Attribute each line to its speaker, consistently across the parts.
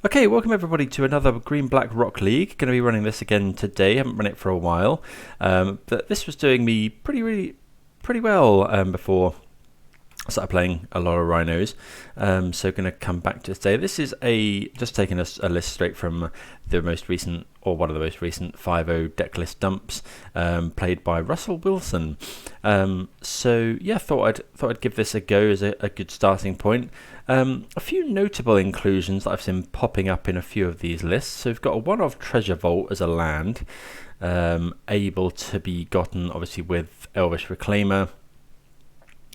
Speaker 1: Okay, welcome everybody to another Green-Black Rock League. Going to be running this again today. Haven't run it for a while, but this was doing me pretty well before I started playing a lot of rhinos. So going to come back to today. This is just taking a list straight from the most recent, or one of the most recent 5.0 deck list dumps, played by Russell Wilson. So yeah, thought I'd give this a go as a good starting point. A few notable inclusions that I've seen popping up in a few of these lists. So we've got a one-off Treasure Vault as a land, able to be gotten obviously with Elvish Reclaimer.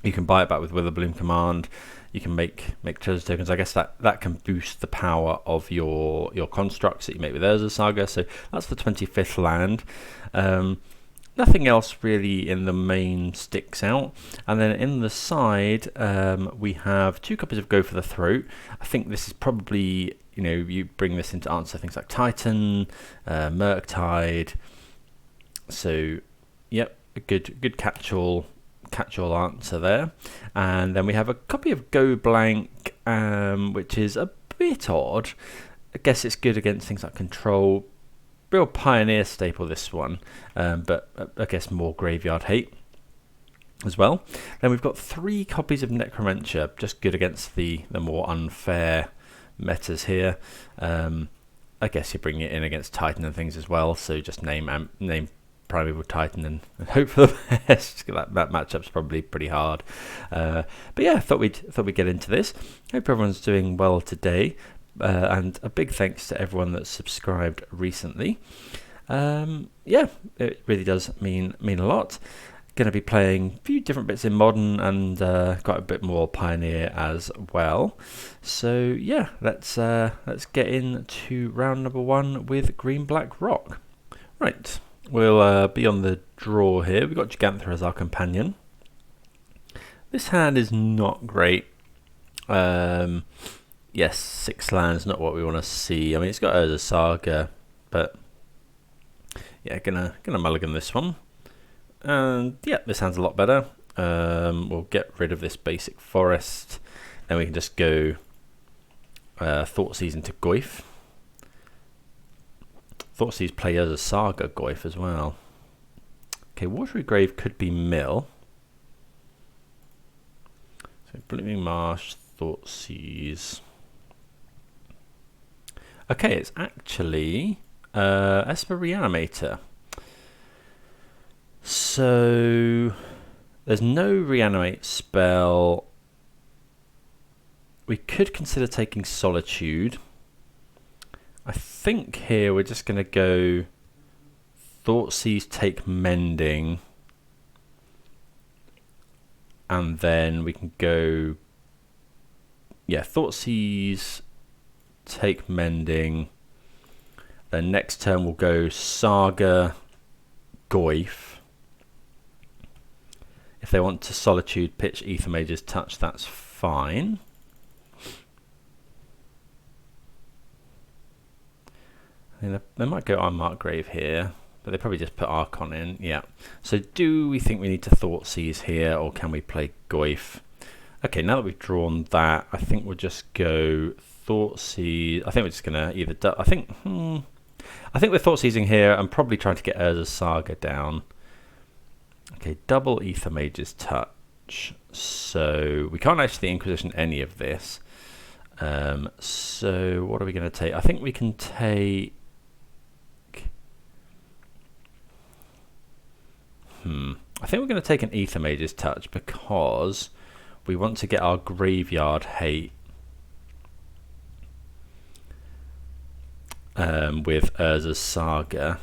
Speaker 1: You can buy it back with Witherbloom Command. You can make treasure tokens. I guess that can boost the power of your constructs that you make with Urza Saga. So that's the 25th land. Nothing else really in the main sticks out. And then in the side, we have 2 copies of Go for the Throat. I think this is probably, you bring this into answer things like Titan, Murktide. So, yep, a good catch-all answer there. And then we have a copy of Go Blank, which is a bit odd. I guess it's good against things like Control. Real Pioneer staple, this one, but I guess more graveyard hate as well. Then we've got 3 copies of Necromancer, just good against the more unfair metas here. I guess you bring it in against Titan and things as well, so just name Primeval Titan and hope for the best. that matchup's probably pretty hard, but yeah, thought we'd get into this. Hope everyone's doing well today, and a big thanks to everyone that's subscribed recently. Yeah, it really does mean a lot. Going to be playing a few different bits in Modern and quite a bit more Pioneer as well. So yeah, let's get into round number 1 with Green-Black Rock. Right. We'll be on the draw here. We've got Gigantha as our companion. This hand is not great. Yes, 6 lands, not what we want to see. I mean, it's got Urza Saga, but yeah, gonna mulligan this one. And yeah, this hand's a lot better. We'll get rid of this basic forest. Then we can just go Thoughtseize into Goyf. Thoughtseize play as a Saga Goyf as well. Okay, Watery Grave could be mill. So Blooming Marsh, Thoughtseize. Okay, it's actually Esper Reanimator. So there's no reanimate spell. We could consider taking Solitude. I think here we're just going to go Thoughtseize, take Mending, and then we can go, yeah, Thoughtseize, take Mending. Then next turn we'll go Saga, Goyf. If they want to Solitude, pitch Ether Mage's Touch, that's fine. They might go Unmarked Grave here, but they probably just put Archon in. Yeah. So do we think we need to Thoughtseize here, or can we play Goyf? Okay, now that we've drawn that, I think we'll just go Thoughtseize. I think we're just gonna either. I think we're Thoughtseizing here. I'm probably trying to get Urza Saga down. Okay, double Ether Mage's Touch. So we can't actually Inquisition any of this. So what are we going to take? I think we can take. I think we're going to take an Ether Mage's Touch because we want to get our graveyard hate with Urza Saga.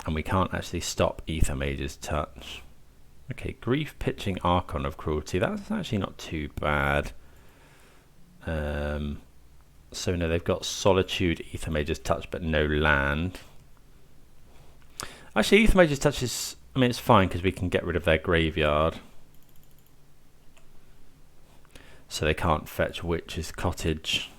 Speaker 1: And we can't actually stop Ether Mage's Touch. Okay, Grief pitching Archon of Cruelty. That's actually not too bad. So no, they've got Solitude, Ether Mage's Touch, but no land. Actually, Ether Mage's Touch is, I mean, it's fine because we can get rid of their graveyard. So they can't fetch Witch's Cottage.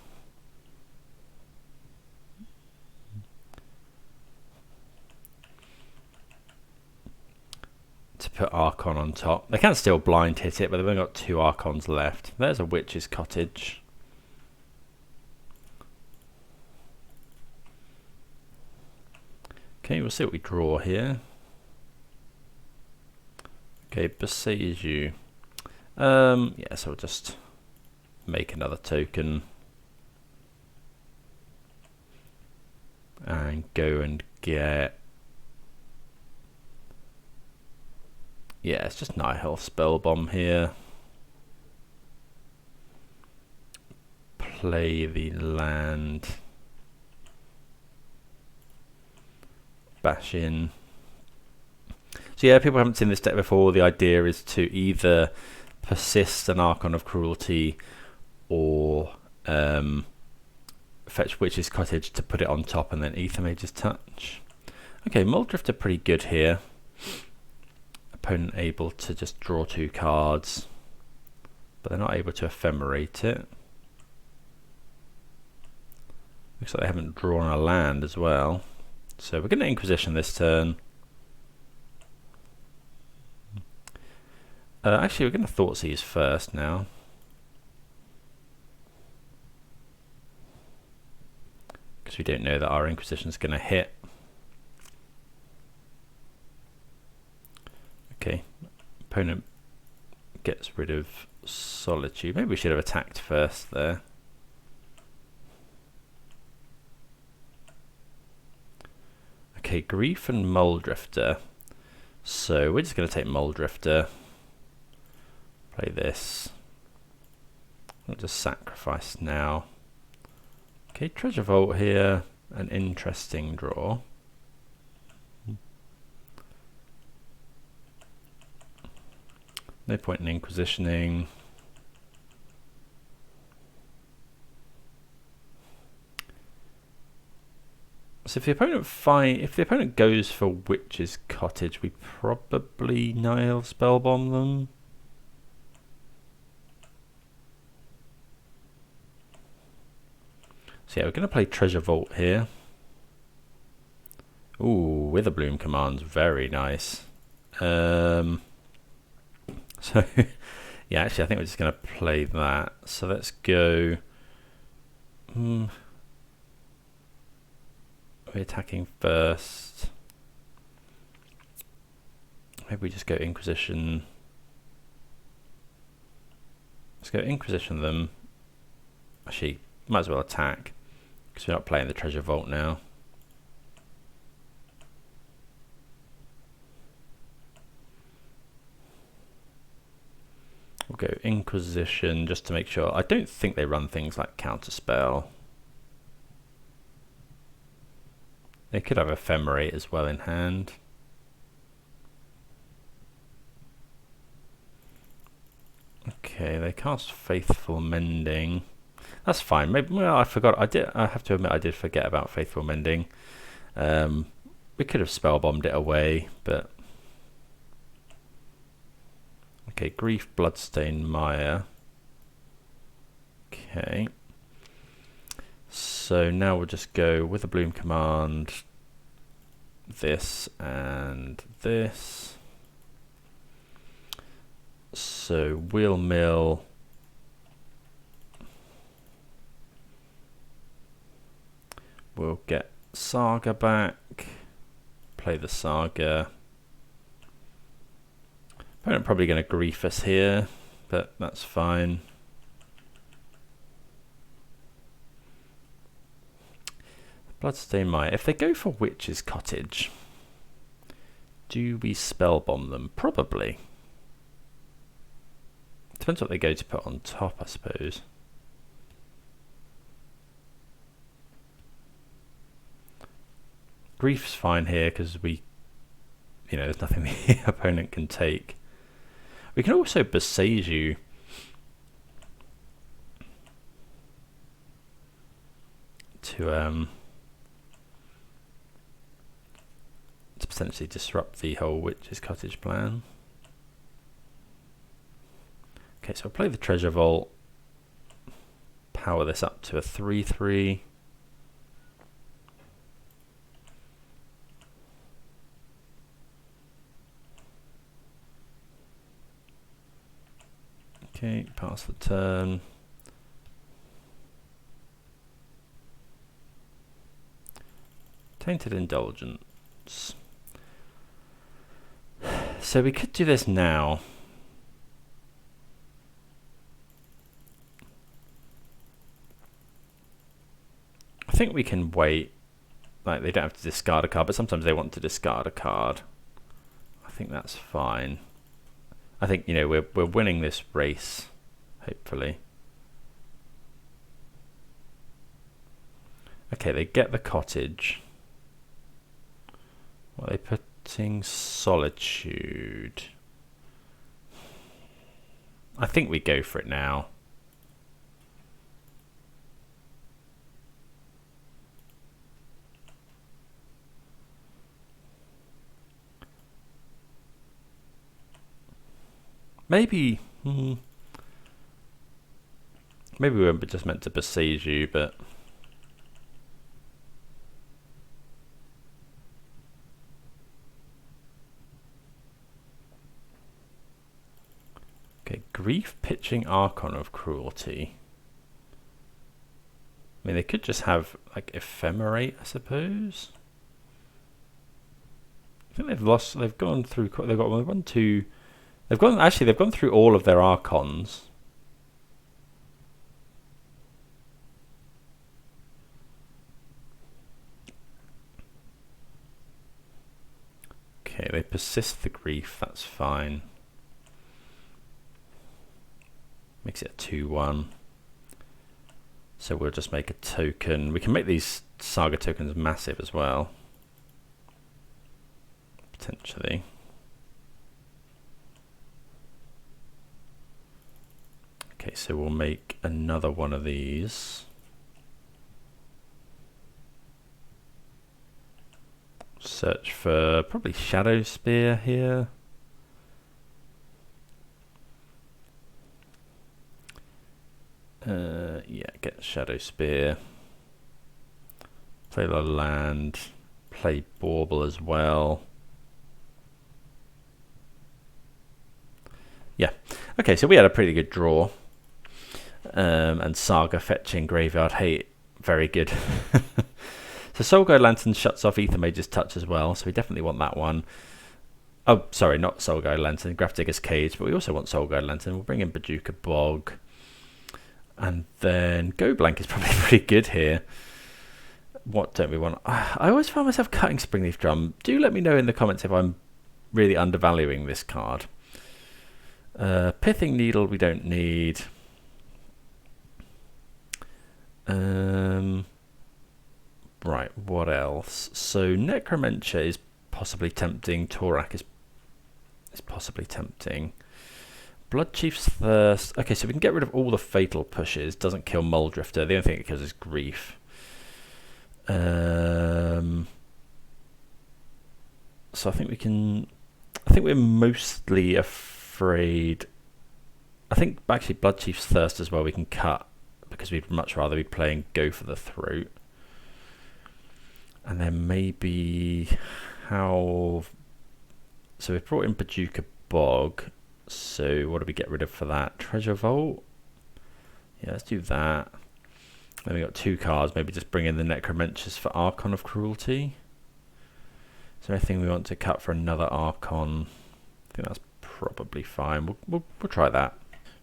Speaker 1: To put Archon on top. They can still blind hit it, but they've only got 2 Archons left. There's a Witch's Cottage. Okay, we'll see what we draw here. Okay, besiege you. Yeah, so we'll just make another token and go and get, yeah, it's just Night Health Spell Bomb here. Play the land, bash in. So yeah, people haven't seen this deck before. The idea is to either persist an Archon of Cruelty or fetch Witch's Cottage to put it on top and then Ether Mage's Touch. Okay, Muldrift are pretty good here. Opponent able to just draw 2 cards, but they're not able to ephemerate it. Looks like they haven't drawn a land as well. So we're going to Inquisition this turn. Actually, we're going to Thoughtseize first now. Because we don't know that our Inquisition is going to hit. Okay, opponent gets rid of Solitude. Maybe we should have attacked first there. Okay, Grief and Muldrifter. So we're just going to take Muldrifter. Play this. I'll just sacrifice now. Okay, Treasure Vault here. An interesting draw. No point in Inquisitioning. So if the opponent goes for Witch's Cottage, we probably Nihil Spellbomb them. So yeah, we're going to play Treasure Vault here. Ooh, Witherbloom Command's very nice. So yeah, actually I think we're just going to play that. So let's go. We're attacking first. Maybe we just go Inquisition. Let's go Inquisition them. Actually, might as well attack, because we're not playing the Treasure Vault now. We'll go Inquisition just to make sure. I don't think they run things like Counterspell. They could have Ephemerate as well in hand. Okay, they cast Faithful Mending. That's fine. Maybe, well, I forgot. I have to admit, I did forget about Faithful Mending. We could have Spellbombed it away, but okay. Grief, Bloodstained Mire. Okay. So now we'll just go with a Bloom Command. This and this. So Wheel Mill. We'll get Saga back. Play the Saga. Opponent probably going to grief us here, but that's fine. Bloodstained Mire. If they go for Witch's Cottage, do we Spellbomb them? Probably. Depends what they go to put on top, I suppose. Grief's fine here because we, there's nothing the opponent can take. We can also Besiege you. To potentially disrupt the whole Witch's Cottage plan. Okay, so I'll play the Treasure Vault. Power this up to a 3/3. Okay, pass the turn. Tainted Indulgence. cards. So we could do this now. I think we can wait. Like, they don't have to discard a card, but sometimes they want to discard a card. I think that's fine. I think, you know, we're winning this race, hopefully. Okay, they get the cottage. What are they putting? Solitude. I think we go for it now. Maybe we weren't just meant to besiege you, but okay, grief pitching Archon of Cruelty. I mean, they could just have like Ephemerate, I suppose. I think they've lost. They've gone through. They've got 1, 2. They've gone through all of their Archons. Okay, they persist the grief, that's fine. Makes it a 2-1. So we'll just make a token. We can make these Saga tokens massive as well. Potentially. Okay, so we'll make another one of these. Search for probably Shadow Spear here. Yeah, get Shadow Spear. Play the land. Play Bauble as well. Yeah. Okay, so we had a pretty good draw. And Saga fetching Graveyard Hate. Very good. So Soul Guide Lantern shuts off Ether Mage's Touch as well, so we definitely want that one. Oh, sorry, not Soul Guide Lantern, Grafdigger's Cage, but we also want Soul Guide Lantern. We'll bring in Bajuka Bog. And then Go Blank is probably pretty good here. What don't we want? I always find myself cutting Springleaf Drum. Do let me know in the comments if I'm really undervaluing this card. Pithing Needle we don't need. Right, what else? So Necromentia is possibly tempting. Torak is possibly tempting. Bloodchief's Thirst. Okay, so we can get rid of all the fatal pushes. Doesn't kill Muldrifter. The only thing it kills is Grief. So I think we can. I think we're mostly afraid. I think actually Bloodchief's Thirst as well we can cut because we'd much rather be playing Go for the Throat. And then maybe how. So we've brought in Bajuka Bog. So what do we get rid of for that? Treasure Vault? Yeah, let's do that. Then we got 2 cards. Maybe just bring in the Necromencias for Archon of Cruelty. Is there anything we want to cut for another Archon? I think that's probably fine. We'll try that.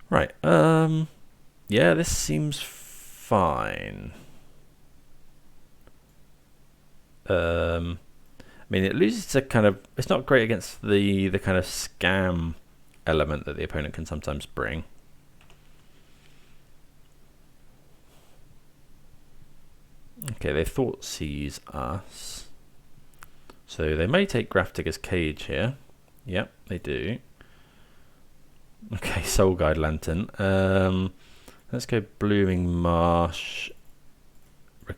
Speaker 1: Right. Yeah, this seems fine. I mean, it loses to kind of. It's not great against the kind of scam element that the opponent can sometimes bring. Okay, they thought seize us. So they may take Grafdigger's Cage here. Yep, they do. Okay, Soul Guide Lantern. Let's go Blooming Marsh. I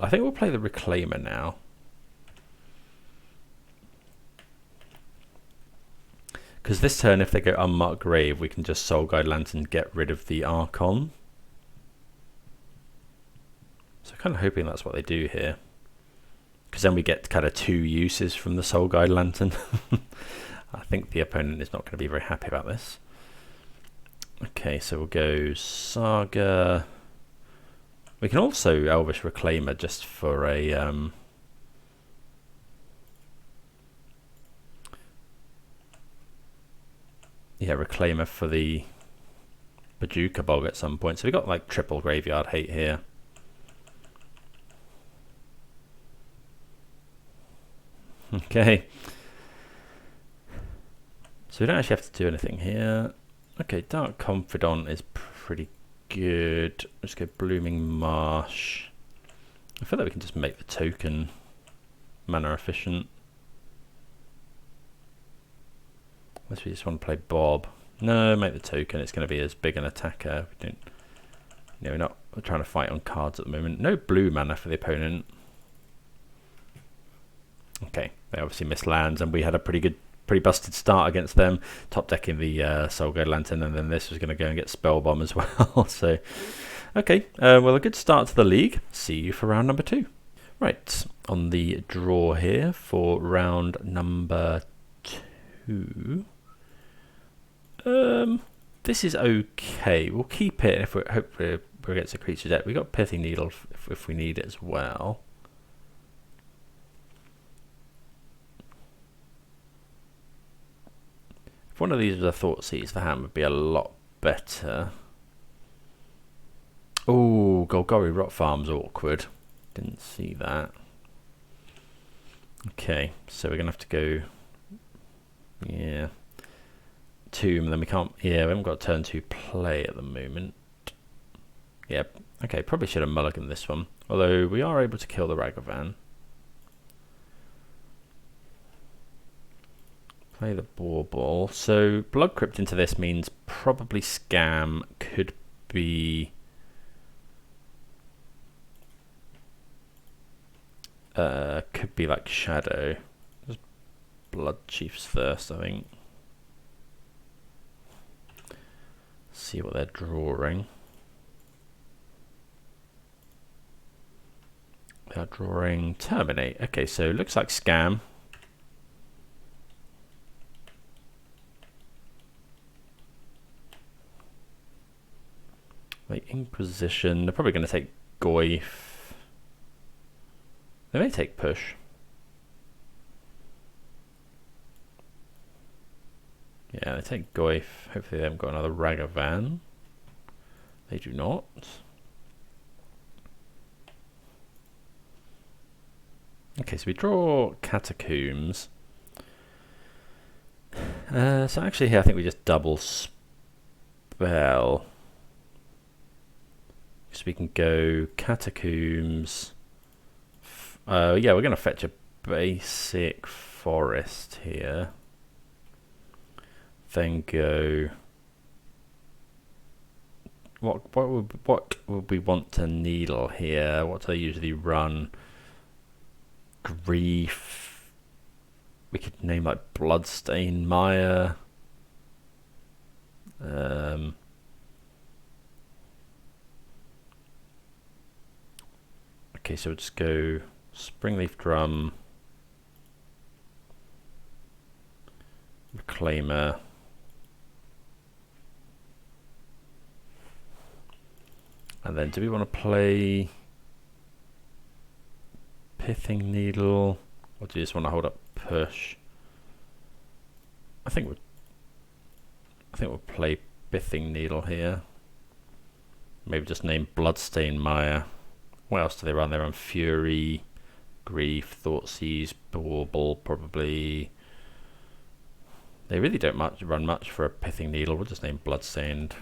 Speaker 1: think we'll play the Reclaimer now. Because this turn, if they go Unmarked Grave, we can just Soul Guide Lantern, get rid of the Archon. So kind of hoping that's what they do here. Because then we get kind of 2 uses from the Soul Guide Lantern. I think the opponent is not going to be very happy about this. Okay, so we'll go Saga. We can also Elvish Reclaimer just for a yeah, Reclaimer for the Bajuka Bog at some point. So we've got like triple graveyard hate here. Okay. So we don't actually have to do anything here. Okay, Dark Confidant is pretty good. Let's go Blooming Marsh. I feel like we can just make the token mana efficient. Unless we just want to play Bob. No, make the token. It's going to be as big an attacker. We don't. You know, we're trying to fight on cards at the moment. No blue mana for the opponent. Okay, they obviously missed lands, and we had a pretty busted start against them. Top decking the Saga Lantern, and then this was going to go and get Spell Bomb as well. So, okay, well, a good start to the league. See you for round number 2. Right, on the draw here for round number 2. This is okay. We'll keep it if hopefully we're against a creature deck. We got Pithing Needle if we need it as well. If one of these was a Thoughtseize, the hand would be a lot better. Oh, Golgari Rock Farm's awkward. Didn't see that. Okay, so we're gonna have to go. Yeah. Tomb, then we can't. Yeah, we haven't got turn 2 play at the moment. Yep. Okay, probably should have mulliganed this one. Although we are able to kill the Ragavan. Play the Bauble. So Blood Crypt into this means probably Scam could be. Could be like Shadow. Just Blood Chiefs first, I think. See what they're drawing. They're drawing Terminate. Okay, so looks like Scam. Like Inquisition. They're probably going to take Goyf. They may take Push. Yeah, they take Goyf. Hopefully they haven't got another Ragavan. They do not. Okay, so we draw Catacombs. So actually here I think we just double spell. So we can go Catacombs. Yeah, we're going to fetch a basic forest here. Then go. What would we want to needle here? What do they usually run? Grief. We could name like Bloodstain Mire. Okay, so we'll just go Springleaf Drum, Reclaimer, and then do we want to play Pithing Needle, or do you just want to hold up Push? I think we'll play Pithing Needle here. Maybe just name Bloodstain Mire. What else do they run? They run Fury, Grief, Thoughtseize, Bauble, probably. They really don't run much for a Pithing Needle. We'll just name Bloodstained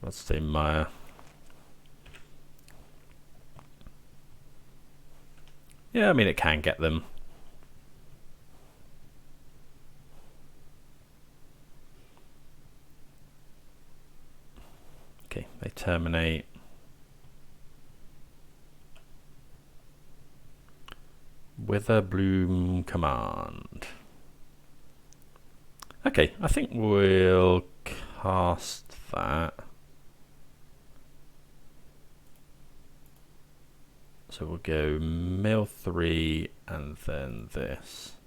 Speaker 1: Mire. Yeah, I mean it can get them. Okay, they terminate. Witherbloom Command. Okay, I think we'll cast that. So we'll go mill 3 and then this.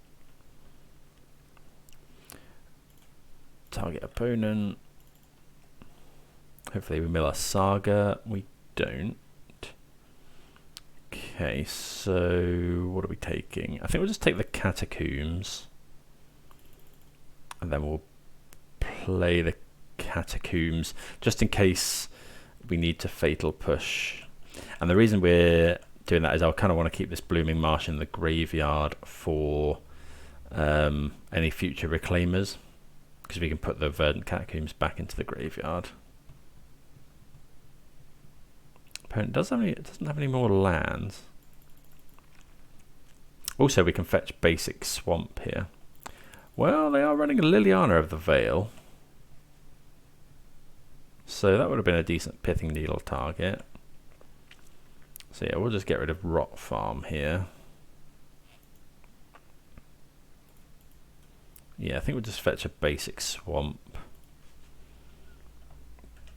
Speaker 1: Target opponent. Hopefully we mill a Saga. We don't. Okay, so what are we taking? I think we'll just take the Catacombs. and then we'll play the Catacombs just in case we need to fatal push. And the reason we're doing that is I kind of want to keep this Blooming Marsh in the graveyard for any future reclaimers, because we can put the Verdant Catacombs back into the graveyard. Opponent doesn't have any more lands. Also, we can fetch basic Swamp here. Well, they are running a Liliana of the Veil, so that would have been a decent Pithing Needle target. So yeah, we'll just get rid of Rot Farm here. Yeah, I think we'll just fetch a basic Swamp.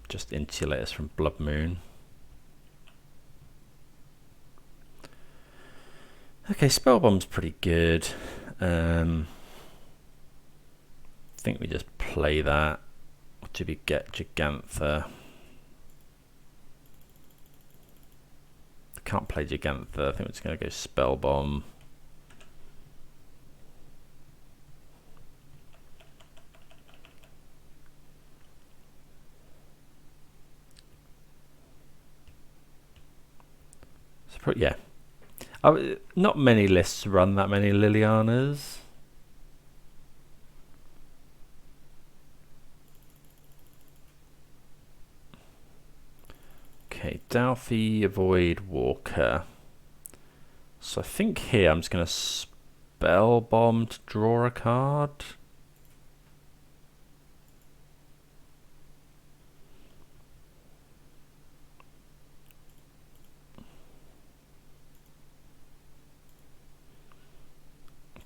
Speaker 1: Just insulate us from Blood Moon. Okay, Spellbomb's pretty good. I think we just play that. What do we get? Gigantha. Can't play Gigantha. I think we're just going to go Spellbomb. So, yeah. Not many lists run that many Lilianas. Okay, Douthie, avoid Walker. So I think here I'm just going to Spellbomb to draw a card.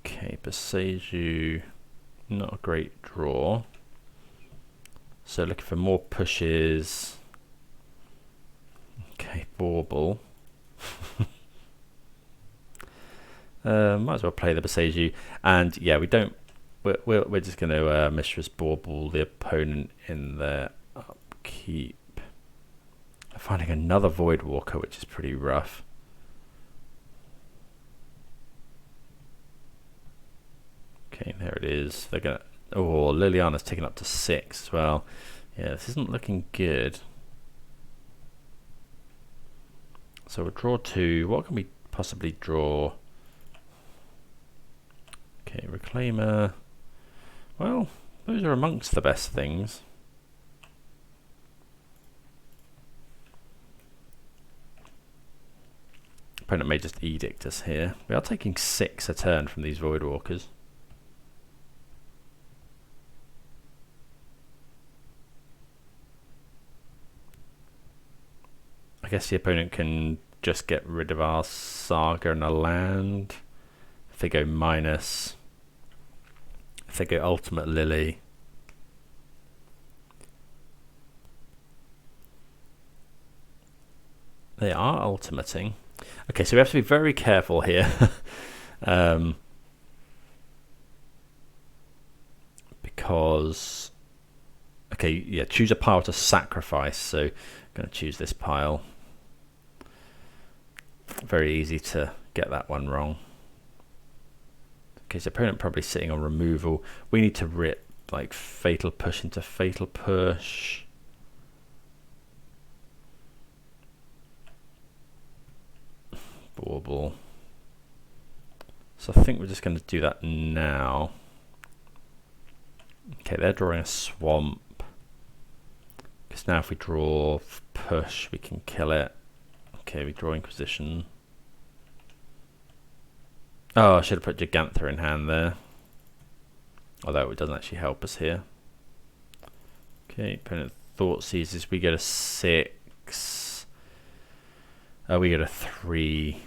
Speaker 1: Okay, Boseiju, not a great draw. So looking for more pushes. Okay, Bauble. Might as well play the Boseiju. And yeah, we're just going to Mistress Bauble the opponent in their upkeep. Finding another Voidwalker, which is pretty rough. Okay, there it is. They're gonna. Oh, Liliana's taken up to 6 as well. Yeah, this isn't looking good. So we'll draw 2. What can we possibly draw? Okay, Reclaimer. Well, those are amongst the best things. Opponent may just Edict us here. We are taking 6 a turn from these Voidwalkers. I guess the opponent can just get rid of our Saga and a land. If they go minus. If they go Ultimate Lily. They are ultimating. Okay, so we have to be very careful here. Because... Okay, yeah, choose a pile to sacrifice. So I'm going to choose this pile. Very easy to get that one wrong. Okay, so opponent probably sitting on removal. We need to rip like Fatal Push into Fatal Push. Bauble. So I think we're just going to do that now. Okay, they're drawing a Swamp. Because now if we draw Push, we can kill it. Okay, we draw Inquisition. Oh, I should have put Gigantha in hand there. Although it doesn't actually help us here. Okay, opponent Thought Seizes. We get a 6. We get a 3.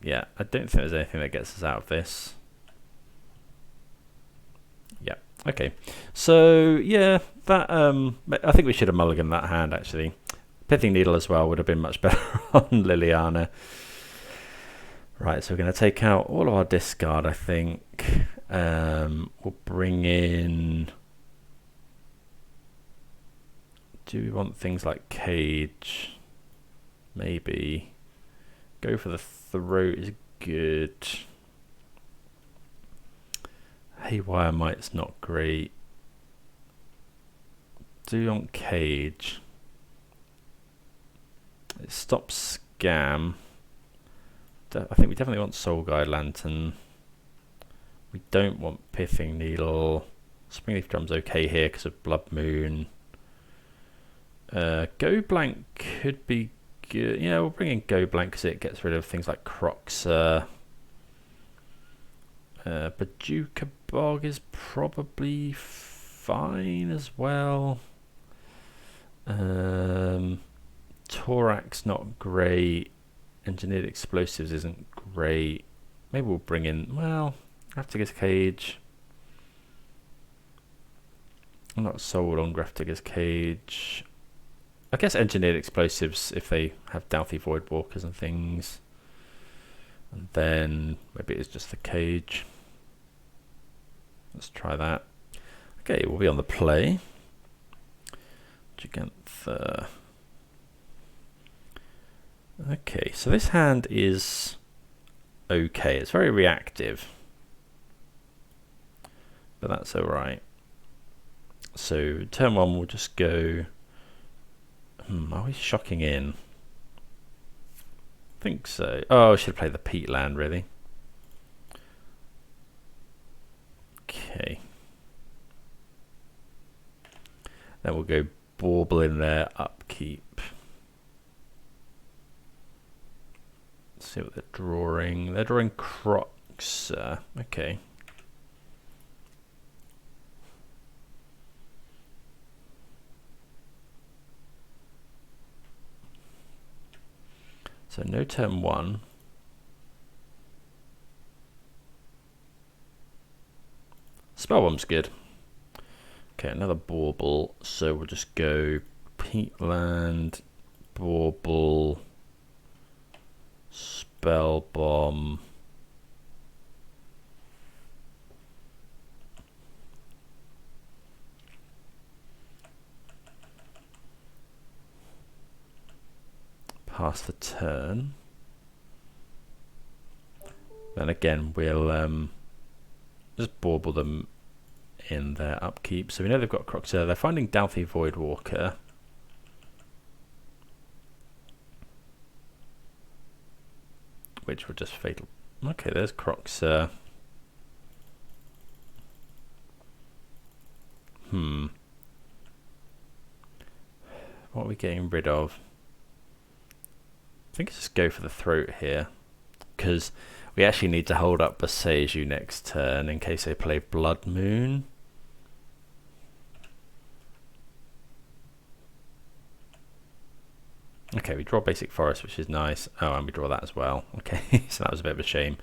Speaker 1: Yeah, I don't think there's anything that gets us out of this. Yeah, okay. So, yeah, that I think we should have mulliganed that hand, actually. Pithing Needle as well would have been much better on Liliana. Right, so we're going to take out all of our discard, I think. We'll bring in... Do we want things like Cage? Maybe. Go for the Throat is good. Haywire Might's not great. Do on Cage. It stops Scam. I think we definitely want Soul Guide Lantern. We don't want Pithing Needle. Springleaf Drum's okay here because of Blood Moon. Go Blank could be good. Yeah, we'll bring in Go Blank because it gets rid of things like Croxer. Bajuka Bog is probably fine as well. Thorax not great. Engineered Explosives isn't great. Maybe we'll bring in, well, Grafdigger's Cage. I'm not sold on Grafdigger's Cage. I guess Engineered Explosives if they have Doughty Voidwalkers and things. And then maybe it's just the Cage. Let's try that. Okay, we'll be on the play. Gigantha. Okay, so this hand is okay. It's very reactive, but that's alright. So turn one, we'll just go. Are we shocking in? I think so. Oh, I should play the peat land, really. Okay. Then we'll go Bauble in there, upkeep. Let's see what they're drawing. They're drawing Crocs. Okay. So no turn one. Spellbomb's good. Okay, another Bauble. So we'll just go Peatland, Bauble, Spellbomb. Pass the turn. Then again, we'll just Bauble them in their upkeep. So we know they've got Croxer. They're finding Doughty Voidwalker. Which were just fatal. Okay, there's Croxer. What are we getting rid of? I think let's just go for the throat here, because we actually need to hold up Boseiju next turn in case they play Blood Moon. Okay, we draw Basic Forest, which is nice. Oh, and we draw that as well. Okay, so that was a bit of a shame.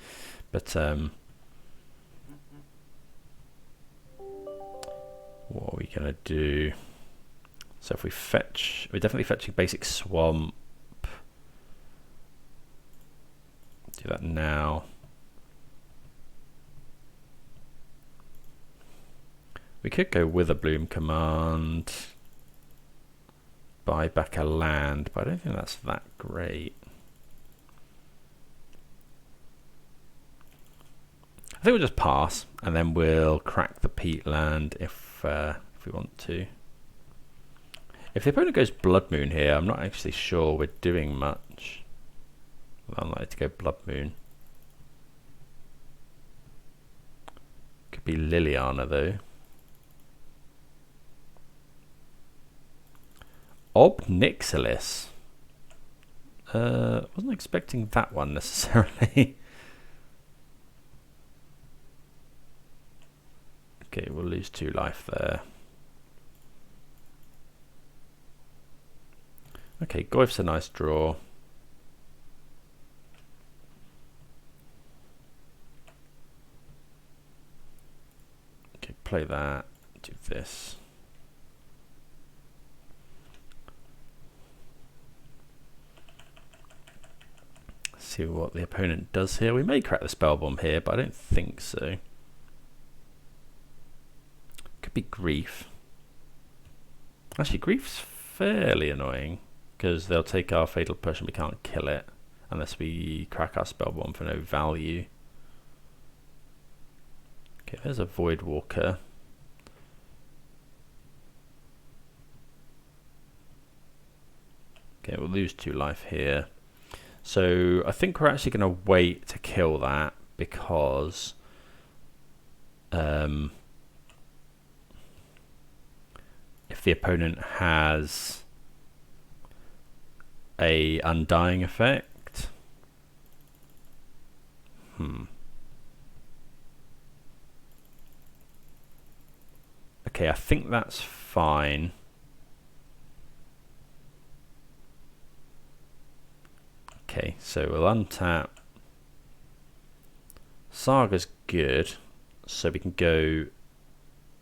Speaker 1: But what are we going to do? So if we fetch, we're definitely fetching Basic Swamp. Do that now. We could go Witherbloom Command. Buy back a land, but I don't think that's that great. I think we'll just pass, and then we'll crack the peat land if we want to. If the opponent goes Blood Moon here, I'm not actually sure we're doing much. I'd like to go Blood Moon. Could be Liliana though. Obnixilis. Wasn't expecting that one necessarily. Okay, we'll lose 2 life there. Okay, Goyf's a nice draw. Okay, play that, do this. See what the opponent does here. We may crack the Spellbomb here, but I don't think so. Could be Grief. Actually, Grief's fairly annoying because they'll take our Fatal Push and we can't kill it unless we crack our Spellbomb for no value. Okay, there's a Void Walker. Okay, we'll lose 2 life here. So I think we're actually going to wait to kill that because if the opponent has a undying effect, okay, I think that's fine. Okay, so we'll untap. Saga's good, so we can go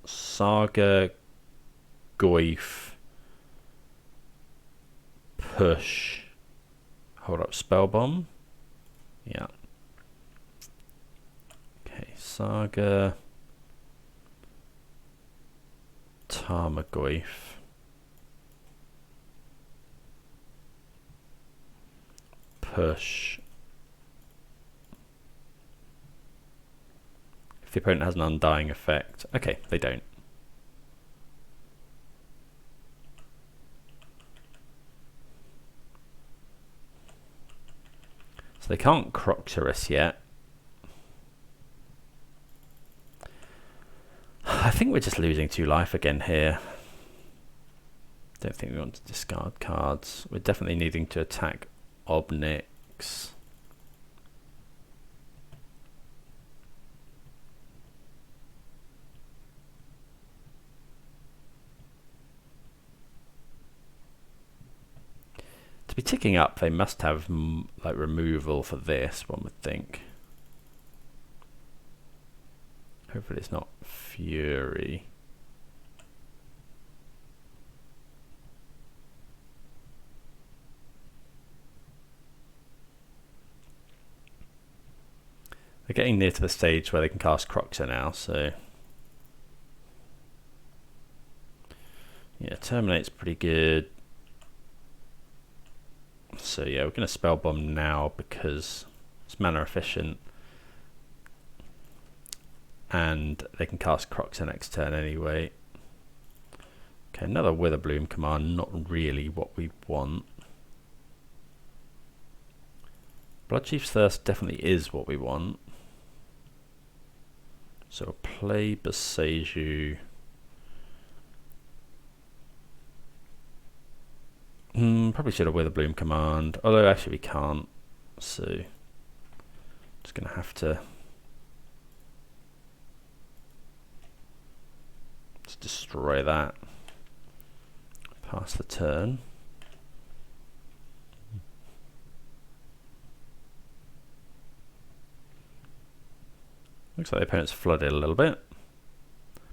Speaker 1: Saga, Goif, push, hold up Spell Bomb. Yeah. Okay, Saga, Tarmogoyf, push. If the opponent has an undying effect. Okay, they don't. So they can't Croctorus yet. I think we're just losing 2 life again here. Don't think we want to discard cards. We're definitely needing to attack Obnix. To be ticking up, they must have like removal for this, one would think. Hopefully it's not Fury. They're getting near to the stage where they can cast Croxer now, so yeah, Terminate's pretty good. So yeah, we're going to Spell Bomb now because it's mana efficient. And they can cast Croxer next turn anyway. Okay, another Witherbloom command, not really what we want. Bloodchief's Thirst definitely is what we want. So play Boseiju. Probably should have Witherbloom command, although actually we can't. So just going to have to just destroy that. Pass the turn. Looks like the opponent's flooded a little bit.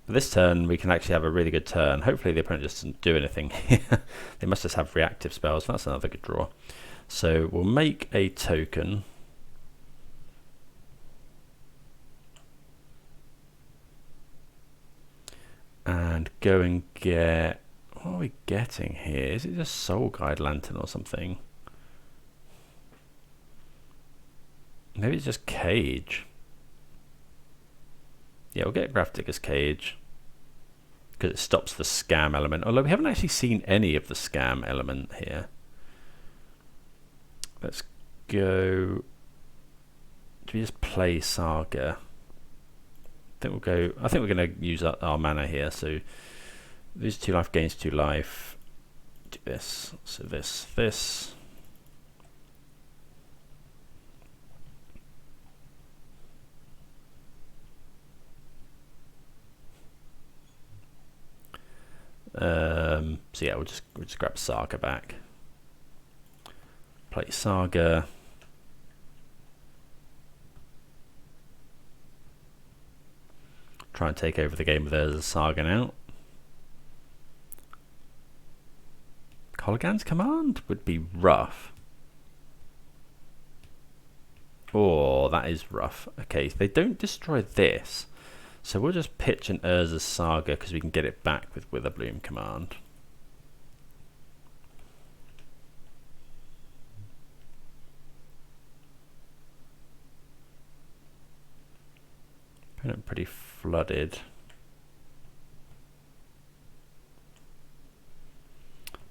Speaker 1: But this turn we can actually have a really good turn. Hopefully the opponent just doesn't do anything here. They must just have reactive spells. That's another good draw. So we'll make a token. And go and get... What are we getting here? Is it just Soul Guide Lantern or something? Maybe it's just Cage. Yeah, we'll get Grafdigger's Cage because it stops the scam element, although we haven't actually seen any of the scam element here. Let's go... Do we just play Saga? I think we're going to use our mana here, so lose 2 life, gains 2 life. Do this, so this. So yeah, we'll just grab Saga back. Play Saga. Try and take over the game with a Saga now. Kolaghan's Command would be rough. Oh, that is rough. Okay, they don't destroy this. So we'll just pitch an Urza's Saga because we can get it back with Witherbloom Command. Opponent pretty flooded.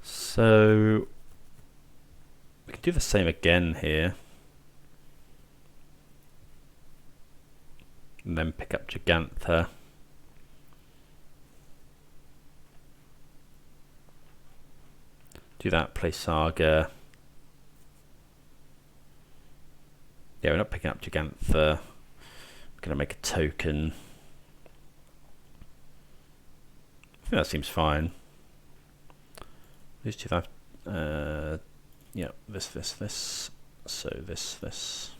Speaker 1: So we can do the same again here. And then pick up Gigantha. Do that, play Saga. Yeah, we're not picking up Gigantha. We're going to make a token. I think that seems fine. These two have, yeah, this. So this.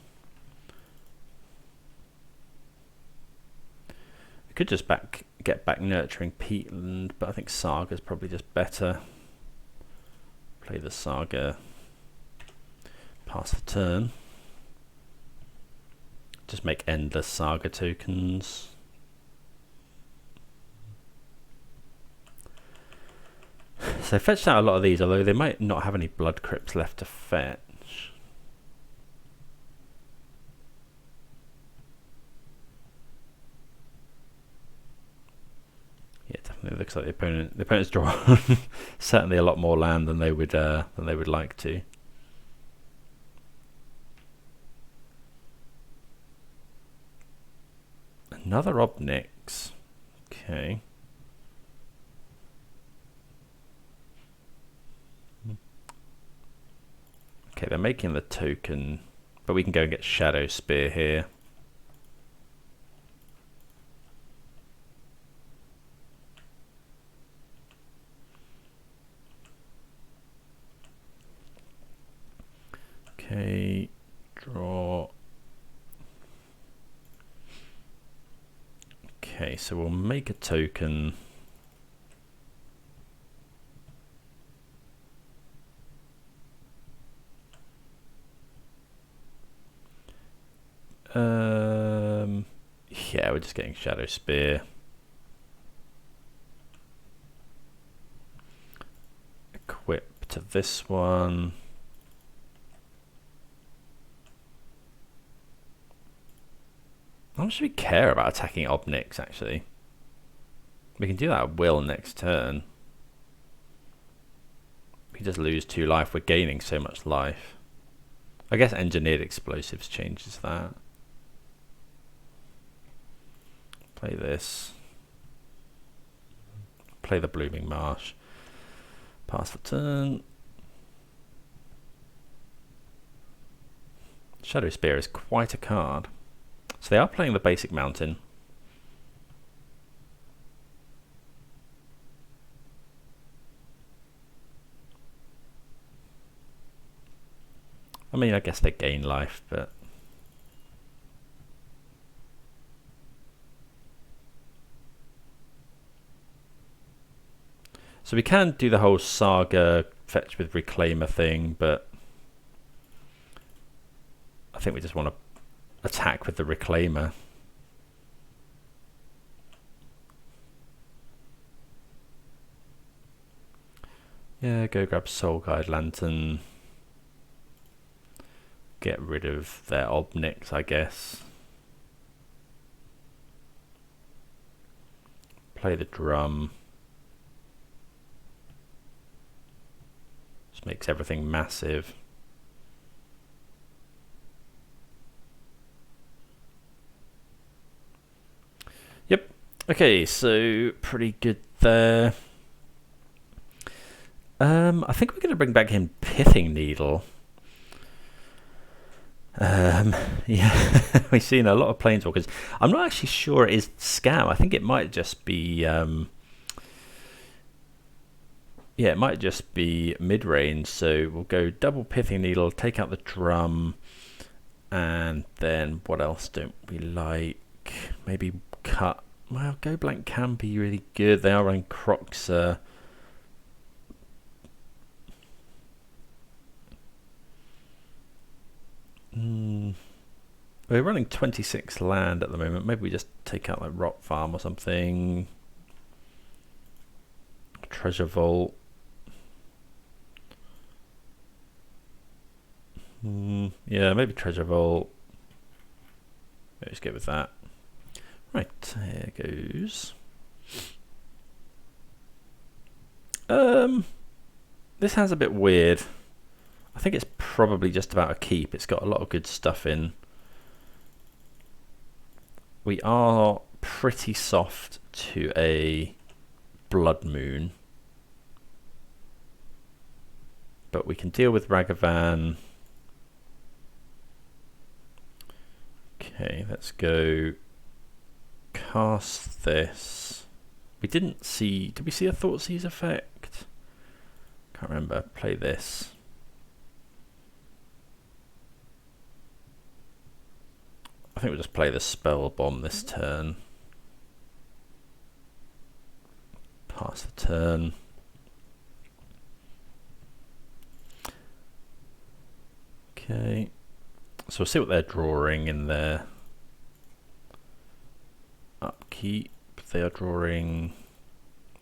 Speaker 1: We could just get back Nurturing Peatland, but I think Saga's probably just better. Play the Saga. Pass the turn. Just make endless Saga tokens. So I fetched out a lot of these, although they might not have any Blood Crypts left to fetch. Yeah, definitely looks like the opponent's drawn certainly a lot more land than they would like to. Another Obnix. Okay. Okay, they're making the token, but we can go and get Shadow Spear here. Okay, draw. Okay, so we'll make a token. Yeah, we're just getting Shadow Spear. Equip to this one. How much do we care about attacking Obnix, actually? We can do that at will next turn. We just lose 2 life. We're gaining so much life. I guess Engineered Explosives changes that. Play this. Play the Blooming Marsh. Pass the turn. Shadow Spear is quite a card. So they are playing the basic mountain. I mean, I guess they gain life, but... So we can do the whole Saga fetch with Reclaimer thing, but... I think we just want to attack with the Reclaimer. Yeah, go grab Soul Guide Lantern. Get rid of their Obnix, I guess. Play the drum. Just makes everything massive. Yep. Okay, so pretty good there. I think we're going to bring back in Pithing Needle. Yeah, we've seen a lot of Planeswalkers. I'm not actually sure it is Scam. I think it might just be... yeah, it might just be mid-range. So we'll go double Pithing Needle, take out the drum, and then what else don't we like? Maybe cut. Well, Go Blank can be really good. They are running Croxer. We're running 26 land at the moment. Maybe we just take out like Rock Farm or something. Treasure Vault. Yeah, maybe Treasure Vault. Let's go with that. Right, here goes. This hand's a bit weird. I think it's probably just about a keep. It's got a lot of good stuff in. We are pretty soft to a Blood Moon, but we can deal with Ragavan. Okay, let's go cast this. We didn't see, did we see a Thoughtseize effect? Can't remember. Play this. I think we'll just play the Spell Bomb this turn. Pass the turn. Okay. So we'll see what they're drawing in their upkeep. They are drawing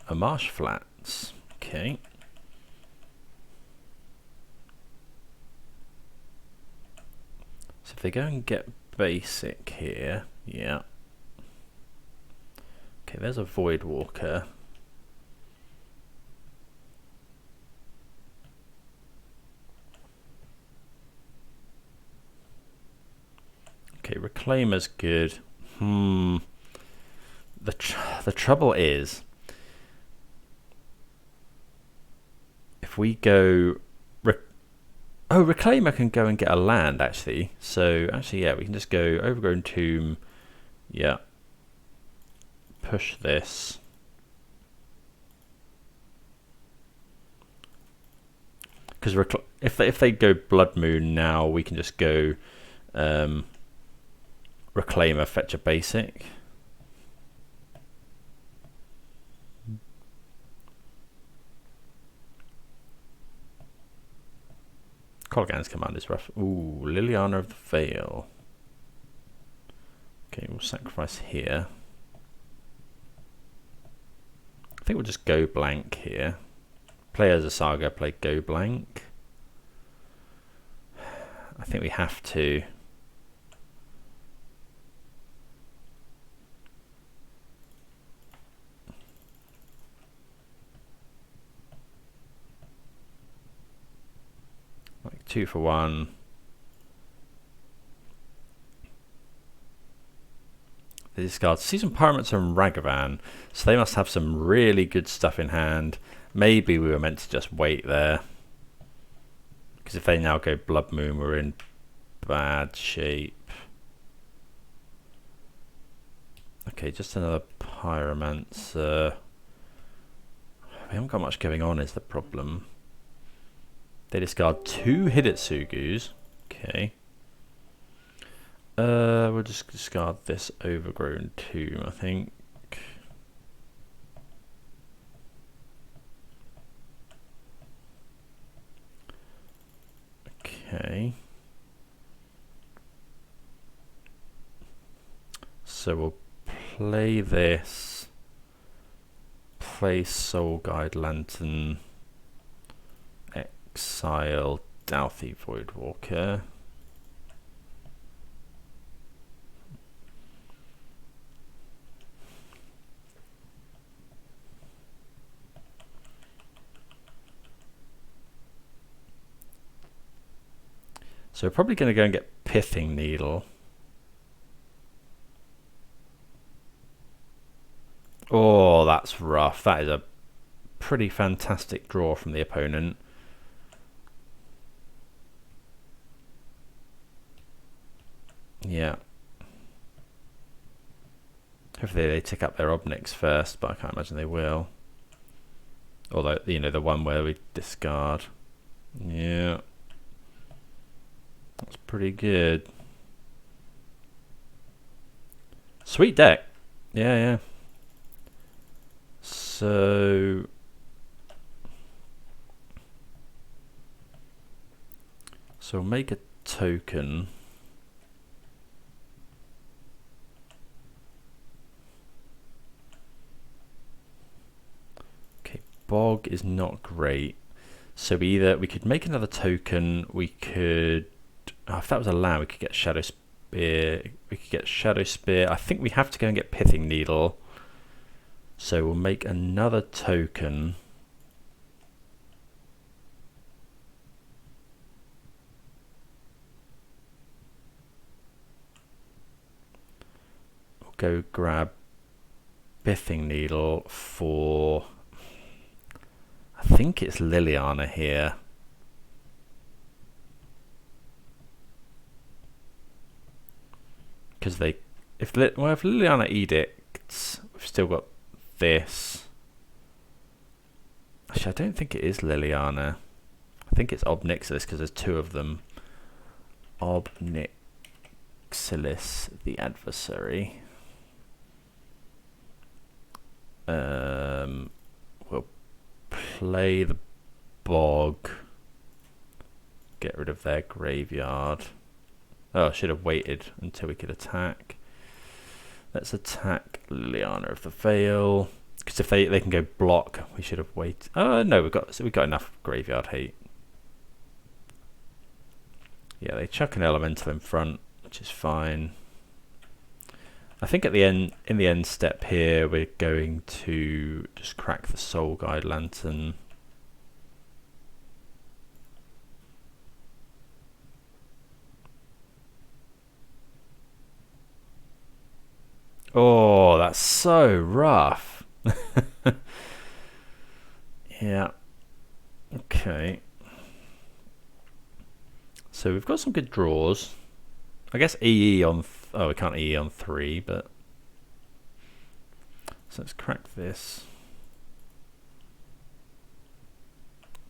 Speaker 1: a Marsh Flats. Okay. So if they go and get basic here, yeah. Okay, there's a Void Walker. Okay, Reclaimer's good. The trouble is, if we go, Reclaimer can go and get a land actually. So actually, yeah, we can just go Overgrown Tomb. Yeah. Push this. Because if they go Blood Moon now, we can just go Reclaimer, fetch a basic. Kolaghan's command is rough. Ooh, Liliana of the Veil. Okay, we'll sacrifice here. I think we'll just go blank here. Play as a Saga, play go blank. I think we have to. Like 2 for 1. They discard Seasoned Pyramids and Ragavan, so they must have some really good stuff in hand. Maybe we were meant to just wait there, because if they now go Blood Moon, we're in bad shape. Okay, just another Pyromancer. We haven't got much going on is the problem. They discard 2 Hidetsugus. Okay. We'll just discard this Overgrown Tomb, I think. Okay. So we'll play this. Play Soul Guide Lantern. Exile Douthie Voidwalker. So we're probably going to go and get Pithing Needle. Oh, that's rough. That is a pretty fantastic draw from the opponent. Yeah. Hopefully they tick up their Obnix first, but I can't imagine they will. Although, you know, the one where we discard. Yeah. That's pretty good. Sweet deck. Yeah. So make a token. Okay, Bog is not great. So we could make another token, we could, if that was a land, we could get Shadow Spear. We could get Shadow Spear. I think we have to go and get Pithing Needle. So we'll make another token. We'll go grab Pithing Needle for... I think it's Liliana here. Because if Liliana edicts, we've still got this. Actually, I don't think it is Liliana. I think it's Obnixilis because there's two of them. Obnixilis, the adversary. We'll play the Bog. Get rid of their graveyard. Oh, I should have waited until we could attack. Let's attack Liliana of the Veil. Because if they can go block, we should have waited. Oh no, we got enough graveyard hate. Yeah, they chuck an elemental in front, which is fine. I think at the end, in the end step here, we're going to just crack the Soul Guide Lantern. Oh, that's so rough. Yeah. Okay. So we've got some good draws. I guess EE on... oh, we can't EE on 3, but... so let's crack this.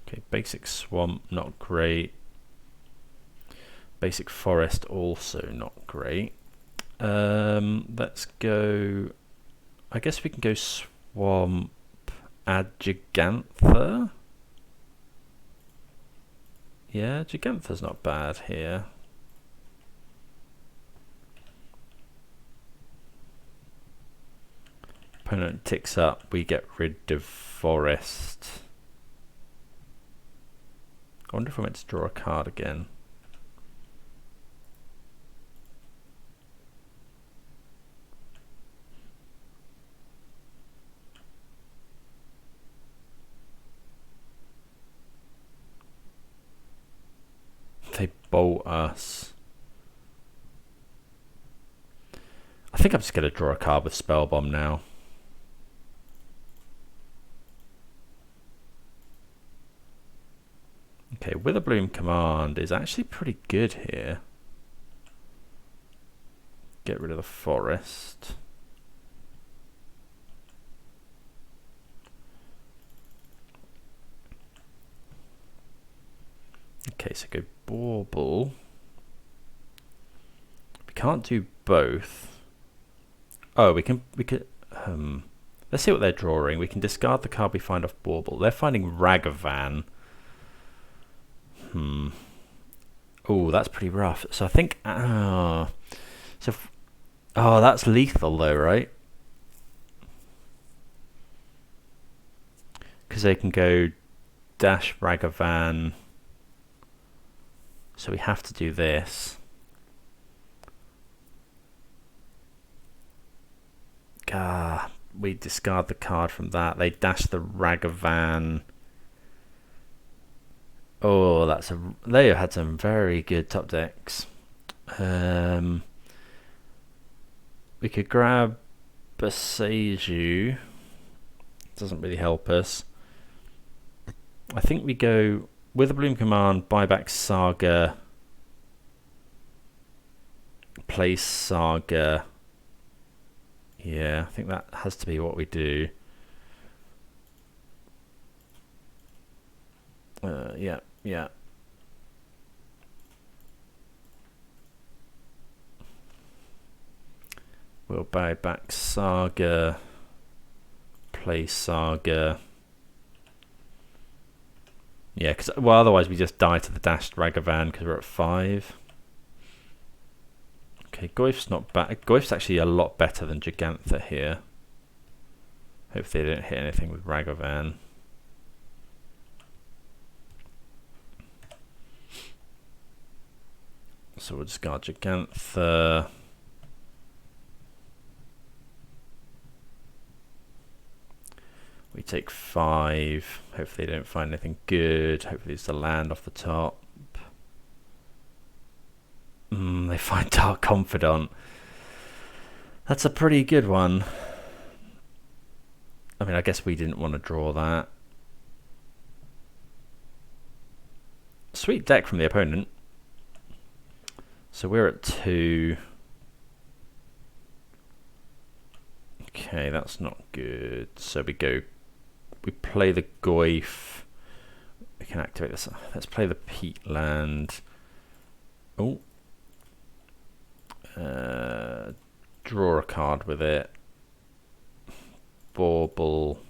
Speaker 1: Okay, basic swamp, not great. Basic forest, also not great. Let's go... I guess we can go swamp, add Gigantha. Yeah, Gigantha's not bad here. Opponent ticks up, we get rid of forest. I wonder if I meant to draw a card again. They bolt us. I think I'm just going to draw a card with Spell Bomb now. Okay, Witherbloom Command is actually pretty good here. Get rid of the forest. Okay, so go Bauble. We can't do both. Oh, we can. Let's see what they're drawing. We can discard the card we find off Bauble. They're finding Ragavan. Oh, that's pretty rough. So I think. Oh, that's lethal though, right? Because they can go dash Ragavan. So we have to do this. We discard the card from that. They dash the Ragavan. Oh, they had some very good top decks. We could grab Boseiju. Doesn't really help us. I think we go Witherbloom Command, buy back Saga, play Saga. Yeah, I think that has to be what we do. Yeah. We'll buy back Saga, play Saga. Yeah, because otherwise we just die to the dashed Ragavan because we're at 5. Okay, Goyf's not bad. Goyf's actually a lot better than Gigantha here. Hopefully they don't hit anything with Ragavan. So we'll discard Gigantha. We take 5. Hopefully they don't find anything good. Hopefully it's the land off the top. They find Dark Confidant. That's a pretty good one. I mean, I guess we didn't want to draw that. Sweet deck from the opponent. So we're at 2. Okay, that's not good. So we play the Goyf. We can activate this. Let's play the Peat land. Oh. Draw a card with it. Bauble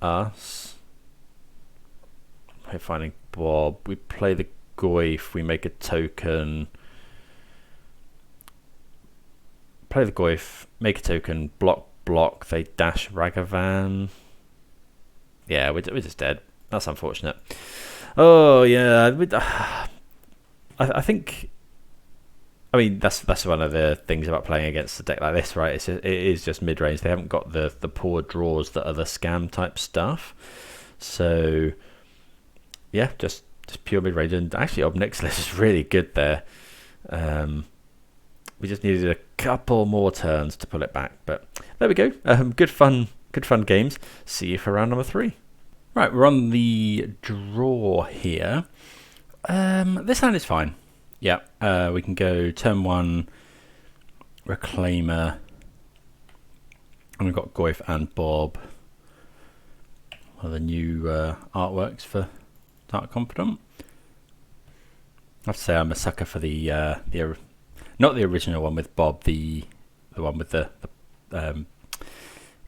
Speaker 1: us. We're finding Bob. We play the Goyf. We make a token. Play the Goyf. Make a token. Block. They dash Ragavan. Yeah, we're just dead. That's unfortunate. Oh yeah. I think. I mean, that's one of the things about playing against a deck like this, right? It is just mid range. They haven't got the poor draws that are the scam type stuff. So yeah, just pure mid range. And actually, Obnixilis is really good there. We just needed a couple more turns to pull it back, but there we go. Good fun games. See you for round number 3. Right, we're on the draw here. This hand is fine. Yeah, we can go turn 1, Reclaimer, and we've got Goyf and Bob. One of the new artworks for Dark Confidant. I have to say I'm a sucker for the not the original one with Bob, the one with the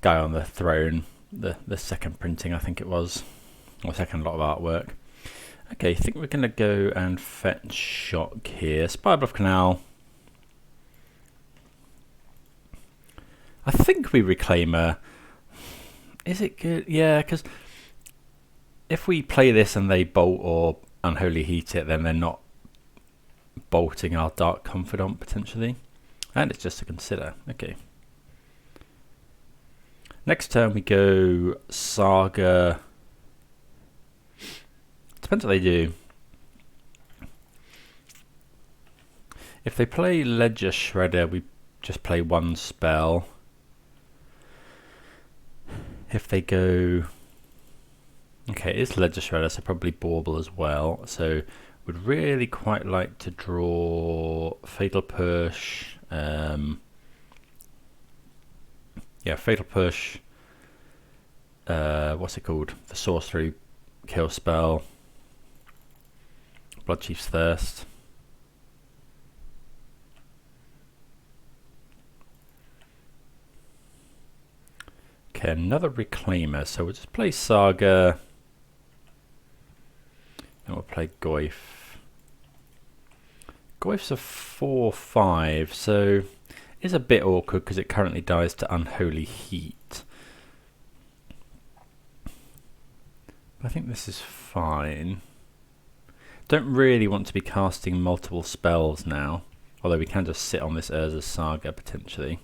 Speaker 1: guy on the throne, the second printing I think it was, or second lot of artwork. Okay, I think we're going to go and fetch Shock here. Spirebluff Canal. I think we Reclaimer. Is it good? Yeah, because if we play this and they bolt or Unholy Heat it, then they're not bolting our Dark Confidant potentially. And it's just to consider. Okay. Next turn we go Saga. Depends what they do. If they play Ledger Shredder, we just play 1 spell. If they go... Okay, it's Ledger Shredder, so probably Bauble as well. So would really quite like to draw Fatal Push. Yeah, Fatal Push. What's it called? The Sorcery Kill spell. Bloodchief's Thirst. Okay, another Reclaimer. So we'll just play Saga. And we'll play Goyf. Goyf's a 4/5, so it's a bit awkward because it currently dies to Unholy Heat. I think this is fine. Don't really want to be casting multiple spells now, although we can just sit on this Urza's Saga potentially.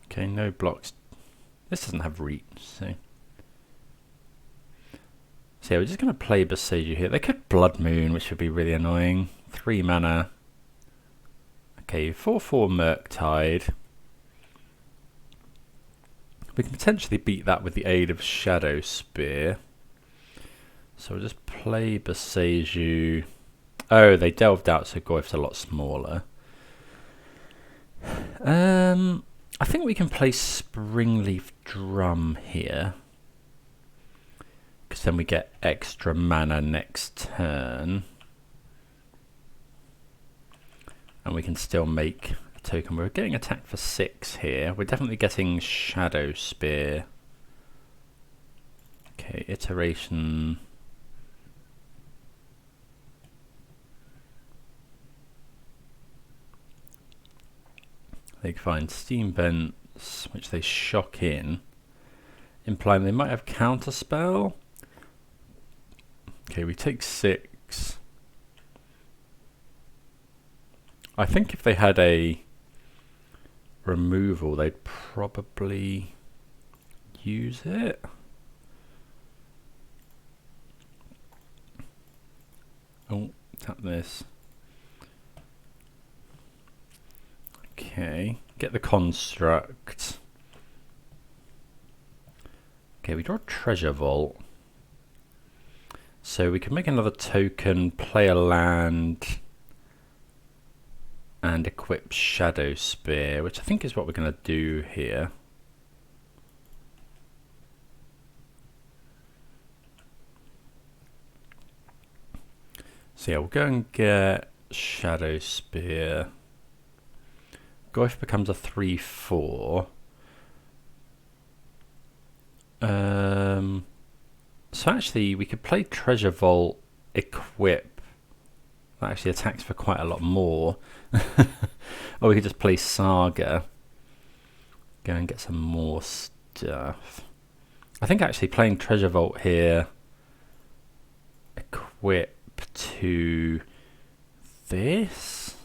Speaker 1: Okay, no blocks. This doesn't have reach, so yeah, we're just going to play Boseiju here. They could Blood Moon, which would be really annoying. 3 mana. Okay, 4/4 Murktide. We can potentially beat that with the aid of Shadow Spear. So we'll just play Boseiju. Oh, they delved out, so Goyf's a lot smaller. I think we can play Springleaf Drum here, because then we get extra mana next turn. And we can still make a token. We're getting attacked for 6 here. We're definitely getting Shadow Spear. Okay, iteration. They find Steam Vents, which they shock in. implying they might have counterspell. Okay, we take 6. I think if they had a removal, they'd probably use it. Oh, tap this. Okay, get the construct. Okay, we draw a treasure vault. So we can make another token, play a land, and equip Shadow Spear, which I think is what we're going to do here. So yeah, we'll go and get Shadow Spear. Goif becomes a 3/4. So actually, we could play Treasure Vault, equip. That actually attacks for quite a lot more. Or we could just play Saga. Go and get some more stuff. I think actually playing Treasure Vault here, equip to this.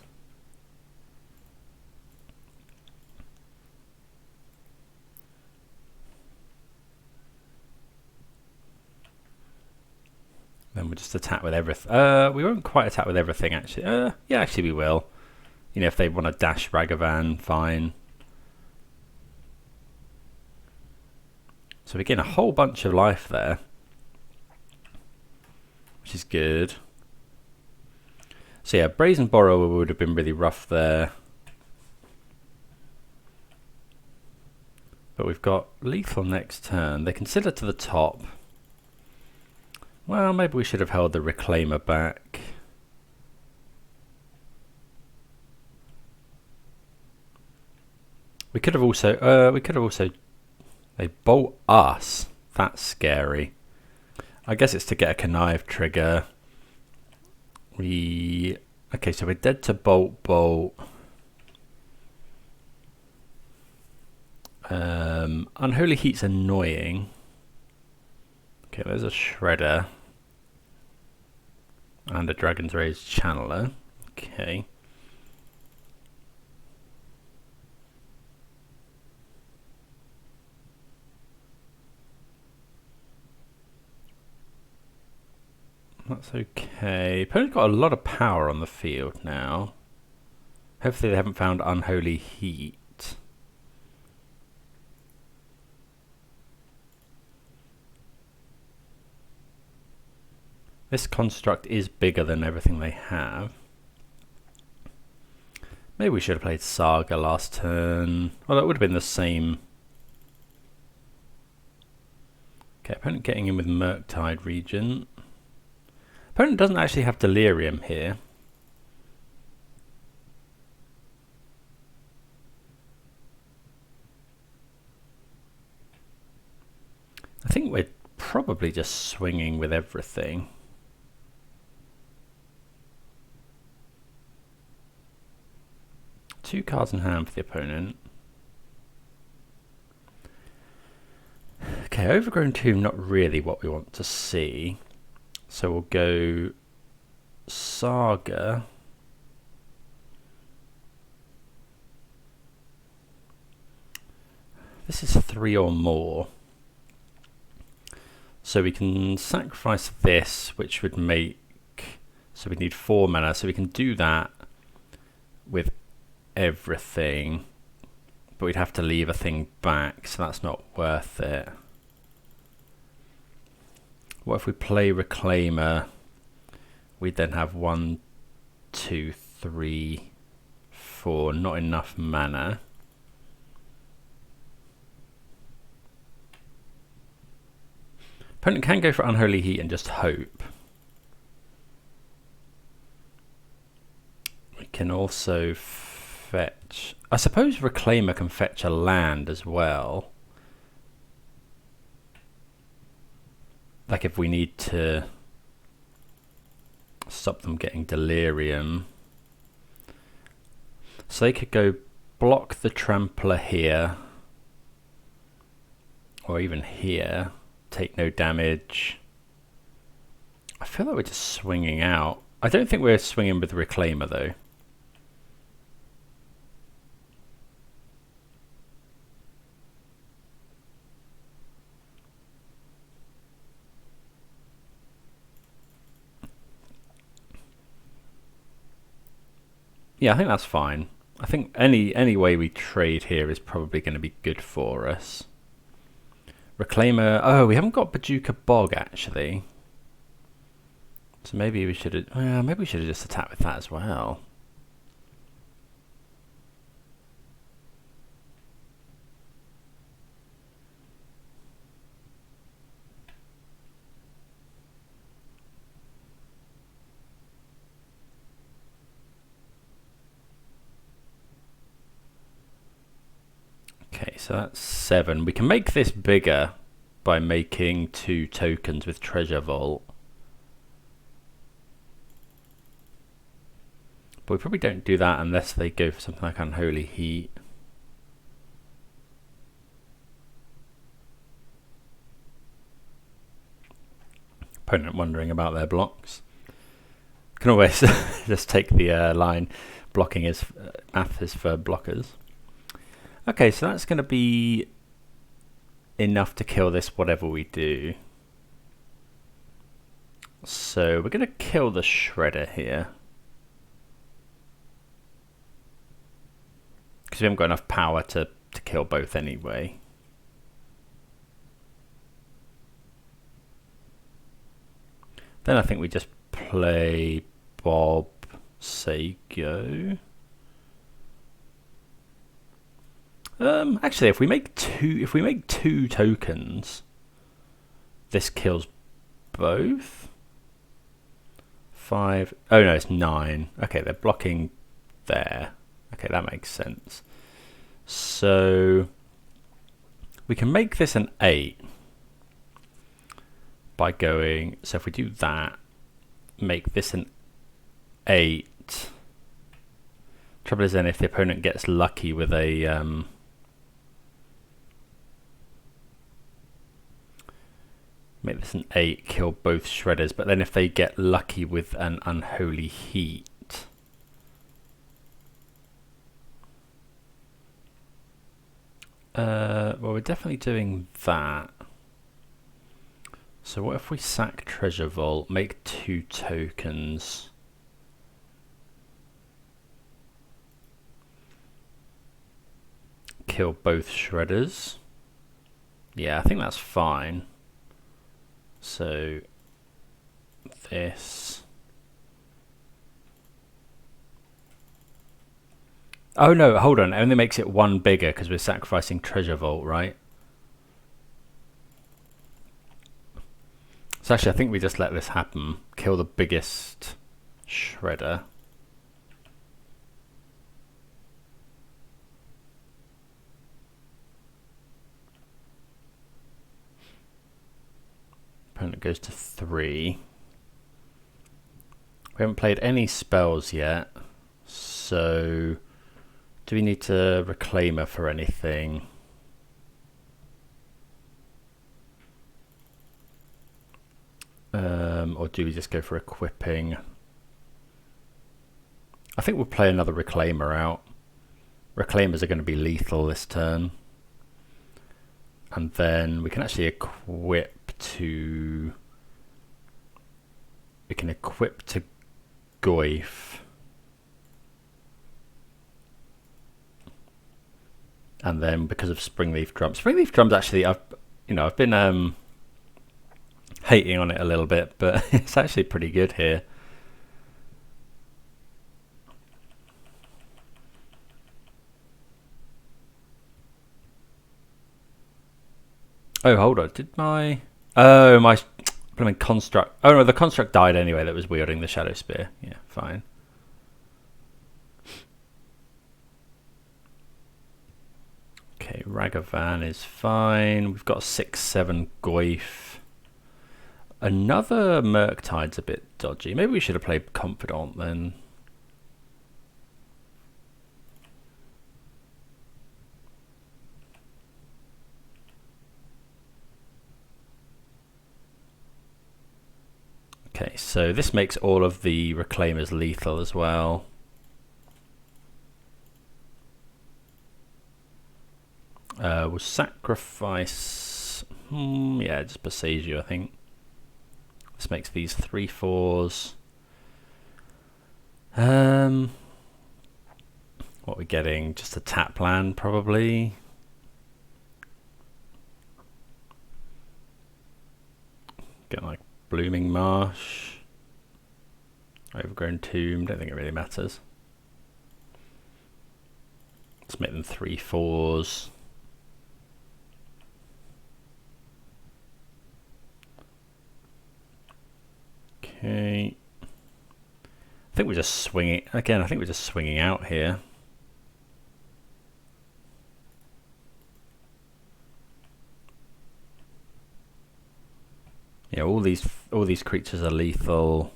Speaker 1: Then we'll just attack with everything. We won't quite attack with everything, actually. Yeah, actually we will. You know, if they want to dash Ragavan, fine. So we gain a whole bunch of life there, which is good. So yeah, Brazen Borrower would have been really rough there. But we've got lethal next turn. They consider to the top. Well, maybe we should have held the Reclaimer back. We could have also, they bolt us. That's scary. I guess it's to get a connive trigger. Okay, so we're dead to bolt. Unholy Heat's annoying. Okay, there's a Shredder. And a Dragon's Rage Channeler. Okay. That's okay. Opponent's got a lot of power on the field now. Hopefully they haven't found Unholy Heat. This construct is bigger than everything they have. Maybe we should have played Saga last turn. Well, that would have been the same. Okay, opponent getting in with Murktide Regent. Opponent doesn't actually have Delirium here. I think we're probably just swinging with everything. Two cards in hand for the opponent. Okay, Overgrown Tomb, not really what we want to see. So we'll go Saga. This is 3 or more. So we can sacrifice this, which would make... So we need 4 mana, so we can do that with everything. But we'd have to leave a thing back, so that's not worth it. What if we play Reclaimer? We'd then have 1, 2, 3, 4. Not enough mana. Opponent can go for Unholy Heat and just hope. We can also fetch... I suppose Reclaimer can fetch a land as well. Like if we need to stop them getting Delirium. So they could go block the Trampler here. Or or even here, take no damage. I feel like we're just swinging out. I don't think we're swinging with the Reclaimer though. Yeah, I think that's fine. I think any way we trade here is probably going to be good for us. Reclaimer. Oh, we haven't got Bajuka Bog actually. So maybe we should have just attacked with that as well. Okay, so that's 7. We can make this bigger by making 2 tokens with Treasure Vault. But we probably don't do that unless they go for something like Unholy Heat. Opponent wondering about their blocks. Can always just take the line. Blocking is math is for blockers. Okay, so that's going to be enough to kill this whatever we do. So we're going to kill the Shredder here. Because we haven't got enough power to kill both anyway. Then I think we just play Bob, Saga. Actually, if we make two tokens, this kills both. 5. Oh no, it's 9. Okay, they're blocking there. Okay, that makes sense. So we can make this an 8 by going. So if we do that, make this an 8. Trouble is then if the opponent gets lucky with a make this an 8, kill both Shredders, but then if they get lucky with an Unholy Heat, well, we're definitely doing that. So what if we sack Treasure Vault, make 2 tokens, kill both Shredders? Yeah, I think that's fine. So this. Oh no, hold on. It only makes it 1 bigger because we're sacrificing Treasure Vault, right? So actually I think we just let this happen. Kill the biggest Shredder. Opponent goes to 3. We haven't played any spells yet, so do we need to Reclaimer for anything? Or do we just go for equipping? I think we'll play another Reclaimer out. Reclaimers are going to be lethal this turn. And then we can actually equip to... We can equip to Goyf. And then because of Springleaf Drums actually I've been hating on it a little bit, but it's actually pretty good here. Oh, hold on. Did my... Oh, my construct... Oh, no, the construct died anyway that was wielding the Shadow Spear. Yeah, fine. Okay, Ragavan is fine. We've got 6/7 Goyf. Another Murktide's a bit dodgy. Maybe we should have played Confidant then. Okay, so this makes all of the Reclaimers lethal as well. We'll sacrifice... yeah, just besiege you, I think. This makes these 3/4s. What are we getting? Just a tap land, probably. Get like Blooming Marsh. Overgrown Tomb, don't think it really matters. Let's make them 3/4s. Okay. I think we're just swinging, again, I think we're just swinging out here. Yeah, all these creatures are lethal.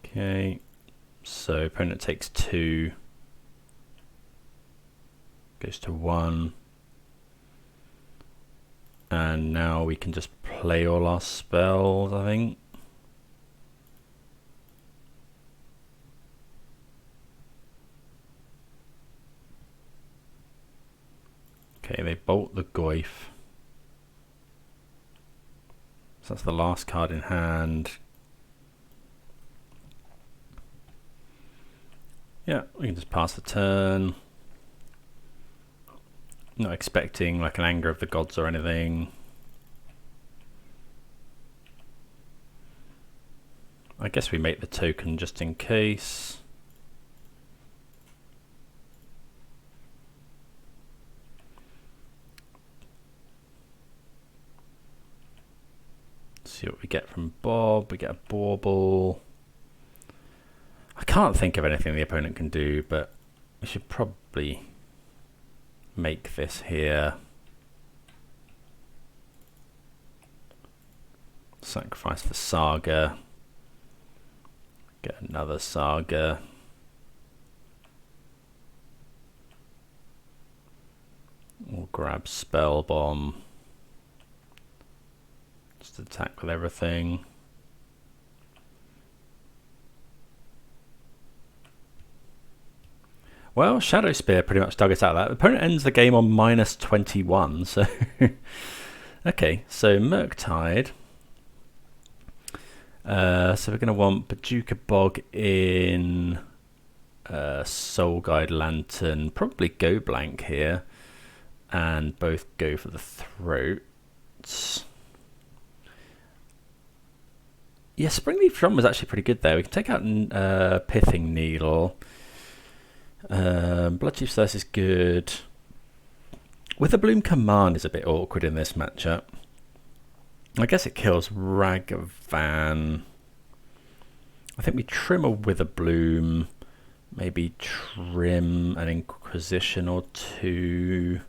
Speaker 1: Okay, so opponent takes 2, goes to 1, and now we can just play all our spells, I think. Okay, they bolt the Goyf. So that's the last card in hand. Yeah, we can just pass the turn. Not expecting like an Anger of the Gods or anything. I guess we make the token just in case. See what we get from Bob. We get a Bauble. I can't think of anything the opponent can do, but we should probably make this here. Sacrifice the Saga. Get another Saga. We'll grab Spell Bomb. Just attack with everything. Well, Shadow Spear pretty much dug us out of that. The opponent ends the game on -21, so... okay, so Murktide. So we're going to want Bajuka Bog in, Soul Guide Lantern, probably go blank here, and both go for the throats. Yeah, Springleaf Drum was actually pretty good there. We can take out Pithing Needle. Bloodchief's Thirst is good. Witherbloom Command is a bit awkward in this matchup. I guess it kills Ragavan. I think we trim a Witherbloom, maybe trim an Inquisition or 2,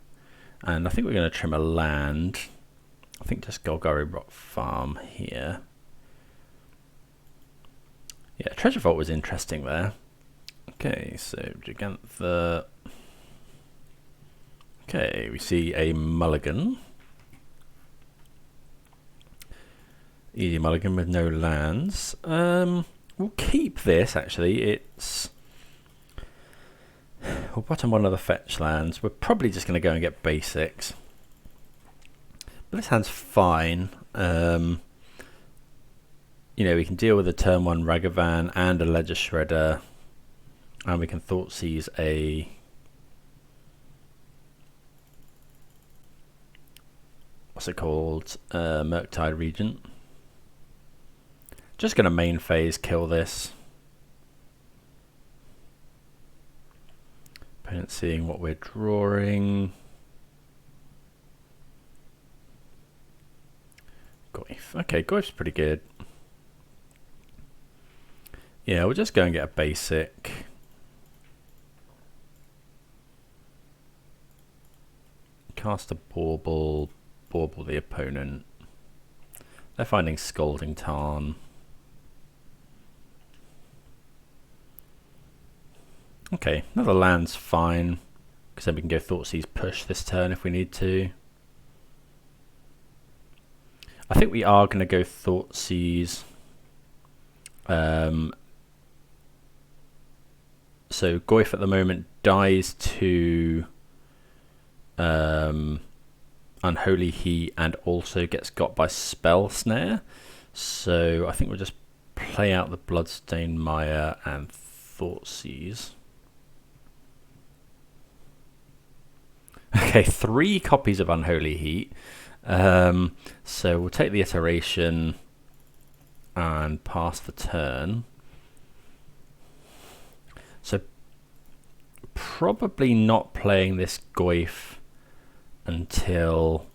Speaker 1: and I think we're going to trim a land. I think just Golgari Rock Farm here. Yeah, Treasure Vault was interesting there. Okay, so Gigantha. Okay, we see a mulligan. Easy mulligan with no lands. We'll keep this actually. It's we'll bottom one of the fetch lands. We're probably just going to go and get basics. But this hand's fine. You know, we can deal with a turn 1 Ragavan and a Ledger Shredder. And we can Thoughtseize a... what's it called? Murktide Regent. Just going to main phase kill this. Opponent seeing what we're drawing. Goyf. Okay, Goyf's pretty good. Yeah, we'll just go and get a basic. Cast a Bauble, Bauble the opponent. They're finding Scalding Tarn. Okay, another land's fine. because then we can go Thoughtseize push this turn if we need to. I think we are going to go Thoughtseize. So Goyf at the moment dies to Unholy Heat and also gets got by Spell Snare. So I think we'll just play out the Bloodstained Mire and Thoughtseize. Okay, 3 copies of Unholy Heat. So we'll take the iteration and pass the turn. So probably not playing this Goyf until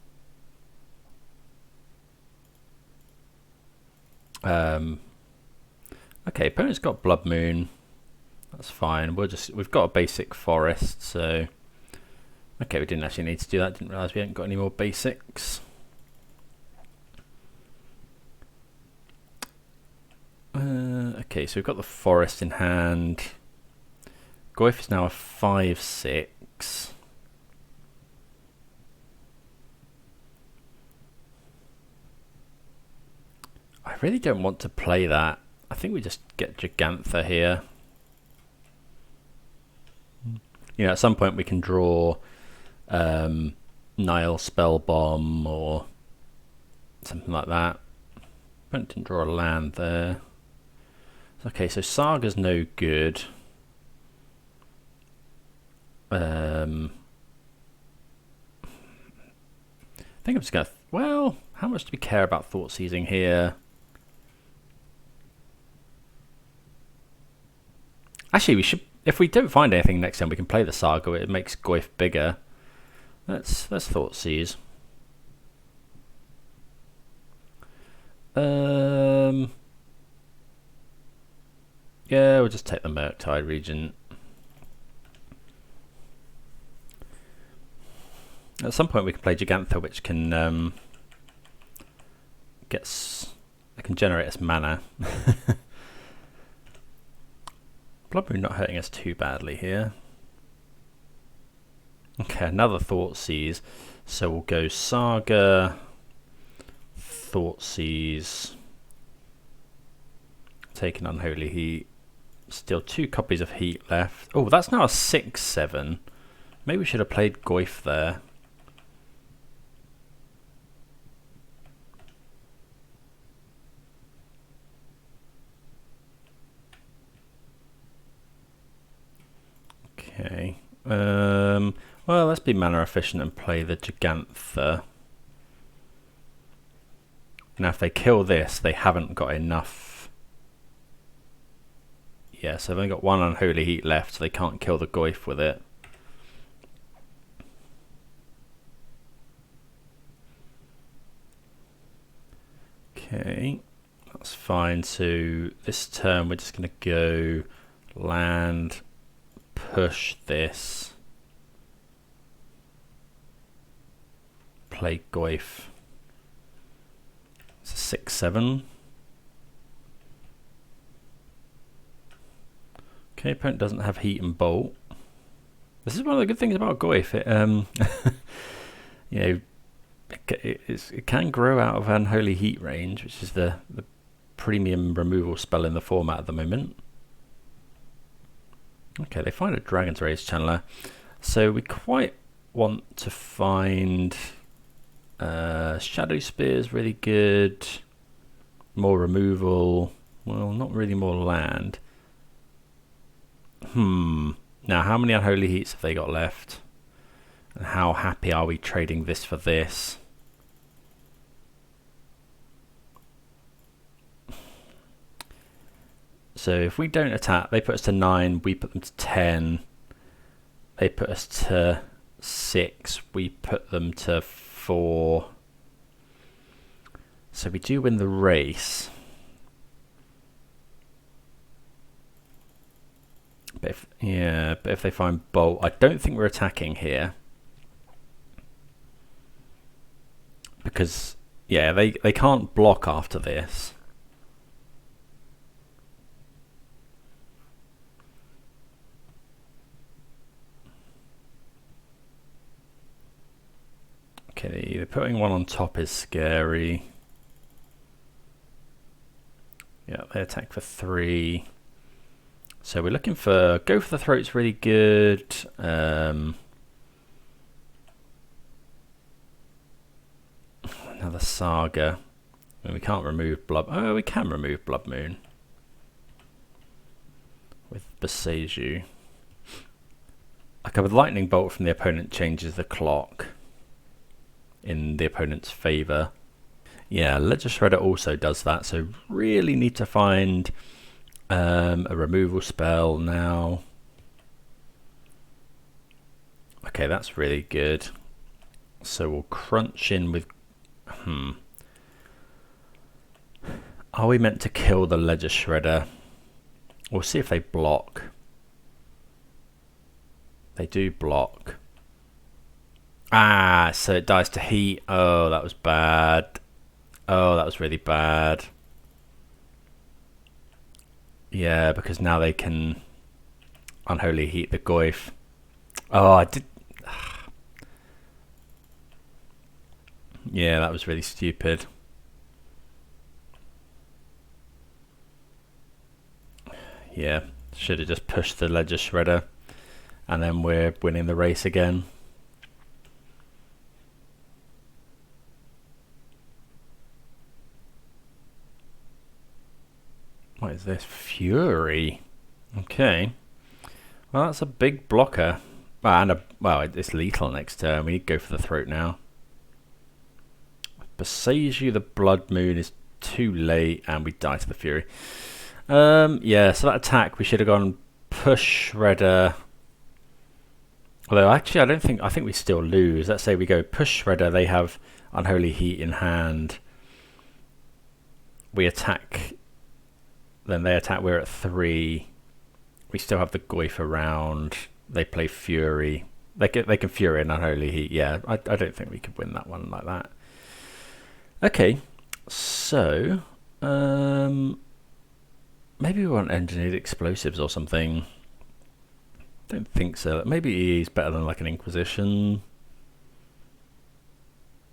Speaker 1: okay, opponent's got Blood Moon. That's fine. We've got a basic forest, so okay, we didn't actually need to do that. Didn't realise we hadn't got any more basics. Okay, so we've got the forest in hand. Goyf is now a 5/6. I really don't want to play that. I think we just get Gigantha here. You know, at some point we can draw Nile Spell Bomb or something like that. But didn't draw a land there. Okay, so Saga's no good. I think I'm just going to... Well, how much do we care about Thoughtseizing here? Actually, we should... If we don't find anything next time, we can play the Saga. It makes Goyf bigger. Let's Thoughtseize. Yeah, we'll just take the Murktide Regent. At some point we can play Gigantha, which can it can generate us mana. Blood Moon not hurting us too badly here. Okay, another Thoughtseize. So we'll go Saga, Thoughtseize, take an Unholy Heat. Still 2 copies of Heat left. Oh, that's now a 6/7. Maybe we should have played Goyf there. Okay. Well, let's be mana efficient and play the Gigantha. Now, if they kill this, they haven't got enough. Yeah, so they've only got 1 Unholy Heat left, so they can't kill the Goyf with it. Okay, that's fine. So this turn, we're just going to go land, push this, play Goyf. It's a 6/7. Okay, opponent doesn't have Heat and Bolt. This is one of the good things about Goyf. It, you know, it can grow out of Unholy Heat range, which is the premium removal spell in the format at the moment. Okay, they find a Dragon's Rage Channeler. So we quite want to find Shadow Spear is really good. More removal. Well, not really more land. Now, how many Unholy Heats have they got left? And how happy are we trading this for this? So if we don't attack, they put us to 9, we put them to 10. They put us to 6, we put them to 4. So we do win the race. But if they find Bolt, I don't think we're attacking here. Because, yeah, they can't block after this. Okay, the putting one on top is scary. Yeah, they attack for 3. So we're looking for go for the throat's really good. Another Saga. And we can't remove Blood. Oh, we can remove Blood Moon with Boseiju. Like a lightning bolt from the opponent changes the clock in the opponent's favour. Yeah, Ledger Shredder also does that. So really need to find a removal spell now. Okay, that's really good. So we'll crunch in with... Are we meant to kill the Ledger Shredder? We'll see if they block. They do block. Ah, so it dies to heat. Oh, that was bad. Oh, that was really bad. Yeah, because now they can Unholy Heat the Goyf. Oh, I did... Yeah, that was really stupid. Yeah, should have just pushed the Ledger Shredder. And then we're winning the race again. What is this? Fury. Okay. Well, that's a big blocker. Well, it's lethal next turn. We need to go for the throat now. Boseiju the Blood Moon is too late, and we die to the Fury. Yeah, so that attack, we should have gone push Shredder. Although, actually, I think we still lose. Let's say we go push Shredder. They have Unholy Heat in hand. We attack. Then they attack. We're at 3. We still have the Goyf around. They play Fury. They can Fury and Unholy Heat. Yeah, I don't think we could win that one like that. Okay, so maybe we want Engineered Explosives or something. Don't think so. Maybe EE is better than like an Inquisition.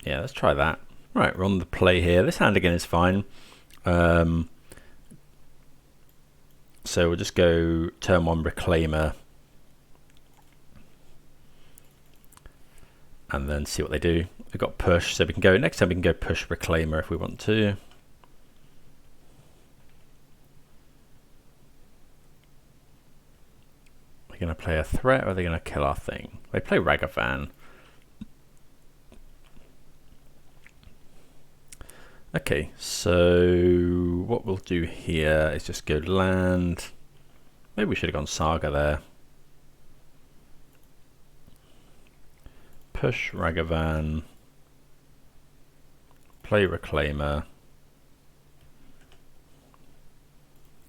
Speaker 1: Yeah, let's try that. Right, we're on the play here. This hand again is fine. So we'll just go turn 1 Reclaimer. And then see what they do. We've got push, so we can go, next time we can go push Reclaimer if we want to. Are they going to play a threat or are they going to kill our thing? They play Ragavan. Okay, so what we'll do here is just go land. Maybe we should have gone Saga there. Push Ragavan. Play Reclaimer.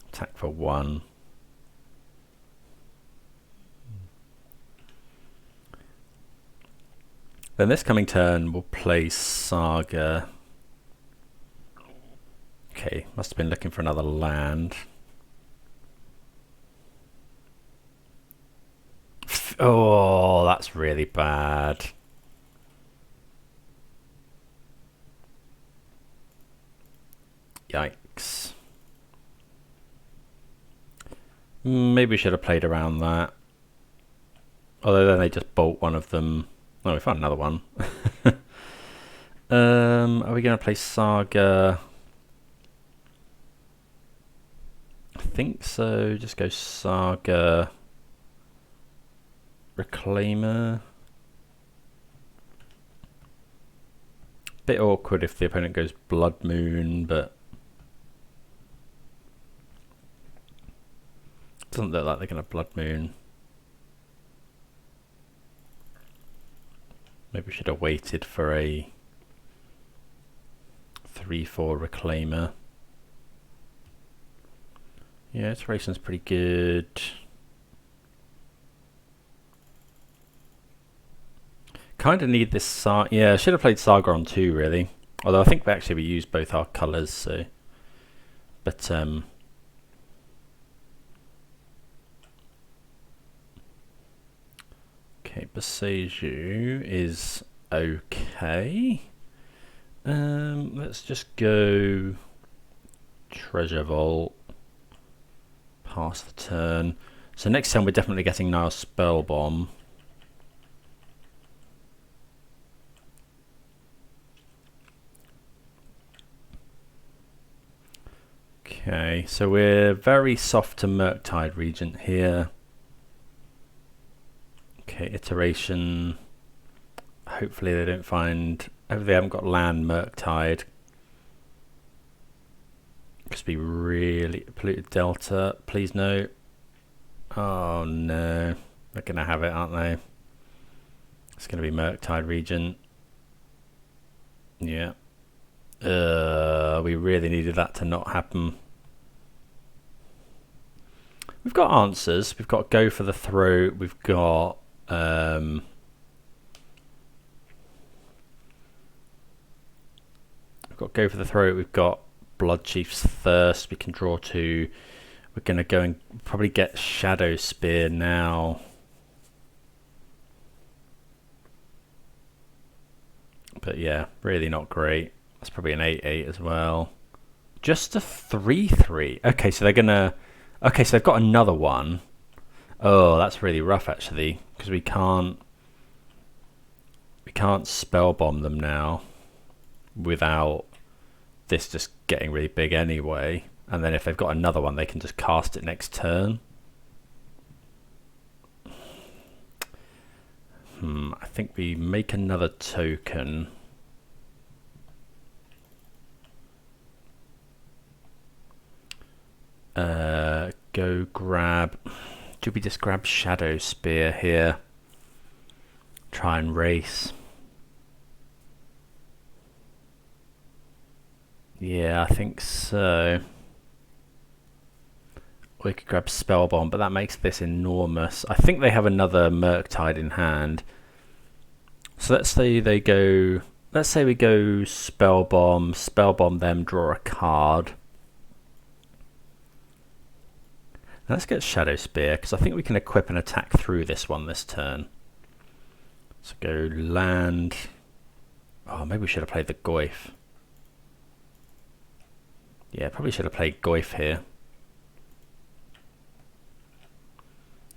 Speaker 1: Attack for 1. Then this coming turn we'll play Saga. Okay, must have been looking for another land. Oh, that's really bad. Yikes. Maybe we should have played around that. Although then they just bolt one of them. Oh, we found another one. Are we going to play Saga? I think so. Just go Saga. Reclaimer. Bit awkward if the opponent goes Blood Moon, but doesn't look like they're going to Blood Moon. Maybe we should have waited for a 3/4 Reclaimer. Yeah, iteration's pretty good. Kind of need this Saga. Yeah, I should have played Saga on 2 really. Although I think we used both our colours, so. But okay, Boseiju is okay. Let's just go Treasure Vault. Pass the turn. So next turn we're definitely getting Niall Spellbomb. Okay, so we're very soft to Murktide Regent here. Okay, iteration. Hopefully they don't find... Hopefully they haven't got land Murktide. Just be really... Polluted Delta, please no. Oh no. They're going to have it, aren't they? It's going to be Murktide Regent. Yeah. We really needed that to not happen. We've got answers. We've got Go for the Throat. We've got... we've got Go for the Throat. We've got Blood Chief's Thirst. We can draw 2. We're going to go and probably get Shadow Spear now. But yeah, really not great. That's probably an 8/8 as well. Just a 3/3. Okay, so they're going to... Okay, so they've got another one. Oh, that's really rough actually, because we can't spell bomb them now without this just getting really big anyway. And then if they've got another one, they can just cast it next turn. I think we make another token. Go grab... Do we just grab Shadow Spear here? Try and race. Yeah, I think so. We could grab Spellbomb, but that makes this enormous. I think they have another Murktide in hand. So let's say they go... Let's say we go Spellbomb them, draw a card. Let's get Shadow Spear, because I think we can equip and attack through this one this turn. So go land. Oh, maybe we should have played the Goyf. Yeah, probably should have played Goyf here.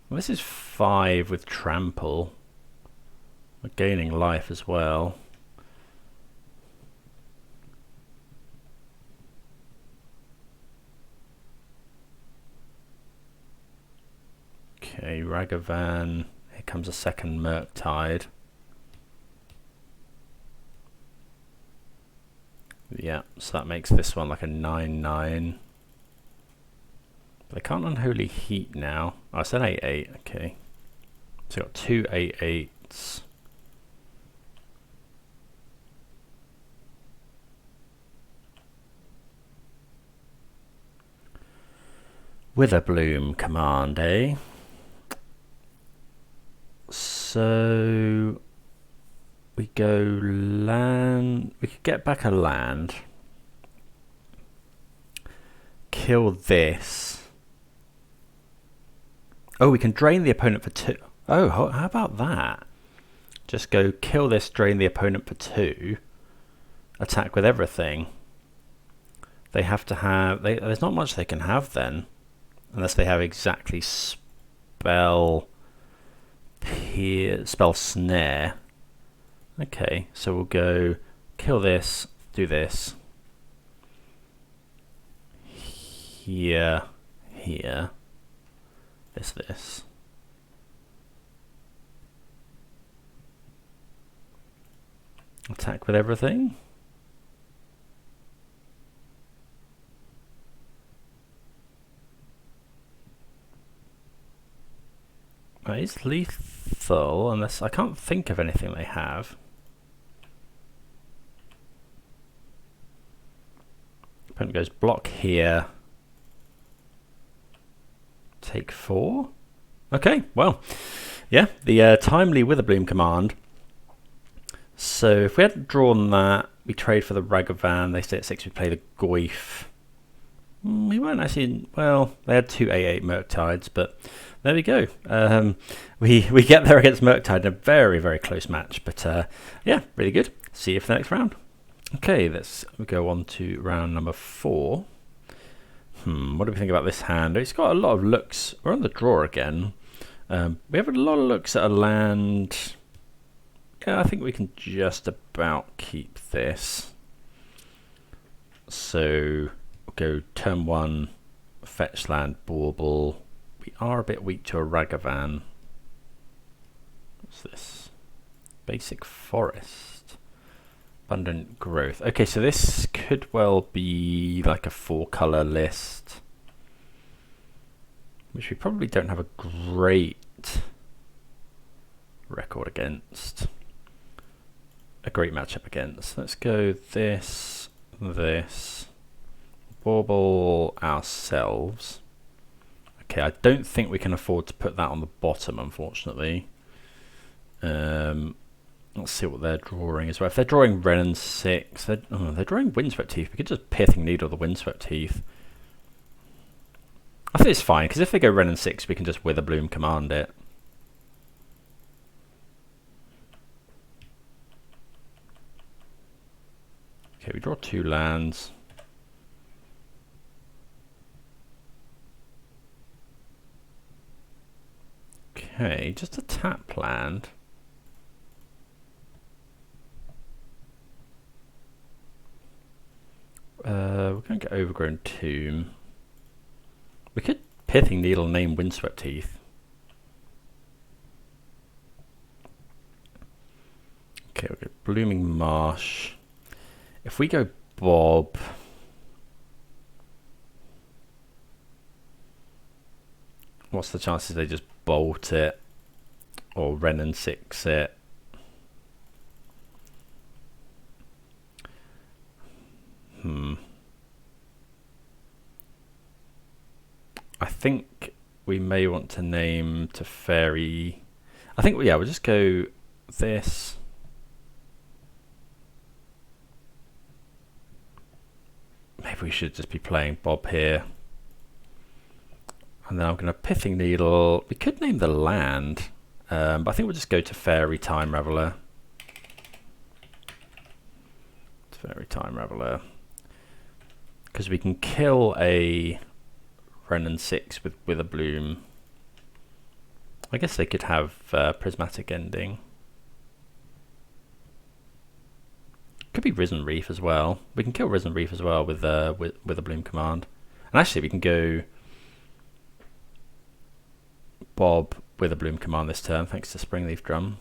Speaker 1: Well, this is 5 with Trample. We're gaining life as well. Okay, Ragavan. Here comes a second Murktide. Yeah, so that makes this one like a 9/9. But they can't Unholy Heat now. Oh, it's an 8/8. Okay. So got 2 8/8s. Witherbloom command, eh? So we go land. We could get back a land. Kill this. Oh, we can drain the opponent for 2. Oh, how about that? Just go kill this, drain the opponent for 2. Attack with everything. They have to have... there's not much they can have then. Unless they have exactly spell snare. Okay, so we'll go kill this, do this. Here, this. Attack with everything. It's lethal, unless I can't think of anything they have. Opponent goes block here. Take 4. Okay, well, yeah, the timely Witherbloom command. So if we hadn't drawn that, we trade for the Ragavan. They stay at 6. We play the Goyf. We weren't actually, well, they had two A8 Murktides, but there we go. We get there against Murktide in a very, very close match, but yeah, really good. See you for the next round. Okay, let's go on to round number 4. What do we think about this hand? It's got a lot of looks. We're on the draw again. We have a lot of looks at a land. Yeah, I think we can just about keep this. So we'll go turn 1, fetch land, bauble. We are a bit weak to a Ragavan. What's this? Basic forest. Abundant growth. Okay, so this could well be like a 4-color list, which we probably don't have a great record against. A great matchup against. Let's go this, bauble ourselves. Okay, I don't think we can afford to put that on the bottom, unfortunately. Let's see what they're drawing as well. If they're drawing Wren and 6, they're drawing Windswept Teeth. We could just Pithing Needle the Windswept Teeth. I think it's fine, because if they go Wren and 6, we can just Witherbloom command it. Okay, we draw 2 lands. Okay, just a tap land. We're going to get Overgrown Tomb. We could Pithing Needle name Windswept Teeth. Okay, we'll get Blooming Marsh. If we go Bob, what's the chances they just bolt it or Wren and 6 it? I think we may want to name to Fairy. I think, yeah, we'll just go this. Maybe we should just be playing Bob here. And then I'm going to Pithing Needle. We could name the land, but I think we'll just go to Fairy Time Reveler. Fairy Time Reveler. Because we can kill a Wren and 6 with Witherbloom. I guess they could have Prismatic Ending. Could be Risen Reef as well. We can kill Risen Reef as well with a Bloom command. And actually we can go Bob with a Bloom command this turn thanks to Springleaf Drum.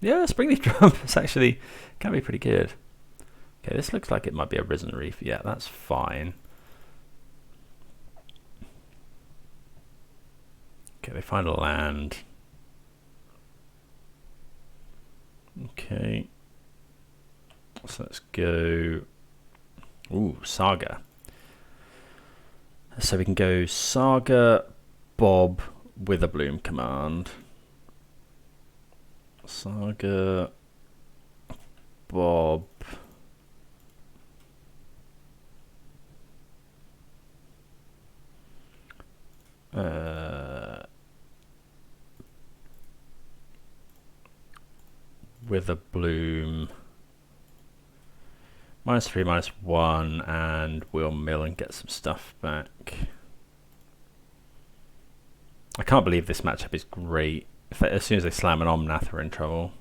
Speaker 1: Yeah, Springleaf Drum is actually can be pretty good. Okay, this looks like it might be a Risen Reef. Yeah, that's fine. Okay, they find a land. Okay. So let's go. Ooh, Saga. So we can go Saga, Bob, Witherbloom command. Saga, Bob. Witherbloom. -3, -1, and we'll mill and get some stuff back. I can't believe this matchup is great. As soon as they slam an Omnath, we're in trouble.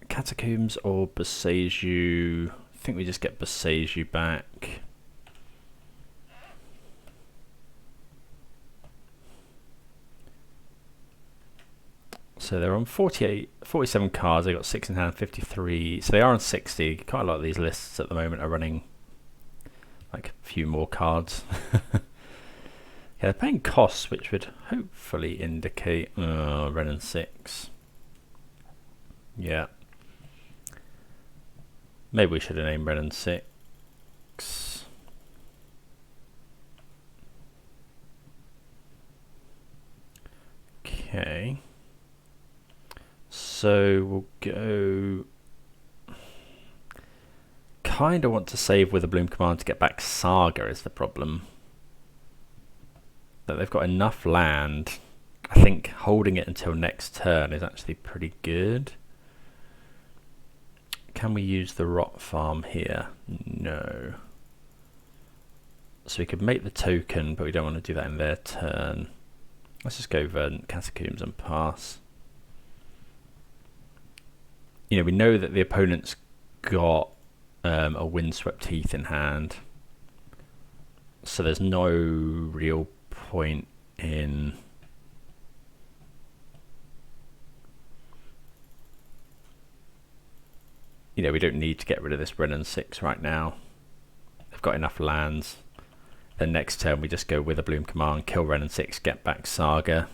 Speaker 1: Catacombs or Boseiju. I think we just get Boseiju back. So they're on 47 cards. They got 6 in hand, 53. So they are on 60. Quite a lot of these lists at the moment are running like a few more cards. Yeah, they're paying costs, which would hopefully indicate Wren and 6. Yeah. Maybe we should have named Wren and 6. Okay. So we'll go. kind of want to save with a Bloom Command to get back Saga is the problem. That they've got enough land. I think holding it until next turn is actually pretty good. Can we use the rot farm here? No. So we could make the token, but we don't want to do that in their turn. Let's just go Verdant Catacombs and pass. You know, we know that the opponent's got a Windswept Heath in hand. So there's no real point in you know, we don't need to get rid of this Wrenn and 6 right now. They've got enough lands. Then next turn we just go with a Bloom Command, kill Wrenn and 6, get back Saga.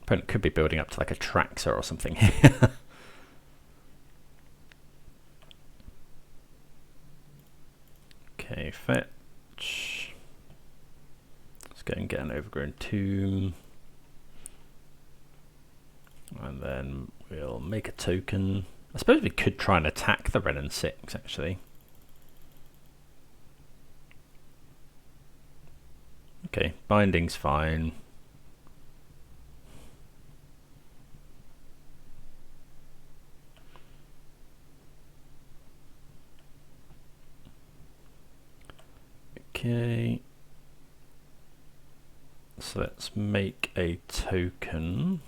Speaker 1: Opponent could be building up to like a Traxxer or something here. Okay, fetch. Let's go and get an Overgrown Tomb. And then we'll make a token. I suppose we could try and attack the Wrenn and 6 actually. Okay, binding's fine. Okay. So let's make a token.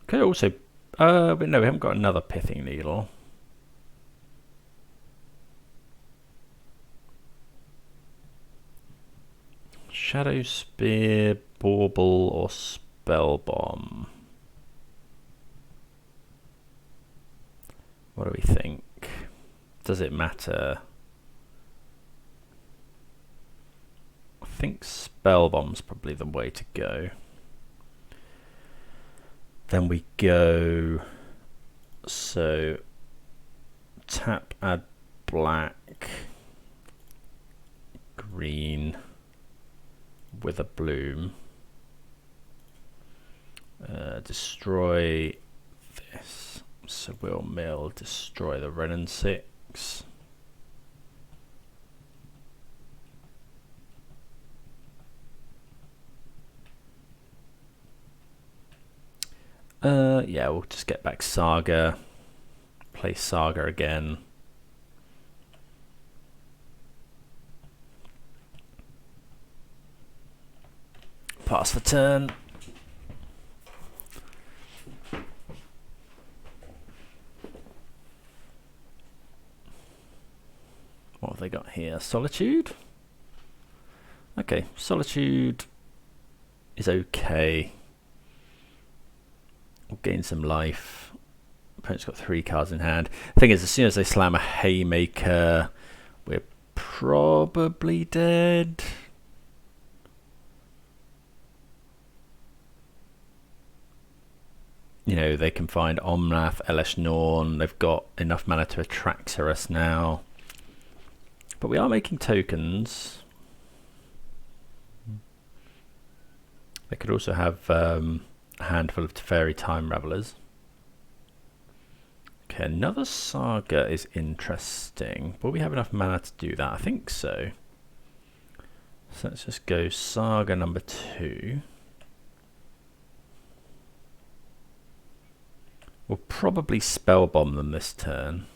Speaker 1: Could also, but no, we haven't got another Pithing Needle. Shadow Spear, Bauble, or Spell Bomb. What do we think? Does it matter? I think Spell Bomb's probably the way to go. Then we go, so tap, add black, green with a bloom, destroy this, so we'll mill, destroy the Wrenn and 6. Yeah, we'll just get back Saga, play Saga again. Pass the turn. What have they got here? Solitude? Okay, Solitude is okay. We'll gain some life. Opponent's got 3 cards in hand. Thing is, as soon as they slam a Haymaker, we're probably dead. You know, they can find Omnath, Elesh Norn. They've got enough mana to attract us now. But we are making tokens. They could also have a handful of Teferi Time Ravelers. Okay, another Saga is interesting. Will we have enough mana to do that? I think so. So let's just go Saga number 2. We'll probably spell bomb them this turn.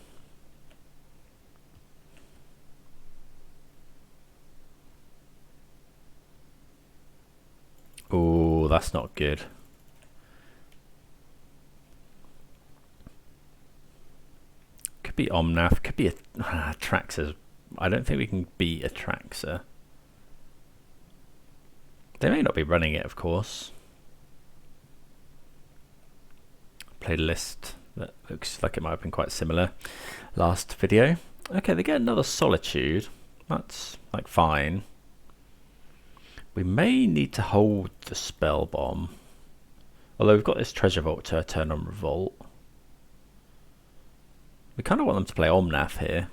Speaker 1: Oh, that's not good. Could be Omnath, could be a Traxxer. I don't think we can beat a Traxxer. They may not be running it, of course. Played a list that looks like it might have been quite similar last video. Okay, they get another Solitude. That's like fine. We may need to hold the Spell Bomb. Although we've got this Treasure Vault to turn on Revolt. We kind of want them to play Omnath here.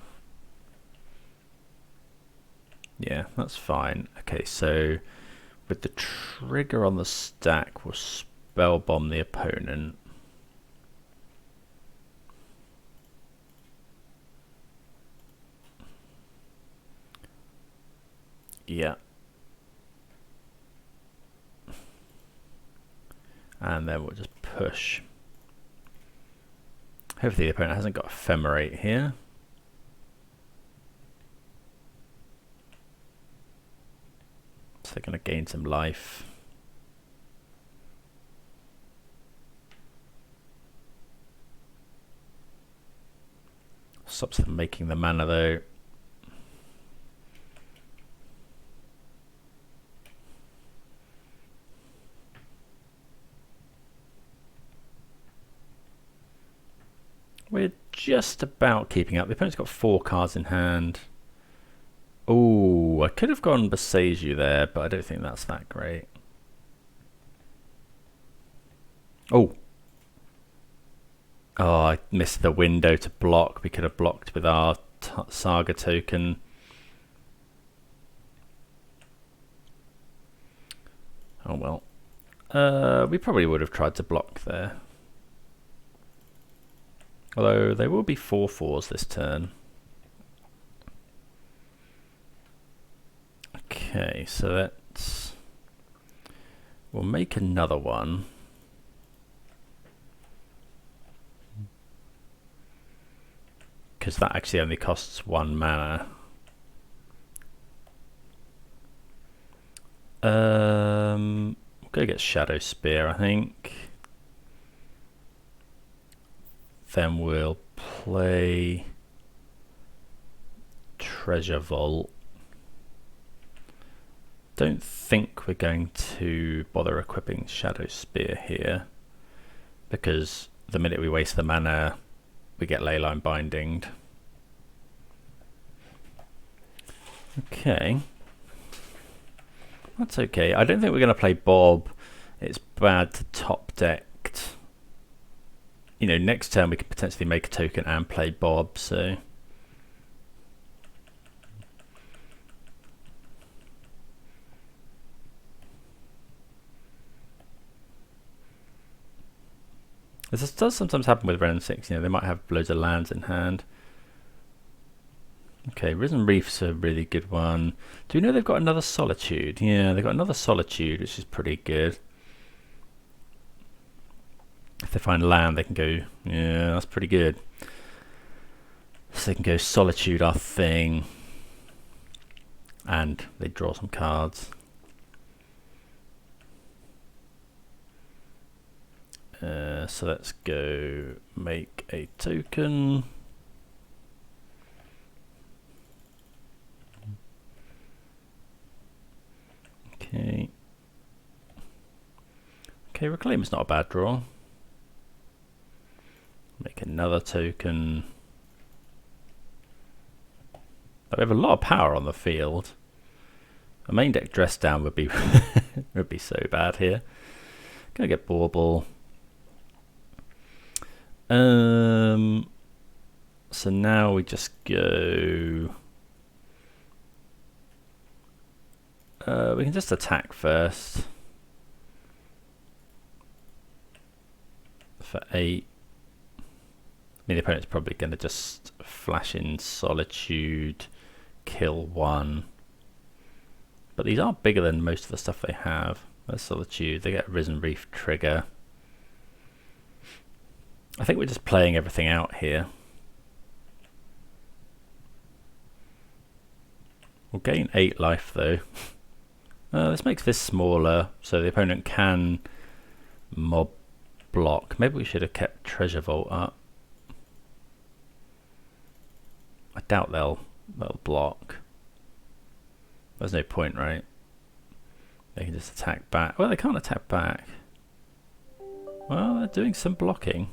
Speaker 1: Yeah, that's fine. Okay, so with the trigger on the stack, we'll spell bomb the opponent. Yeah. And then we'll just push. Hopefully the opponent hasn't got ephemerate here. So they're going to gain some life. Stops them making the mana though. We're just about keeping up. The opponent's got 4 cards in hand. Oh, I could have gone Boseiju there, but I don't think that's that great. Oh. Oh, I missed the window to block. We could have blocked with our Saga token. Oh well. We probably would have tried to block there. Although they will be 4/4s this turn. Okay, so we'll make another one. Because that actually only costs 1 mana. We'll go get Shadow Spear, I think. Then we'll play Treasure Vault. Don't think we're going to bother equipping Shadow Spear here, because the minute we waste the mana, we get Leyline Binding. Okay. That's okay. I don't think we're going to play Bob. It's bad to top deck. You know, next turn we could potentially make a token and play Bob, so... This does sometimes happen with Ren 6, you know, they might have loads of lands in hand. Okay, Risen Reef's a really good one. Do you know they've got another Solitude? Yeah, they've got another Solitude, which is pretty good. If they find land, they can go, yeah, that's pretty good. So they can go Solitude our thing. And they draw some cards. So let's go make a token. Okay. Okay, Reclaim is not a bad draw. Make another token. We have a lot of power on the field. A main deck Dress Down would be would be so bad here. Gonna get Bauble. So now we just go. We can just attack first for 8. I mean, the opponent's probably going to just flash in Solitude, kill 1. But these are bigger than most of the stuff they have. There's Solitude, they get Risen Reef trigger. I think we're just playing everything out here. We'll gain 8 life though. This makes this smaller, so the opponent can mob block. Maybe we should have kept Treasure Vault up. I doubt they'll block. There's no point, right? They can just attack back. Well, they can't attack back. Well, they're doing some blocking.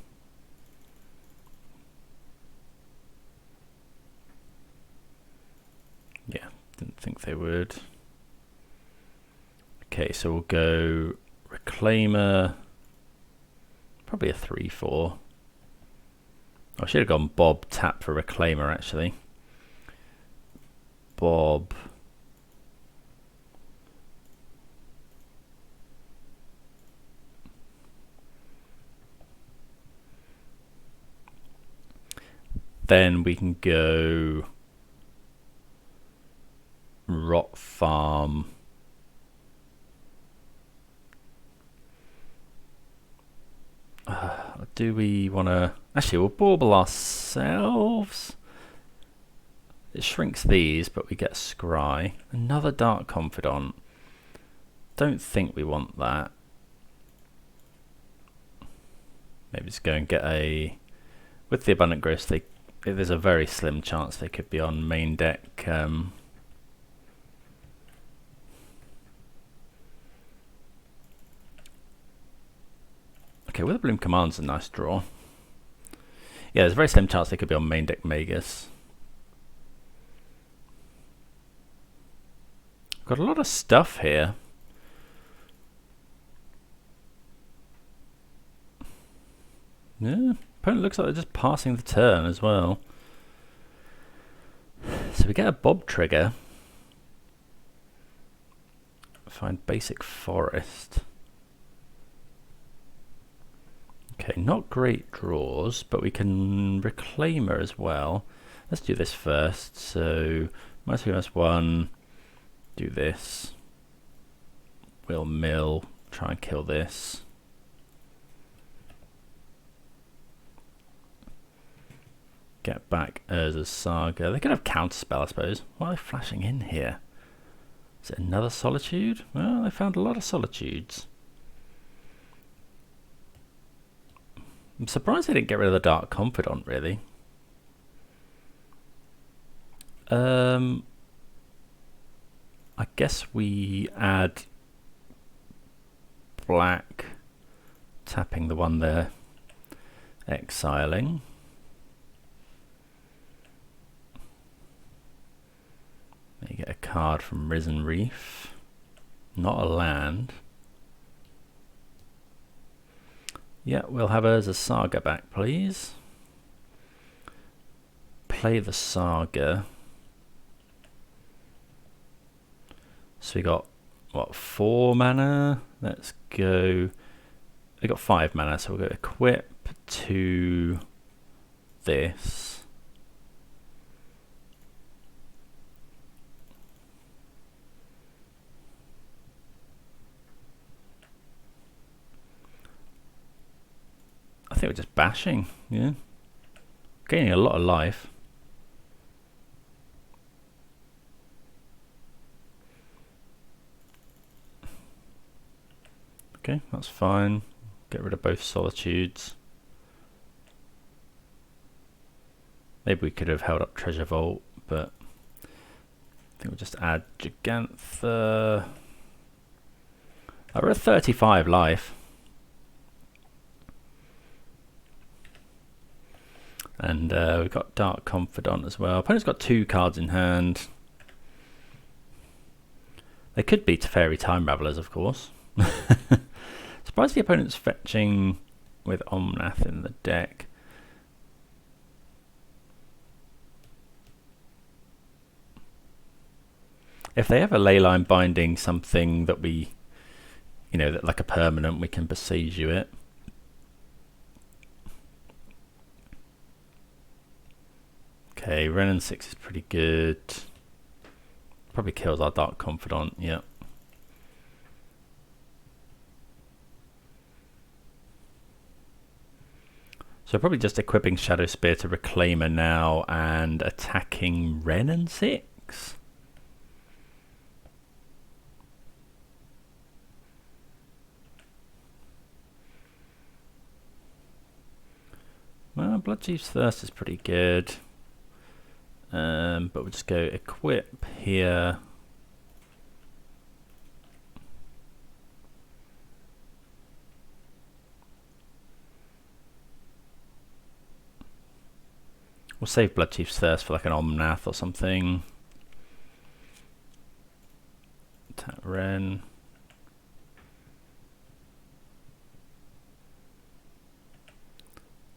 Speaker 1: Yeah, didn't think they would. Okay, so we'll go Reclaimer. Probably a 3/4. I should have gone Bob tap for Reclaimer actually. Bob. then we can go rot farm. Do we want to... Actually, we'll bauble ourselves. It shrinks these, but we get Scry. Another Dark Confidant. Don't think we want that. Maybe just go and get a... With the Abundant Growth, there's a very slim chance they could be on main deck. Okay, Witherbloom Command's a nice draw. Yeah, there's a very slim chance they could be on main deck Magus. Got a lot of stuff here. Yeah, opponent looks like they're just passing the turn as well. So we get a Bob trigger. Find basic forest. Okay, not great draws, but we can Reclaimer as well. Let's do this first. So -2/-1, do this. We'll mill, try and kill this. Get back Urza's Saga. They could have Counterspell, I suppose. Why are they flashing in here? Is it another Solitude? Well, they found a lot of Solitudes. I'm surprised they didn't get rid of the Dark Confidant, really. I guess we add black, tapping the one they're exiling. You get a card from Risen Reef. Not a land. Yeah, we'll have Urza's Saga back, please. Play the Saga. So we got, what, 4 mana? Let's go... We got 5 mana, so we'll go equip to this. I think we're just bashing, yeah. Gaining a lot of life. Okay, that's fine. Get rid of both Solitudes. Maybe we could have held up Treasure Vault, but I think we'll just add Gigantha. We're at 35 life. And we've got Dark Confidant as well. Opponent's got 2 cards in hand. They could be Teferi Time Ravelers, of course. Surprised the opponent's fetching with Omnath in the deck. If they have a Leyline Binding something that we, you know, that like a permanent, we can besiege you it. Okay, Renin 6 is pretty good. Probably kills our Dark Confidant, yeah. So probably just equipping Shadow Spear to Reclaimer now and attacking Renin 6. Well, Bloodchief's Thirst is pretty good. But we'll just go equip here. We'll save Bloodchief's Thirst for like an Omnath or something. Attack Ren.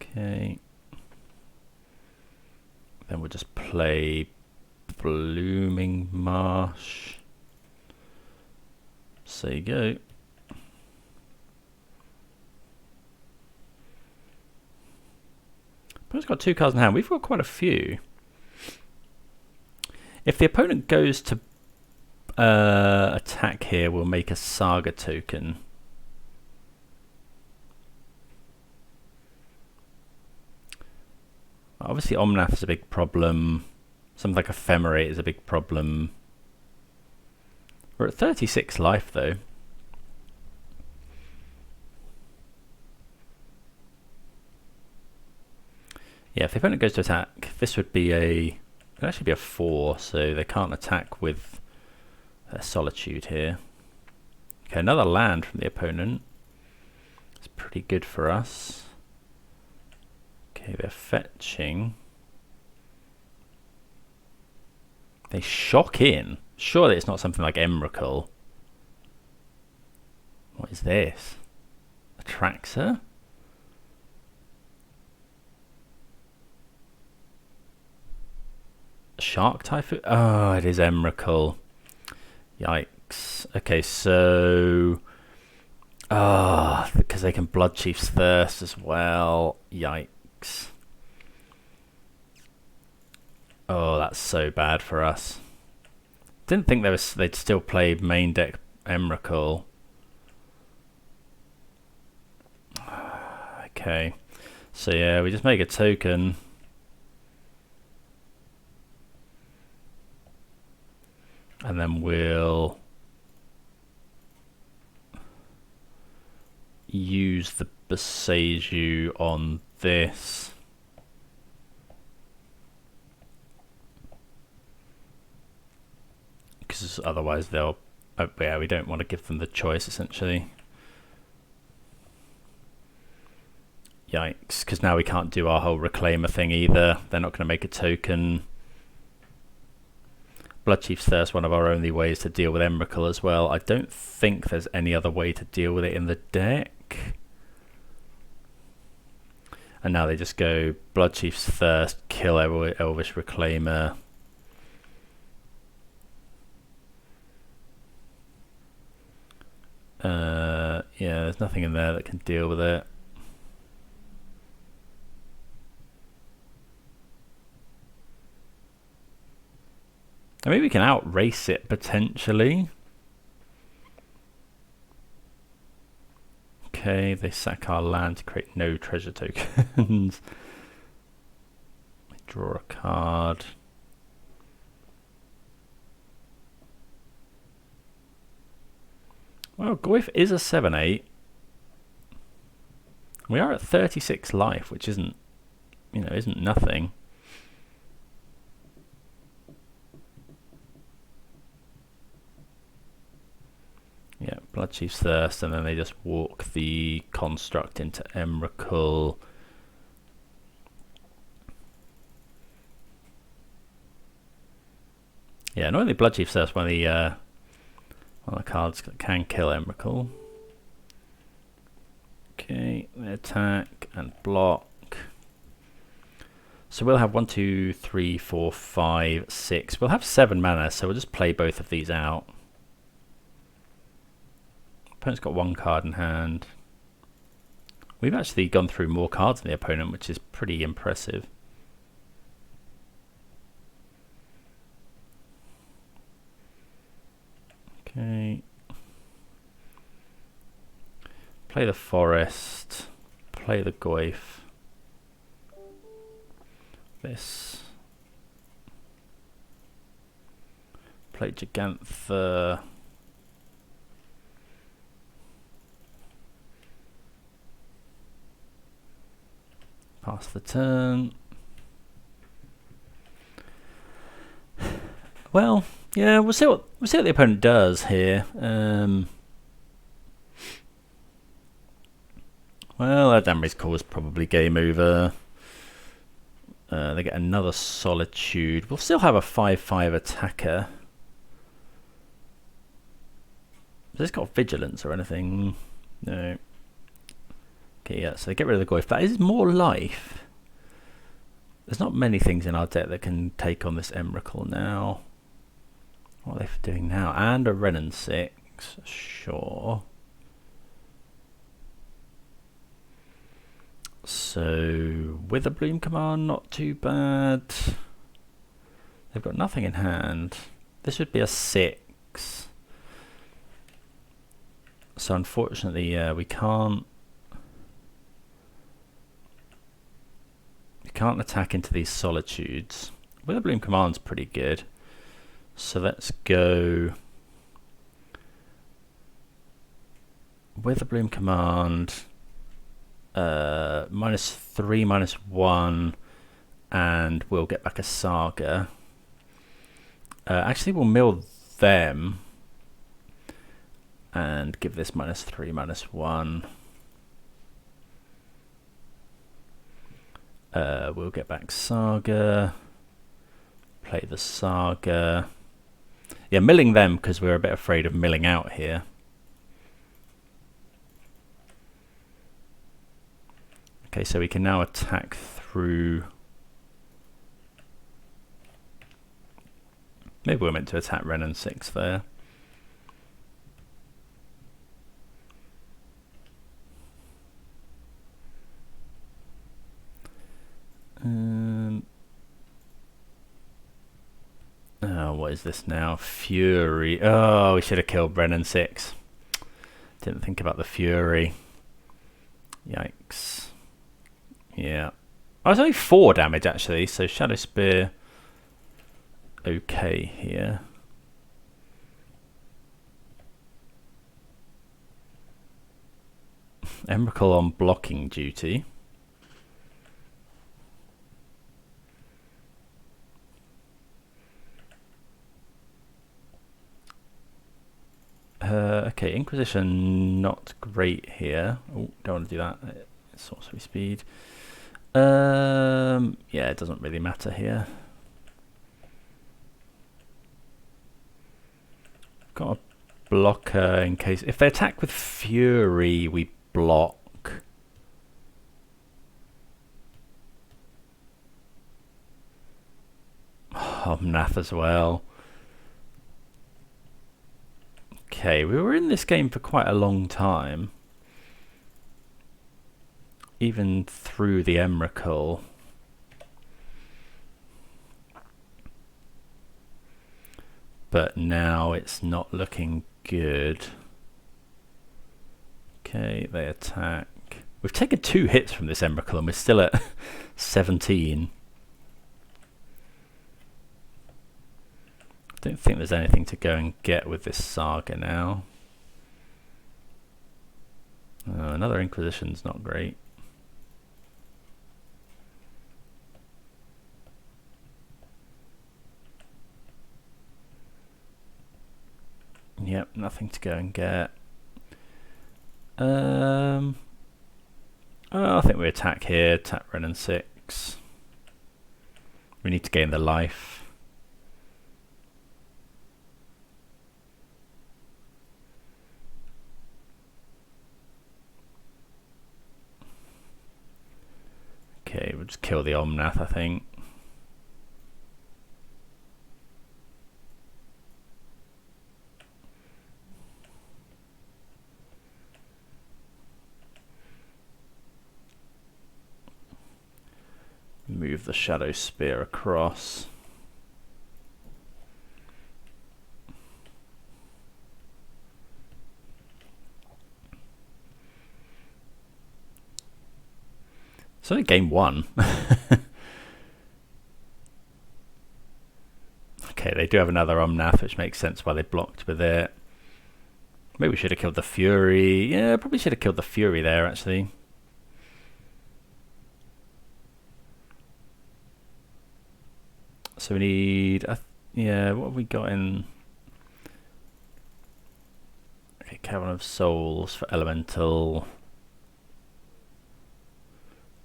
Speaker 1: Okay. Then we'll just play Blooming Marsh. So you go. Opponent's got 2 cards in hand. We've got quite a few. If the opponent goes to attack here, we'll make a Saga token. Obviously, Omnath is a big problem. Something like Ephemerate is a big problem. We're at 36 life, though. Yeah, if the opponent goes to attack, this would be it'd actually be a 4, so they can't attack with their Solitude here. Okay, another land from the opponent. It's pretty good for us. Okay, they're fetching. They shock in. Surely it's not something like Emrakul. What is this? Atraxa? Shark Typhoon? Oh, it is Emrakul. Yikes. Okay, so... because they can Bloodchief's Thirst as well. Yikes. Oh, that's so bad for us. Didn't think they'd still play main deck Emrakul. Okay. So yeah, we just make a token. And then we'll use the Boseiju on this. Because otherwise they'll... yeah, we don't want to give them the choice, essentially. Yikes, because now we can't do our whole Reclaimer thing either. They're not going to make a token. Bloodchief's Thirst, one of our only ways to deal with Emrakul as well. I don't think there's any other way to deal with it in the deck. And now they just go Bloodchief's Thirst, kill Elvish Reclaimer. Yeah, there's nothing in there that can deal with it. I mean, we can outrace it potentially. Okay, they sack our land to create no treasure tokens. We draw a card. Well, Goyf is a 7/8. We are at 36 life, which isn't nothing. Yeah, Bloodchief's Thirst, and then they just walk the construct into Emrakul. Yeah, not only Bloodchief's Thirst, one of the cards that can kill Emrakul. Okay, they attack and block. So we'll have 1, 2, 3, 4, 5, 6. We'll have 7 mana, so we'll just play both of these out. Opponent's got 1 card in hand. We've actually gone through more cards than the opponent, which is pretty impressive. Okay. Play the Forest. Play the Goyf. This. Play Gigantha. Pass the turn. Well, yeah, we'll see what the opponent does here. Well, that Damry's Call is probably game over. They get another Solitude. We'll still have a 5/5 attacker. Has this got Vigilance or anything? No. Okay, yeah, so they get rid of the Goyf. That is more life. There's not many things in our deck that can take on this Emrakul now. What are they doing now? And a Renin 6, sure. So Witherbloom command, not too bad. They've got nothing in hand. This would be a 6. So unfortunately, we can't attack into these solitudes. Witherbloom command's pretty good. So let's go Witherbloom command, -3, -1, and we'll get back a Saga. Actually, we'll mill them and give this -3, -1. We'll get back Saga, play the Saga. Yeah, milling them because we're a bit afraid of milling out here. Okay, so we can now attack through. Maybe we're meant to attack Ren and 6 there. Oh, what is this now? Fury. Oh, we should have killed Brennan 6. Didn't think about the Fury. Yikes. Yeah. Oh, it's only 4 damage actually, so Shadow Spear okay here. Emrakul on blocking duty. Okay, Inquisition not great here. Oh, don't want to do that. Sorcery speed. Yeah, it doesn't really matter here. Got a blocker in case if they attack with Fury, we block. Omnath as well. Okay, we were in this game for quite a long time. Even through the Emrakul. But now it's not looking good. Okay, they attack. We've taken 2 hits from this Emrakul and we're still at 17. Don't think there's anything to go and get with this Saga now. Another Inquisition's not great. Yep, nothing to go and get. I think we attack here, attack Ren and 6. We need to gain the life. Okay, we'll just kill the Omnath, I think. Move the Shadow Spear across. It's only game 1. Okay, they do have another Omnath, which makes sense why they blocked with it. Maybe we should have killed the Fury. Yeah, probably should have killed the Fury there, actually. So we need... yeah, what have we got in... Okay, Cavern of Souls for Elemental.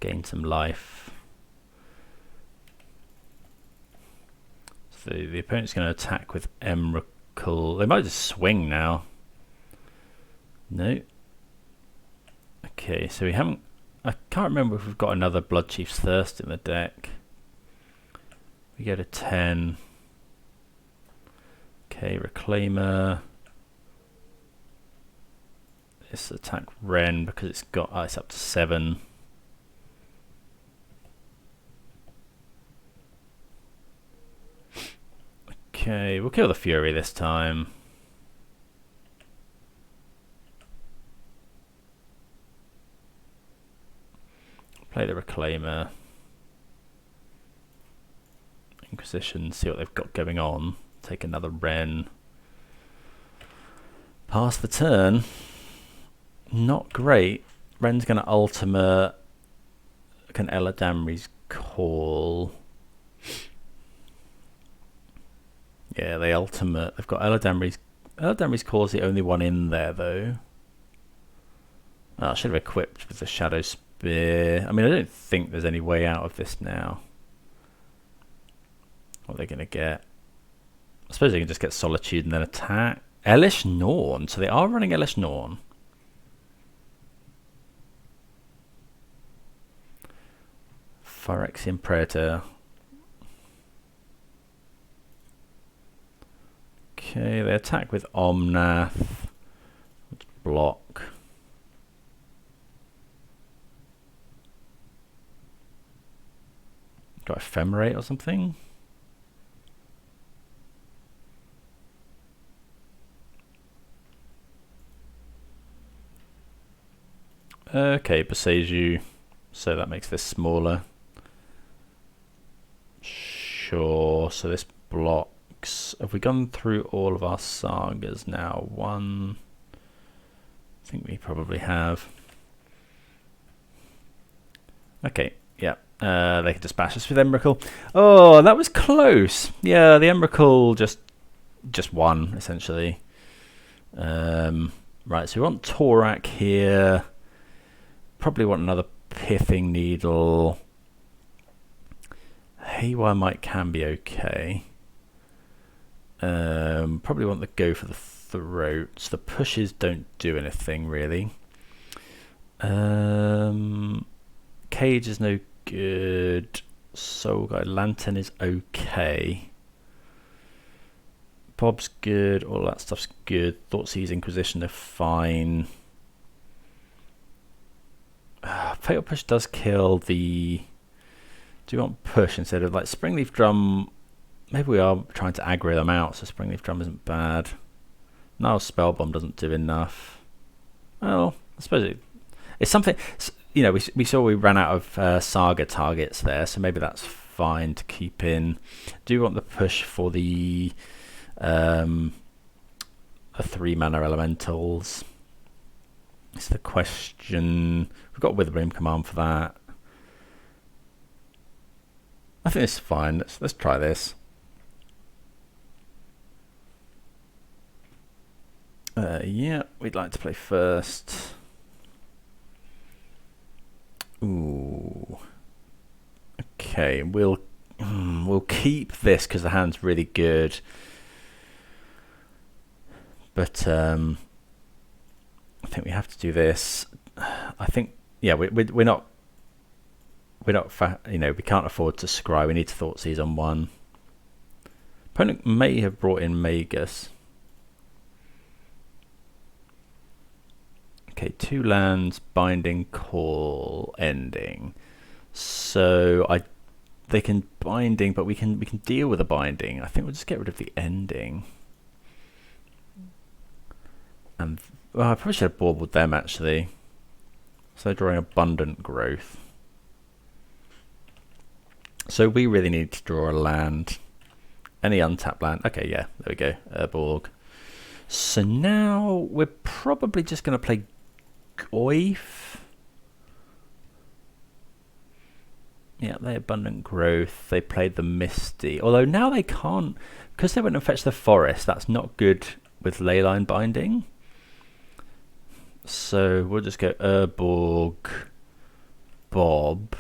Speaker 1: Gain some life. So the opponent's going to attack with Emrakul. They might just swing now. No. Okay, so we haven't... I can't remember if we've got another Bloodchief's Thirst in the deck. We go to 10. Okay, Reclaimer. Let's attack Ren because it's got... it's up to 7. Okay, we'll kill the Fury this time. Play the Reclaimer. Inquisition, see what they've got going on. Take another Wren. Pass the turn. Not great. Wren's going to ultimate. Can Eladamri's call? Yeah, they ultimate. They've got Eladamri's. Eladamri's call is the only one in there, though. Oh, I should have equipped with the Shadow Spear. I mean, I don't think there's any way out of this now. What are they going to get? I suppose they can just get Solitude and then attack. Elish Norn. So they are running Elish Norn. Phyrexian Predator. Okay, they attack with Omnath. Let's block. Got Ephemerate or something? Okay, Boseiju. So that makes this smaller. Sure, so this blocks. Have we gone through all of our sagas now? One. I think we probably have. Okay, yeah. They can just bash us with Emrakul. Oh, that was close. Yeah, the Emrakul just won, essentially. Right, so we want Torak here. Probably want another Pithing Needle. Haywire Might can be okay. Probably want to go for the throats. The pushes don't do anything really. Cage is no good. Soul Guide Lantern is okay. Bob's good. All that stuff's good. Thoughtseize Inquisition are fine. Fatal Push does kill the... Do you want push instead of like Springleaf Drum? Maybe we are trying to aggro them out, so Springleaf Drum isn't bad. Now Spellbomb doesn't do enough. Well, I suppose it's something. You know, we saw we ran out of Saga targets there, so maybe that's fine to keep in. Do you want the push for the 3-mana elementals? It's the question. We've got Witherbloom Command for that. I think it's fine. Let's try this. Yeah, we'd like to play first. Ooh. Okay, we'll keep this because the hand's really good. But I think we have to do this. I think we're not. You know, we can't afford to scry. We need to Thoughtseize on one. Opponent may have brought in Magus. Okay, 2 lands, binding, call, ending. So they can binding, but we can deal with a binding. I think we'll just get rid of the ending. And well, I probably should have baubled them actually. So they're drawing Abundant Growth. So we really need to draw a land. Any untapped land. Okay, yeah, there we go. Urborg. So now we're probably just going to play Goyf. Yeah, they Abundant Growth. They played the Misty. Although now they can't, because they went and fetched the Forest. That's not good with Leyline Binding. So we'll just go Urborg, Bob.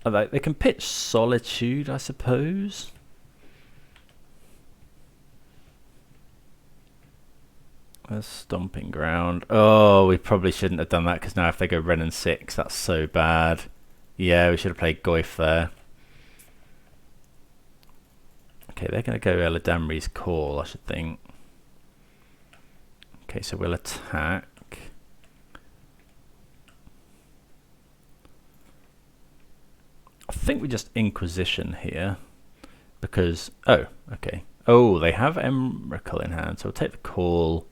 Speaker 1: They can pitch Solitude, I suppose. A Stomping Ground. Oh, we probably shouldn't have done that because now if they go Wrenn and 6, that's so bad. Yeah, we should have played Goyf there. Okay, they're going to go Eladamri's Call, I should think. Okay, so we'll attack. I think we just Inquisition here because, oh, okay. Oh, they have Emrakul in hand, so we'll take the call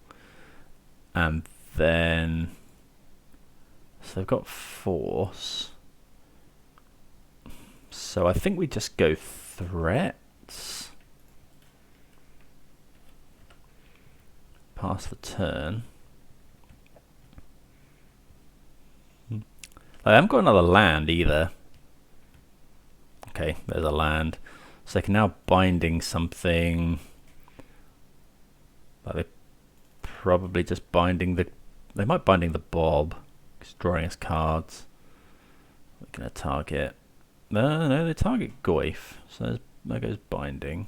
Speaker 1: and then, so they've got Force. So I think we just go Threats. Pass the turn. I haven't got another land either. Okay, there's a land. So they can now binding something. But they're probably just binding the... They might binding the Bob. He's drawing us cards. We're going to target... No, they target Goyf. So there goes binding.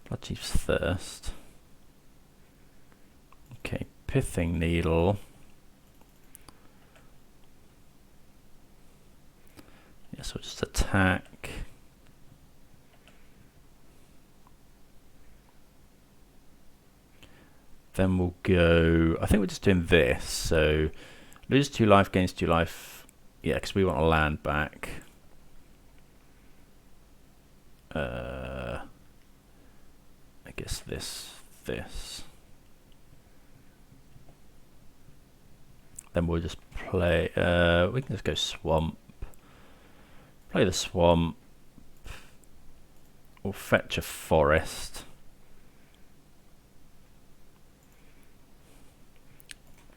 Speaker 1: Bloodchief's Thirst. Okay, Pithing Needle. Yeah, so just attack. Then we'll go... I think we're just doing this. So lose 2 life, gains 2 life. Yeah, because we want a land back. I guess this. Then we'll just play... we can just go Swamp. Play the Swamp. We'll fetch a Forest.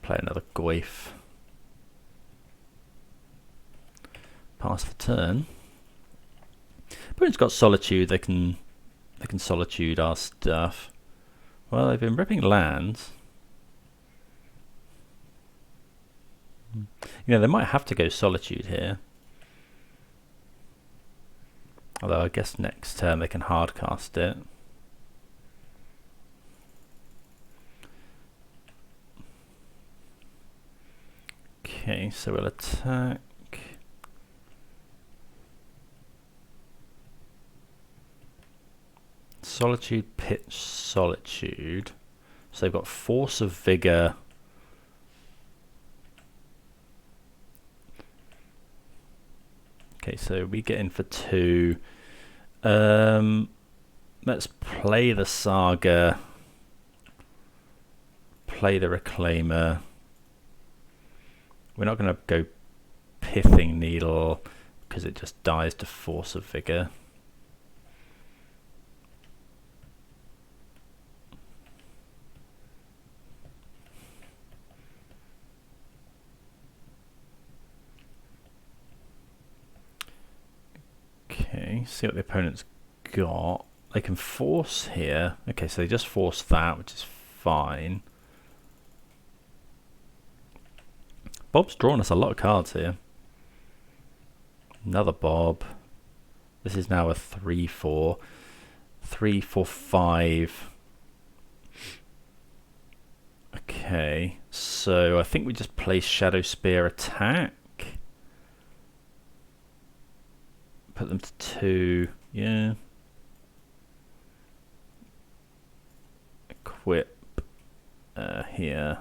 Speaker 1: Play another Goyf. Pass the turn. Opponent's got Solitude. They can Solitude our stuff. Well, they've been ripping lands. You know, they might have to go Solitude here. Although I guess next turn they can hardcast it. Okay, so we'll attack. Solitude, pitch, Solitude. So they've got Force of Vigor. Okay, so we get in for 2. Let's play the Saga. Play the Reclaimer. We're not going to go Pithing Needle because it just dies to Force of Vigor. Okay, see what the opponent's got. They can force here. Okay, so they just force that, which is fine. Bob's drawn us a lot of cards here. Another Bob. This is now a 3-4. 3-4-5. Okay, so I think we just play Shadow Spear attack. Put them to 2. Yeah. Equip here.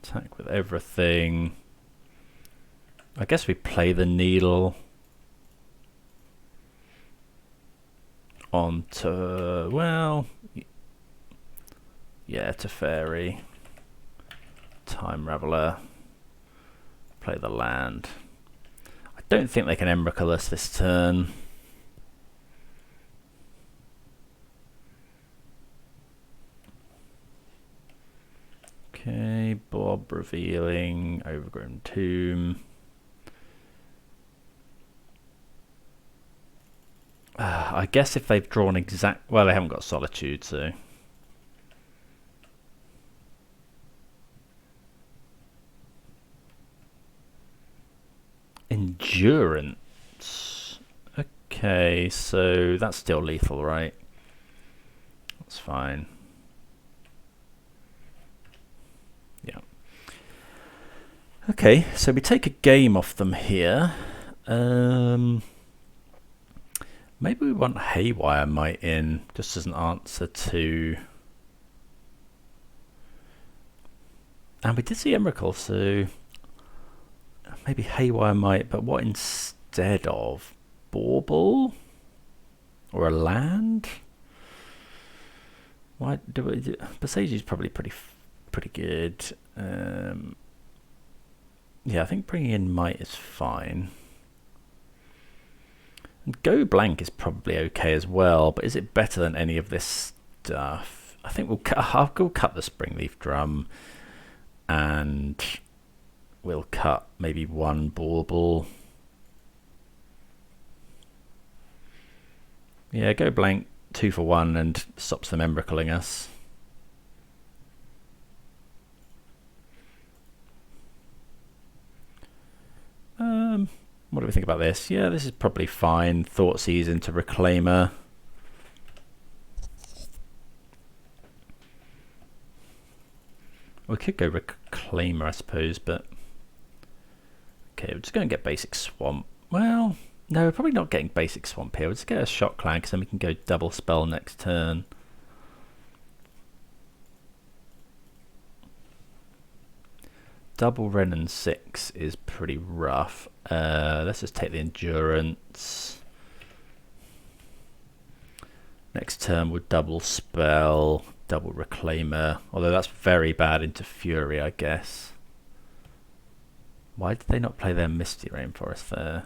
Speaker 1: Attack with everything. I guess we play the Needle onto, well, yeah, Teferi. Time Raveler. Play the land. I don't think they can Emrakul us this turn. Okay, Bob revealing, Overgrown Tomb. I guess if they've drawn exact... Well, they haven't got Solitude, so... Endurance. Okay, so that's still lethal, right? That's fine. Yeah. Okay, so we take a game off them here. Maybe we want Haywire Might in, just as an answer to... And we did see Emrakul, so maybe Haywire might, but what instead of Bauble? Or a land? Why do we do? Boseiju probably pretty good. Yeah, I think bringing in Might is fine. And Go Blank is probably okay as well, but is it better than any of this stuff? I think we'll cut the Springleaf Drum, and we'll cut maybe one Bauble. Yeah, Go Blank, 2 for 1, and stops them Emrakuling us. What do we think about this? Yeah, this is probably fine. Thoughtseize into Reclaimer. We could go Reclaimer, I suppose, but okay, we're just going to get basic Swamp. Well, no, we're probably not getting basic Swamp here. We'll just get a Shock Clan, because then we can go double spell next turn. Double Ren and 6 is pretty rough. Let's just take the Endurance. Next turn we'll double spell, double Reclaimer. Although that's very bad into Fury, I guess. Why did they not play their Misty Rainforest there?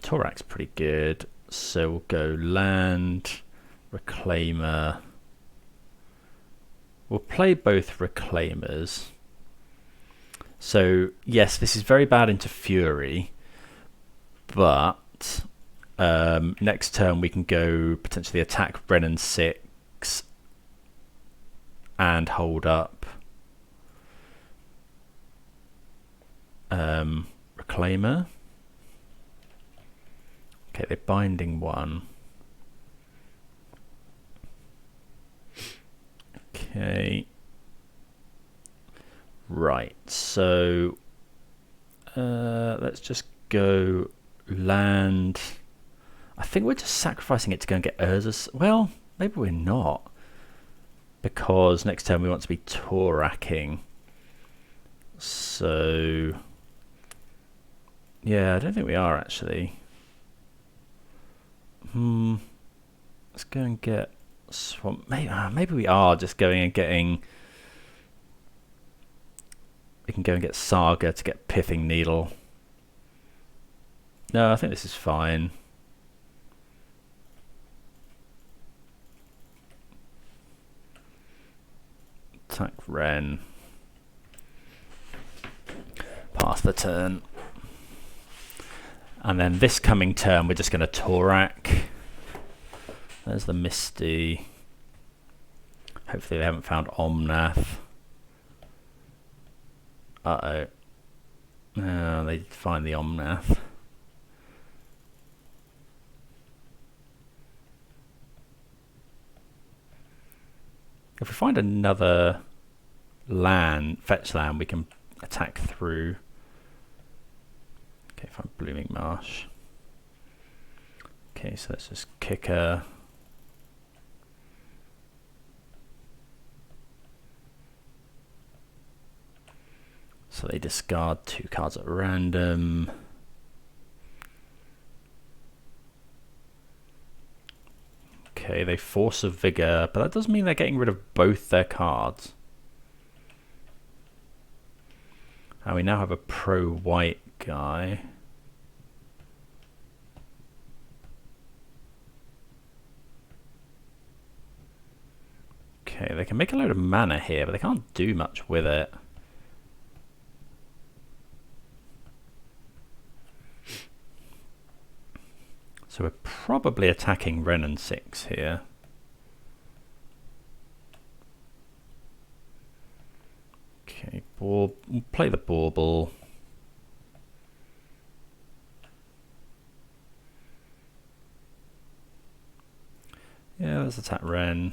Speaker 1: Torak's pretty good. So we'll go land, Reclaimer. We'll play both Reclaimers. So yes, this is very bad into Fury, but next turn we can go potentially attack Brennan 6 and hold up Reclaimer. Okay, they're binding 1. Okay. Right, so let's just go land. I think we're just sacrificing it to go and get Urza's. Well, maybe we're not, because next turn we want to be Toraking. So yeah, I don't think we are actually. Let's go and get Swamp. Maybe we are just going and getting. We can go and get Saga to get Pithing Needle. No, I think this is fine. Attack Ren. Pass the turn. And then this coming turn, we're just going to Torak. There's the Misty. Hopefully they haven't found Omnath. Uh-oh. No, they did find the Omnath. If we find another land, fetch land, we can attack through. Okay, find Blooming Marsh. Okay, so let's just kick her. So they discard 2 cards at random. Okay, they force a Vigor, but that does mean they're getting rid of both their cards. And we now have a pro-white guy. Okay, they can make a load of mana here, but they can't do much with it. So we're probably attacking Renan 6 here. Okay, we'll play the Bauble. Yeah, let's attack Ren.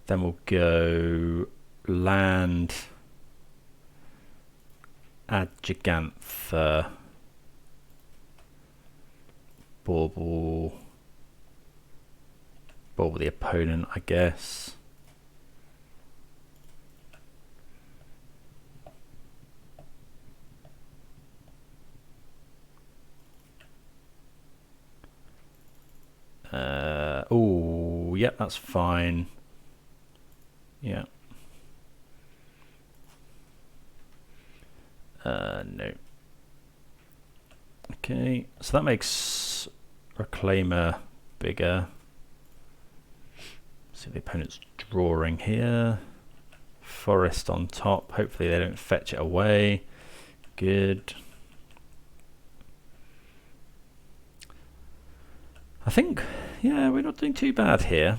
Speaker 1: Then we'll go land, add Gigantha, bauble the opponent, I guess. Oh, yep, that's fine. Yeah. No. Okay, so that makes Reclaimer bigger. See the opponent's drawing here. Forest on top. Hopefully they don't fetch it away. Good. I think, yeah, we're not doing too bad here.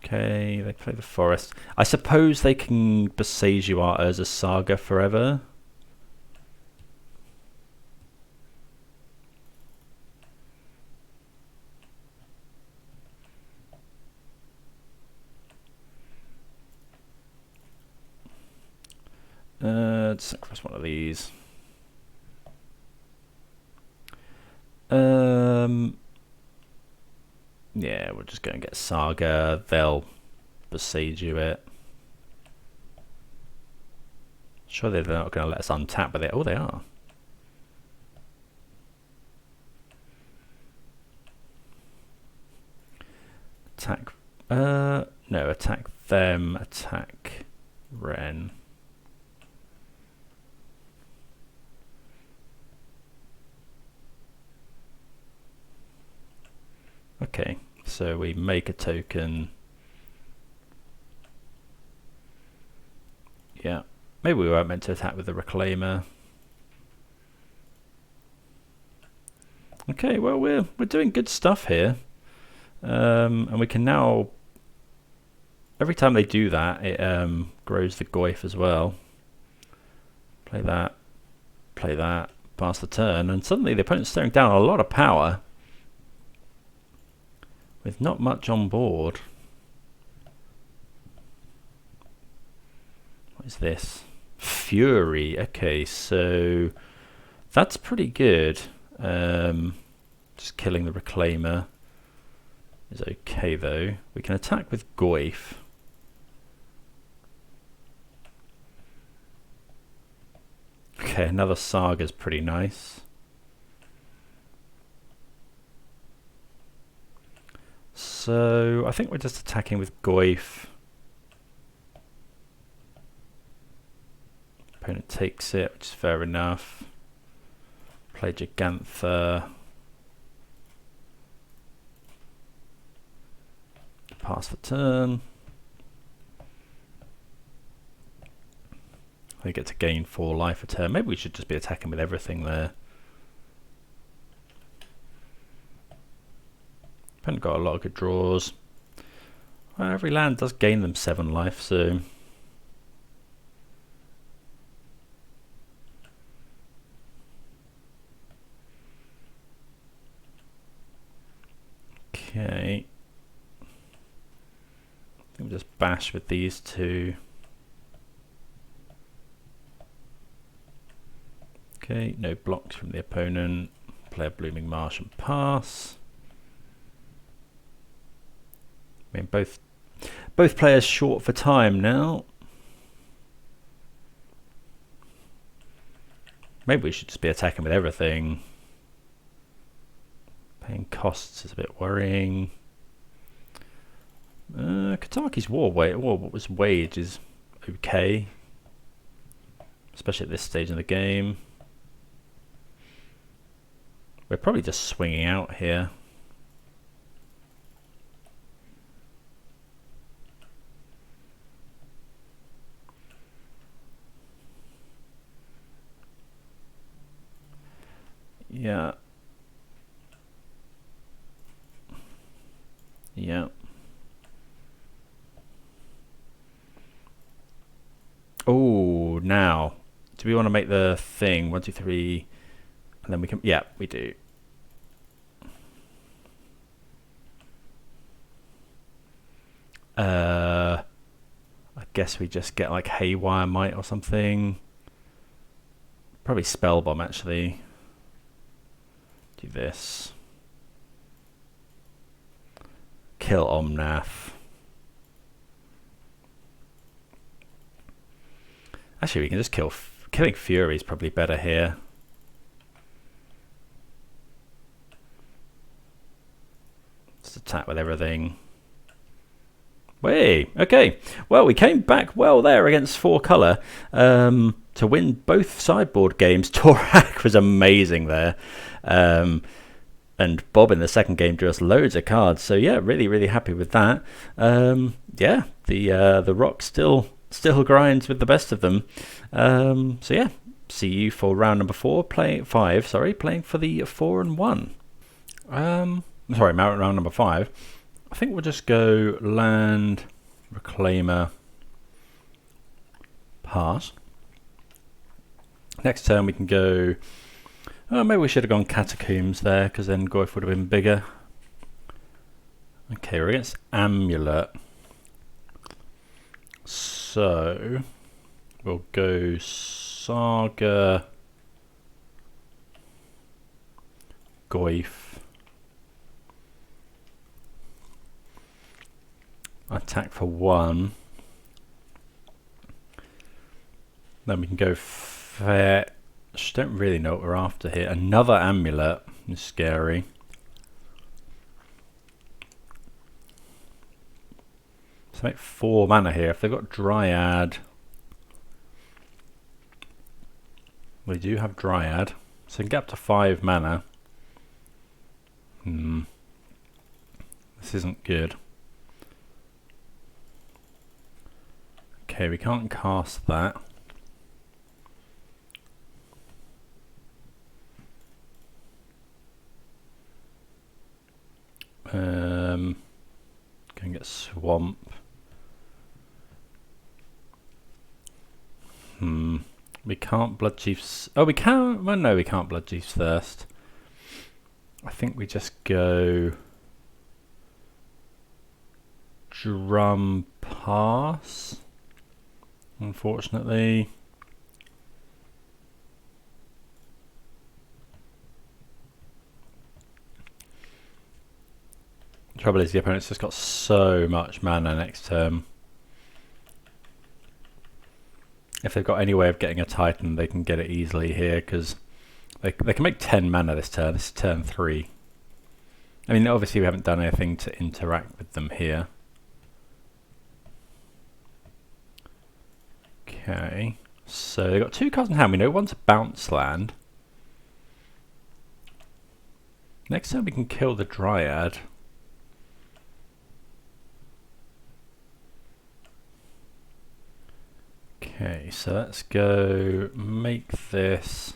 Speaker 1: Okay, they play the forest. I suppose they can Besage you out as a Saga forever. Sacrifice one of these. Yeah, we'll just go and get Saga. They'll Besage you it. Surely they're not going to let us untap with it. Oh, they are. Attack. No, attack them. Attack Ren. Okay, so we make a token. Yeah, maybe we weren't meant to attack with the Reclaimer. Okay, well we're doing good stuff here, and we can now. Every time they do that, it grows the Goyf as well. Play that, pass the turn, and suddenly the opponent's staring down a lot of power with not much on board. What is this? Fury. Okay, so that's pretty good. Just killing the Reclaimer is okay though. We can attack with Goyf. Okay, another Saga's pretty nice. So I think we're just attacking with Goyf. Opponent takes it, which is fair enough. Play Gigantha. Pass the turn. They get to gain 4 life a turn. Maybe we should just be attacking with everything there. Opponent got a lot of good draws. Well, every land does gain them 7 life, so okay. I think we'll just bash with these two. Okay, no blocks from the opponent. Play a Blooming Marsh and pass. I mean, both players short for time now. Maybe we should just be attacking with everything. Paying costs is a bit worrying. Kataki's war was wage is okay, especially at this stage in the game. We're probably just swinging out here. Yeah. Yeah. Oh, now, do we want to make the thing 1, 2, 3, and then we can? Yeah, we do. I guess we just get like Haywire Might or something. Probably Spellbomb actually. Do this. Kill Omnath. Actually, we can just kill... Killing Fury is probably better here. Just attack with everything. Way, okay. Well, we came back well there against 4-colour to win both sideboard games. Torak was amazing there. And Bob in the second game drew us loads of cards. So yeah, really, really happy with that. Yeah, the Rock still grinds with the best of them. So yeah, see you for round number 4, playing for the 4 and 1. Sorry, round number 5. I think we'll just go land, reclaimer, pass. Next turn we can go. Oh, maybe we should have gone catacombs there, because then Goyf would have been bigger. Okay, we're against Amulet. So we'll go Saga, Goyf, attack for 1. Then we can go fetch. Don't really know what we're after here. Another Amulet is scary. So make 4 mana here. If they've got Dryad, we do have Dryad, so we can get up to 5 mana. This isn't good. Okay, we can't cast that. Can get Swamp. We can't Blood Chiefs. Oh, we can. Well, no, we can't Blood Chiefs Thirst. I think we just go Drum Pass. Unfortunately. The trouble is the opponent's just got so much mana next turn. If they've got any way of getting a Titan, they can get it easily here, because they can make 10 mana this turn. This is turn 3. I mean, obviously we haven't done anything to interact with them here. Okay, so they've got 2 cards in hand. We know one's a bounce land. Next time we can kill the Dryad. Okay, so let's go make this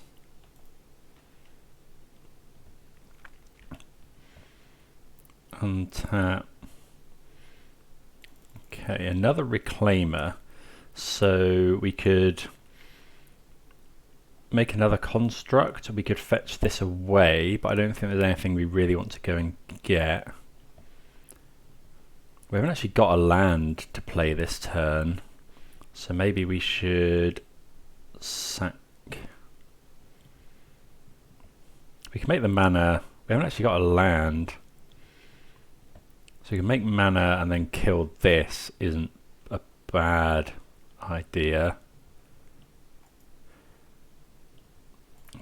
Speaker 1: untap. Okay, another Reclaimer. So we could make another construct. We could fetch this away, but I don't think there's anything we really want to go and get. We haven't actually got a land to play this turn. So maybe we should sack. We can make the mana. We haven't actually got a land. So we can make mana and then kill this. Isn't a bad idea.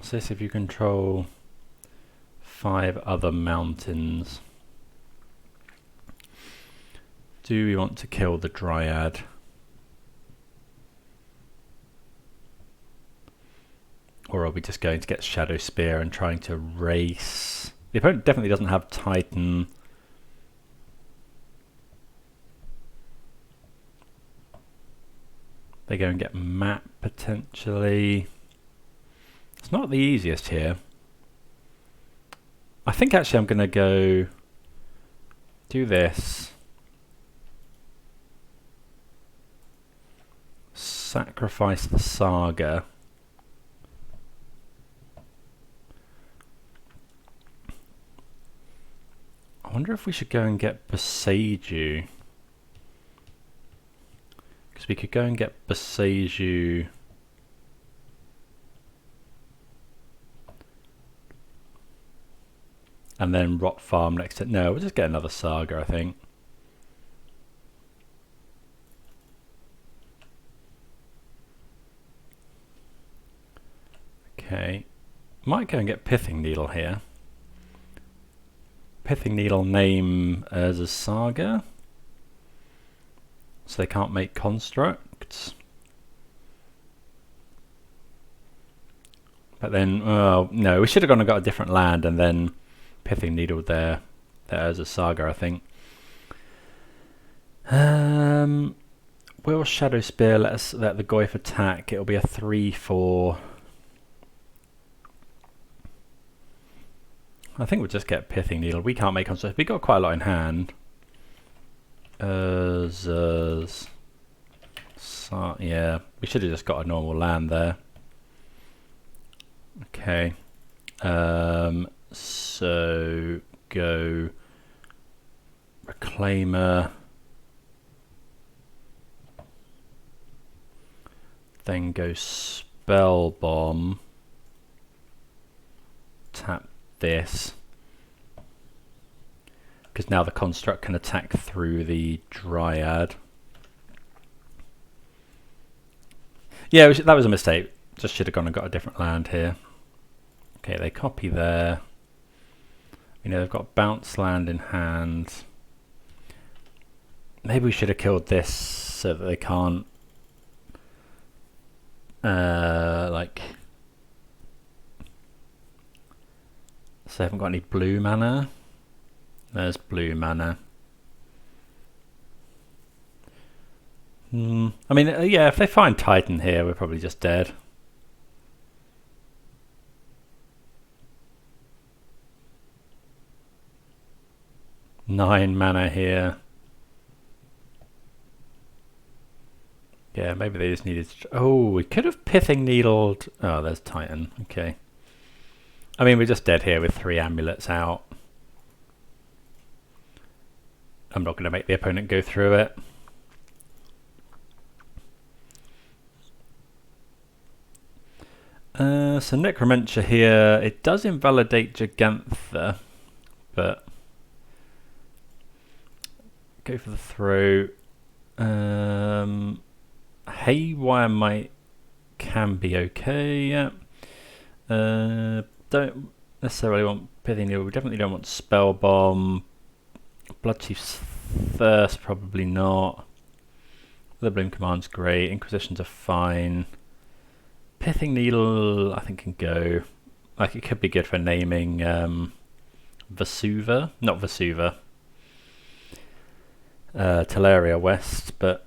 Speaker 1: So this, if you control 5 other mountains. Do we want to kill the Dryad? Or are we just going to get Shadow Spear and trying to race? The opponent definitely doesn't have Titan. They go and get Map potentially. It's not the easiest here. I think actually I'm going to go do this. Sacrifice the Saga. I wonder if we should go and get Boseiju. Because we could go and get Boseiju. and then Rot Farm next to it. No, we'll just get another Saga, I think. Okay, might go and get Pithing Needle here. Pithing Needle name as a Saga, so they can't make constructs. But then, no, we should have gone and got a different land and then Pithing Needle there as a Saga, I think. Will Shadow Spear let the Goyf attack? It'll be a 3/4. I think we'll just get Pithing Needle. We can't make constructs. We got quite a lot in hand. Yeah, we should have just got a normal land there. Okay, so go Reclaimer, then go Spell Bomb, tap this, because now the construct can attack through the Dryad. Yeah, that was a mistake. Just should have gone and got a different land here. Okay, they copy there. You know, they've got bounce land in hand. Maybe we should have killed this so that they can't like, so they haven't got any blue mana. There's blue mana. I mean, yeah, if they find Titan here, we're probably just dead. Nine mana here. Yeah, maybe they just needed... Oh, we could have Pithing Needled... Oh, there's Titan. Okay. I mean, we're just dead here with 3 amulets out. I'm not going to make the opponent go through it. So Necromancer here, it does invalidate Gigantha, but go for the throw. Haywire might can be okay. Yeah. Don't necessarily want Pithing Needle. We definitely don't want Spell Bomb. Bloodchief's Thirst, probably not. The Bloom Command's great. Inquisitions are fine. Pithing Needle, I think, can go. Like, it could be good for naming Vesuva. Not Vesuva. Teleria West, but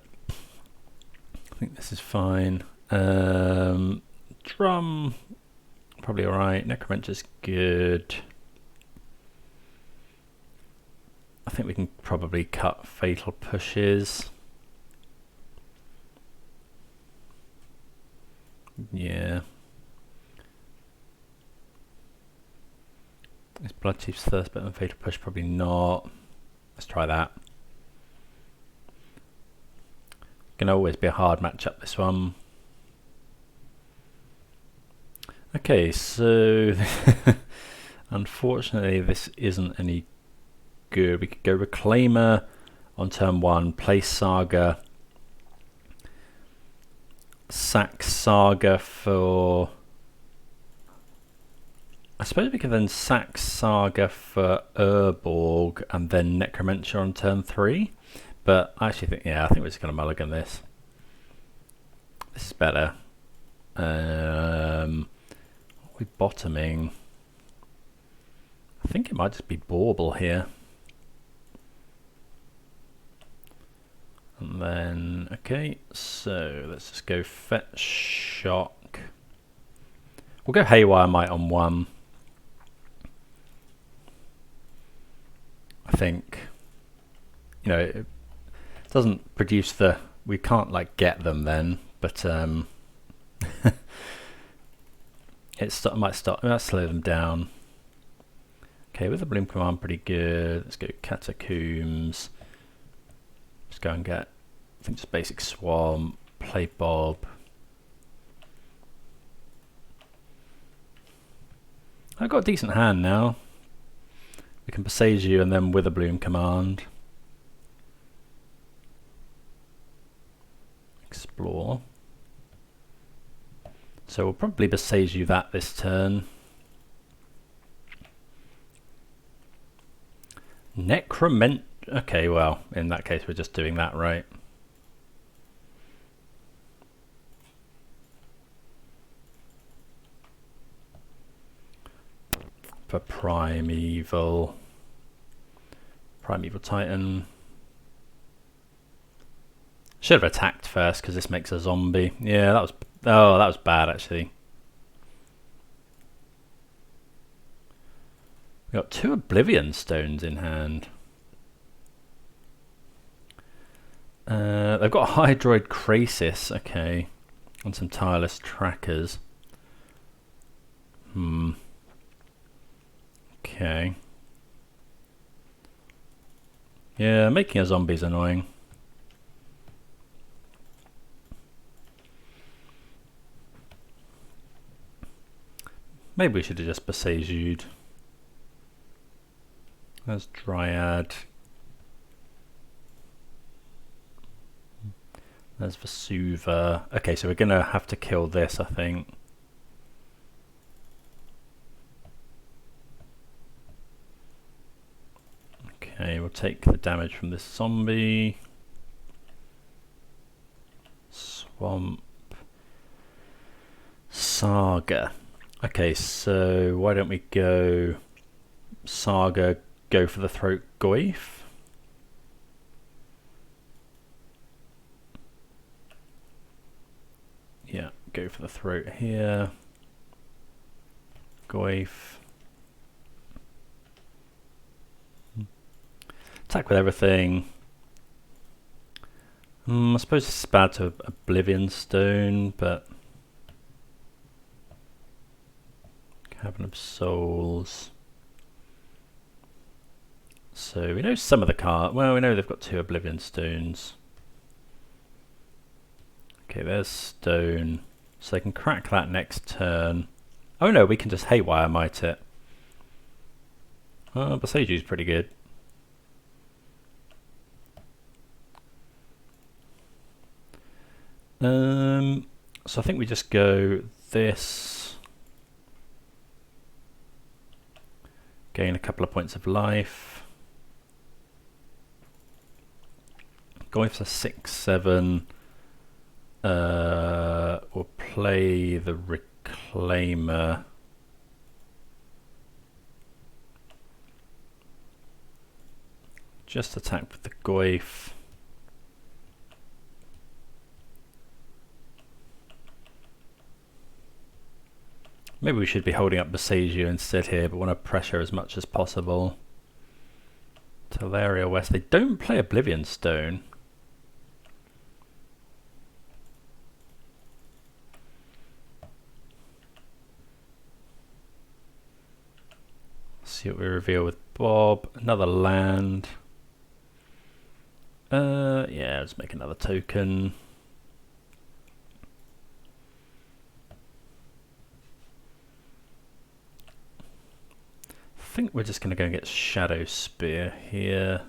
Speaker 1: I think this is fine. Drum, probably alright. Necromancer's good. I think we can probably cut Fatal Pushes. Yeah. Is Bloodchief's Thirst better than Fatal Push? Probably not. Let's try that. Can always be a hard matchup, this one. Okay, so unfortunately this isn't any good. We could go Reclaimer on turn 1, play Saga, sack Saga for... I suppose we could then sack Saga for Urborg and then Necromancer on turn 3. But I actually think, yeah, I think we're just going to mulligan this. This is better. What are we bottoming? I think it might just be Bauble here. And then, okay, so let's just go Fetch Shock. We'll go Haywire Might on 1. I think, you know, it doesn't produce the... We can't, like, get them then, but it might slow them down. Okay, with the Bloom Command, pretty good. Let's go Catacombs. Let's go and get, I think, just basic Swamp, play Bob. I've got a decent hand now. We can besiege you and then Witherbloom command. Explore. So we'll probably besiege you that this turn. Necroment. Okay, well, in that case, we're just doing that, right? For Primeval Titan. Should have attacked first because this makes a zombie. Yeah, that was that was bad actually. We got 2 Oblivion Stones in hand. They've got a Hydroid Krasis, okay, and some Tireless Trackers. Okay. Yeah, making a zombie is annoying. Maybe we should have just besieged. There's Dryad. There's Vesuva. Okay, so we're going to have to kill this, I think. Okay, we'll take the damage from this zombie. Swamp. Saga. Okay, so why don't we go Saga, go for the throat Goyf? Yeah, go for the throat here. Goyf. Attack with everything. I suppose it's bad to Oblivion Stone, but Cavern of Souls. So we know some of the cards. Well, we know they've got 2 Oblivion Stones. Okay, there's Stone. So they can crack that next turn. Oh no, we can just Haywire Might it. Oh, Beseiju's pretty good. So I think we just go this. Gain a couple of points of life. Going for 6/7. We'll play the Reclaimer. Just attack with the Goyf. Maybe we should be holding up Beseiju instead here, but want to pressure as much as possible. Teleria West. They don't play Oblivion Stone. See what we reveal with Bob. Another land. Yeah, let's make another token. I think we're just going to go and get Shadow Spear here.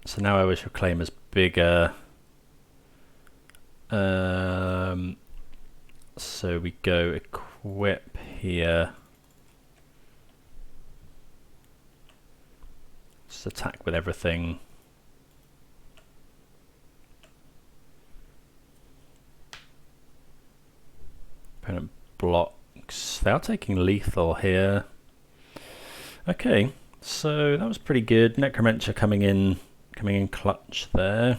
Speaker 1: So now I wish Reclaimer's bigger. So we go equip here. Just attack with everything. Opponent blocks. They are taking lethal here. Okay, so that was pretty good. Necromancer coming in clutch there.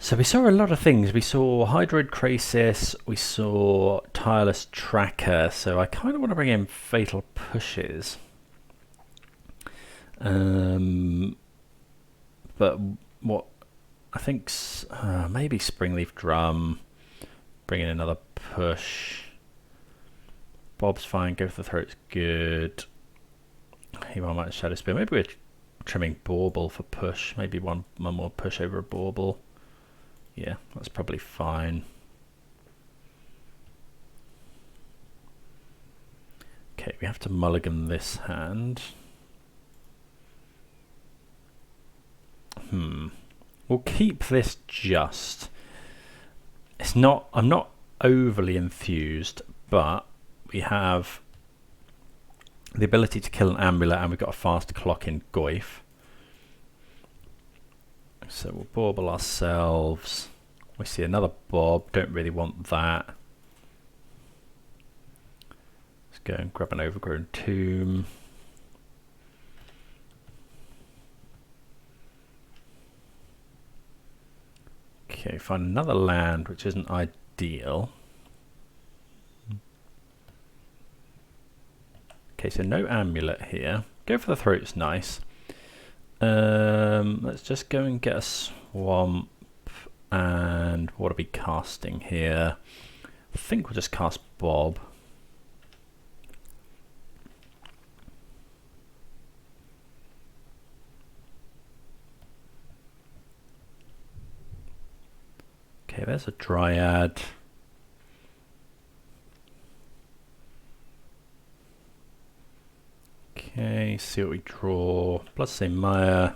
Speaker 1: So we saw a lot of things. We saw Hydroid Krasis, we saw Tireless Tracker, so I kind of want to bring in Fatal Pushes. But what I think maybe Springleaf Drum, bring in another push. Bob's fine, go for the throat's good. He might Shadow Spear. Maybe we're trimming Bauble for push. Maybe one more push over a Bauble. Yeah, that's probably fine. Okay, we have to mulligan this hand. We'll keep this just. It's not. I'm not overly enthused, but we have the ability to kill an amulet, and we've got a fast clock in Goif. So we'll bauble ourselves. We see another bob. Don't really want that. Let's go and grab an overgrown tomb. Okay, find another land, which isn't ideal. Okay, so no amulet here. Go for the throat's nice. Let's just go and get a swamp. And what are we casting here? I think we'll just cast Bob. Okay, there's a Dryad. Okay, see what we draw. Plus say Maya.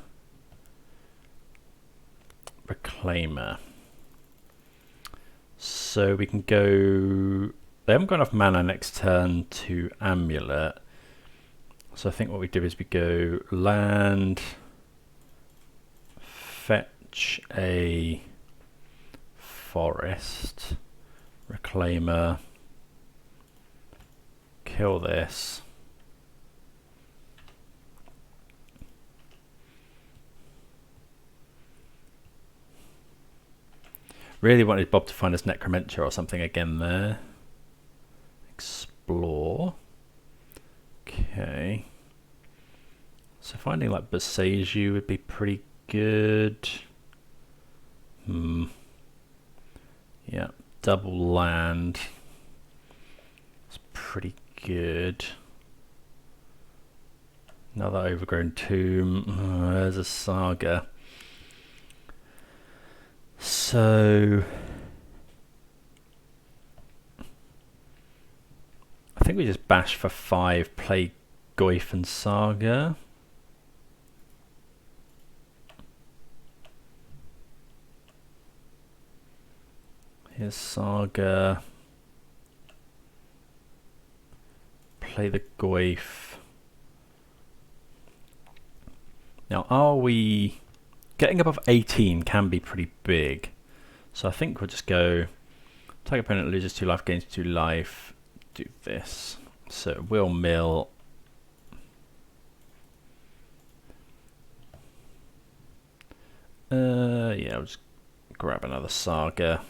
Speaker 1: Reclaimer. So we can go. They haven't got enough mana next turn to amulet. So I think what we do is we go land, fetch a forest, reclaimer, kill this. Really wanted Bob to find us Necromentia or something again there. Explore. Okay. So finding like Boseiju would be pretty good. Yeah, double land. It's pretty good. Another overgrown tomb. There's a Saga. So I think we just bash for 5, play Goif and Saga. Here's Saga. Play the Goif. Now, are we... Getting above 18 can be pretty big. So I think we'll just go... Target opponent loses 2 life, gains 2 life. Do this. So we'll mill... yeah, I'll just grab another Saga.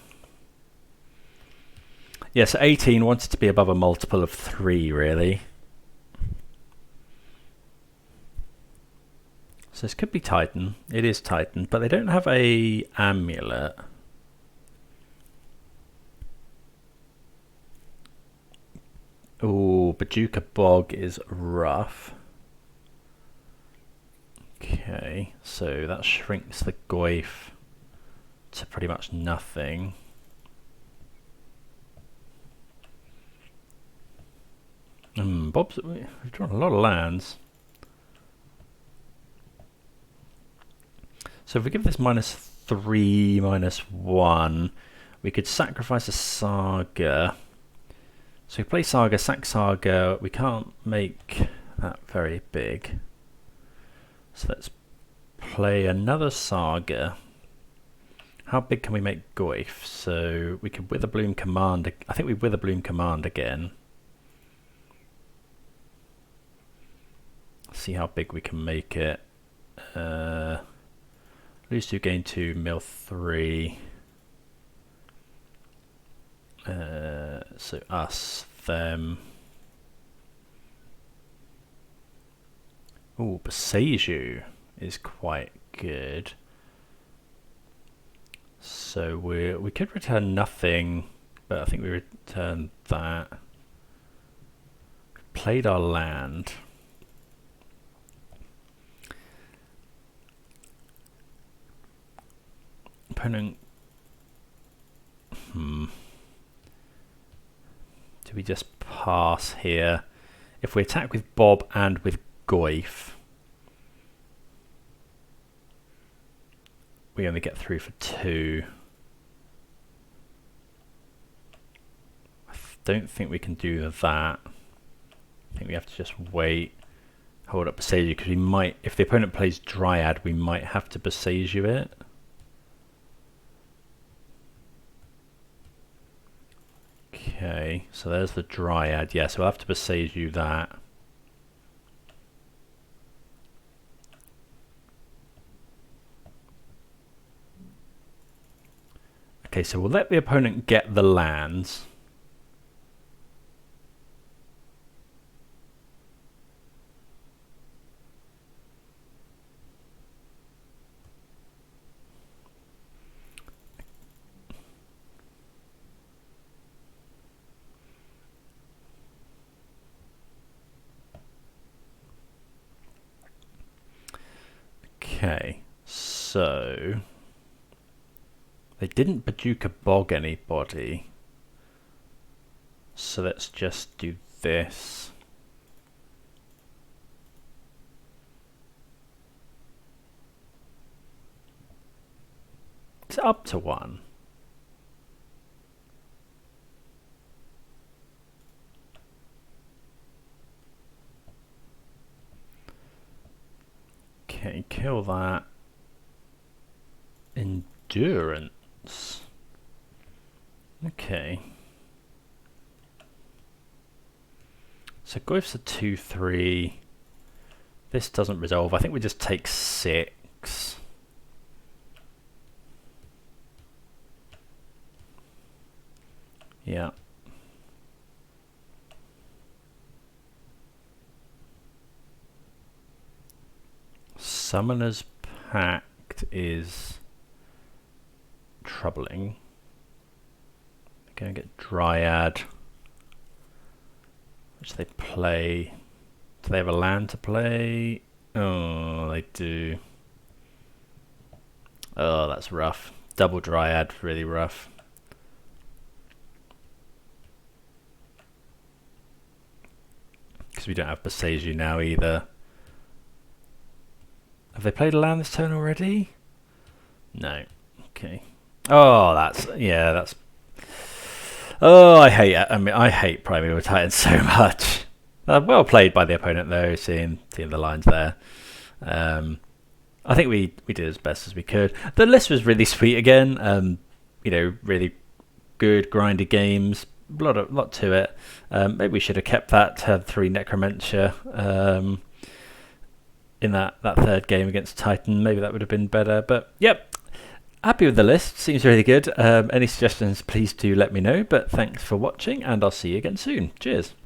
Speaker 1: Yeah, so 18 wanted to be above a multiple of 3, really. So this could be Titan. It is Titan, but they don't have a amulet. Ooh, Bajuka Bog is rough. Okay, so that shrinks the Goif to pretty much nothing. Bob's, we've drawn a lot of lands. So if we give this -3, -1, we could sacrifice a Saga. So we play Saga, sack Saga. We can't make that very big. So let's play another Saga. How big can we make Goif? So we could Witherbloom Command. I think we Witherbloom Command again. See how big we can make it. Lose 2, gain 2, mill 3. So us, them. Ooh, Boseiju is quite good. So we could return nothing, but I think we return that. Played our land. Opponent. Do we just pass here? if we attack with Bob and with Goif, we only get through for 2. I don't think we can do that. I think we have to just wait, hold up Beseiju, because we might, if the opponent plays Dryad, we might have to Beseiju it. Okay, so there's the Dryad. Yeah, so we'll have to Beseiju that. Okay, so we'll let the opponent get the lands. Okay, so they didn't Bajuka Bog anybody, so let's just do this. It's up to 1. Okay, kill that. Endurance. Okay. So Goif's a 2/3. This doesn't resolve. I think we just take 6. Yeah. Summoner's Pact is troubling. They're going to get Dryad, which they play. Do they have a land to play? Oh, they do. Oh, that's rough. Double Dryad, really rough. Because we don't have Beseiju now either. Have they played a land this turn already? No. Okay. Oh, that's, yeah, that's. Oh, I hate it. I mean, I hate Primeval Titan so much. Well played by the opponent though, seeing the lines there. I think we did as best as we could. The list was really sweet again. You know, really good grindy games. A lot to it. Maybe we should have kept that 3 Necromancer in that third game against Titan. Maybe that would have been better. But yep, happy with the list. Seems really good. Any suggestions, please do let me know. But thanks for watching, and I'll see you again soon. Cheers.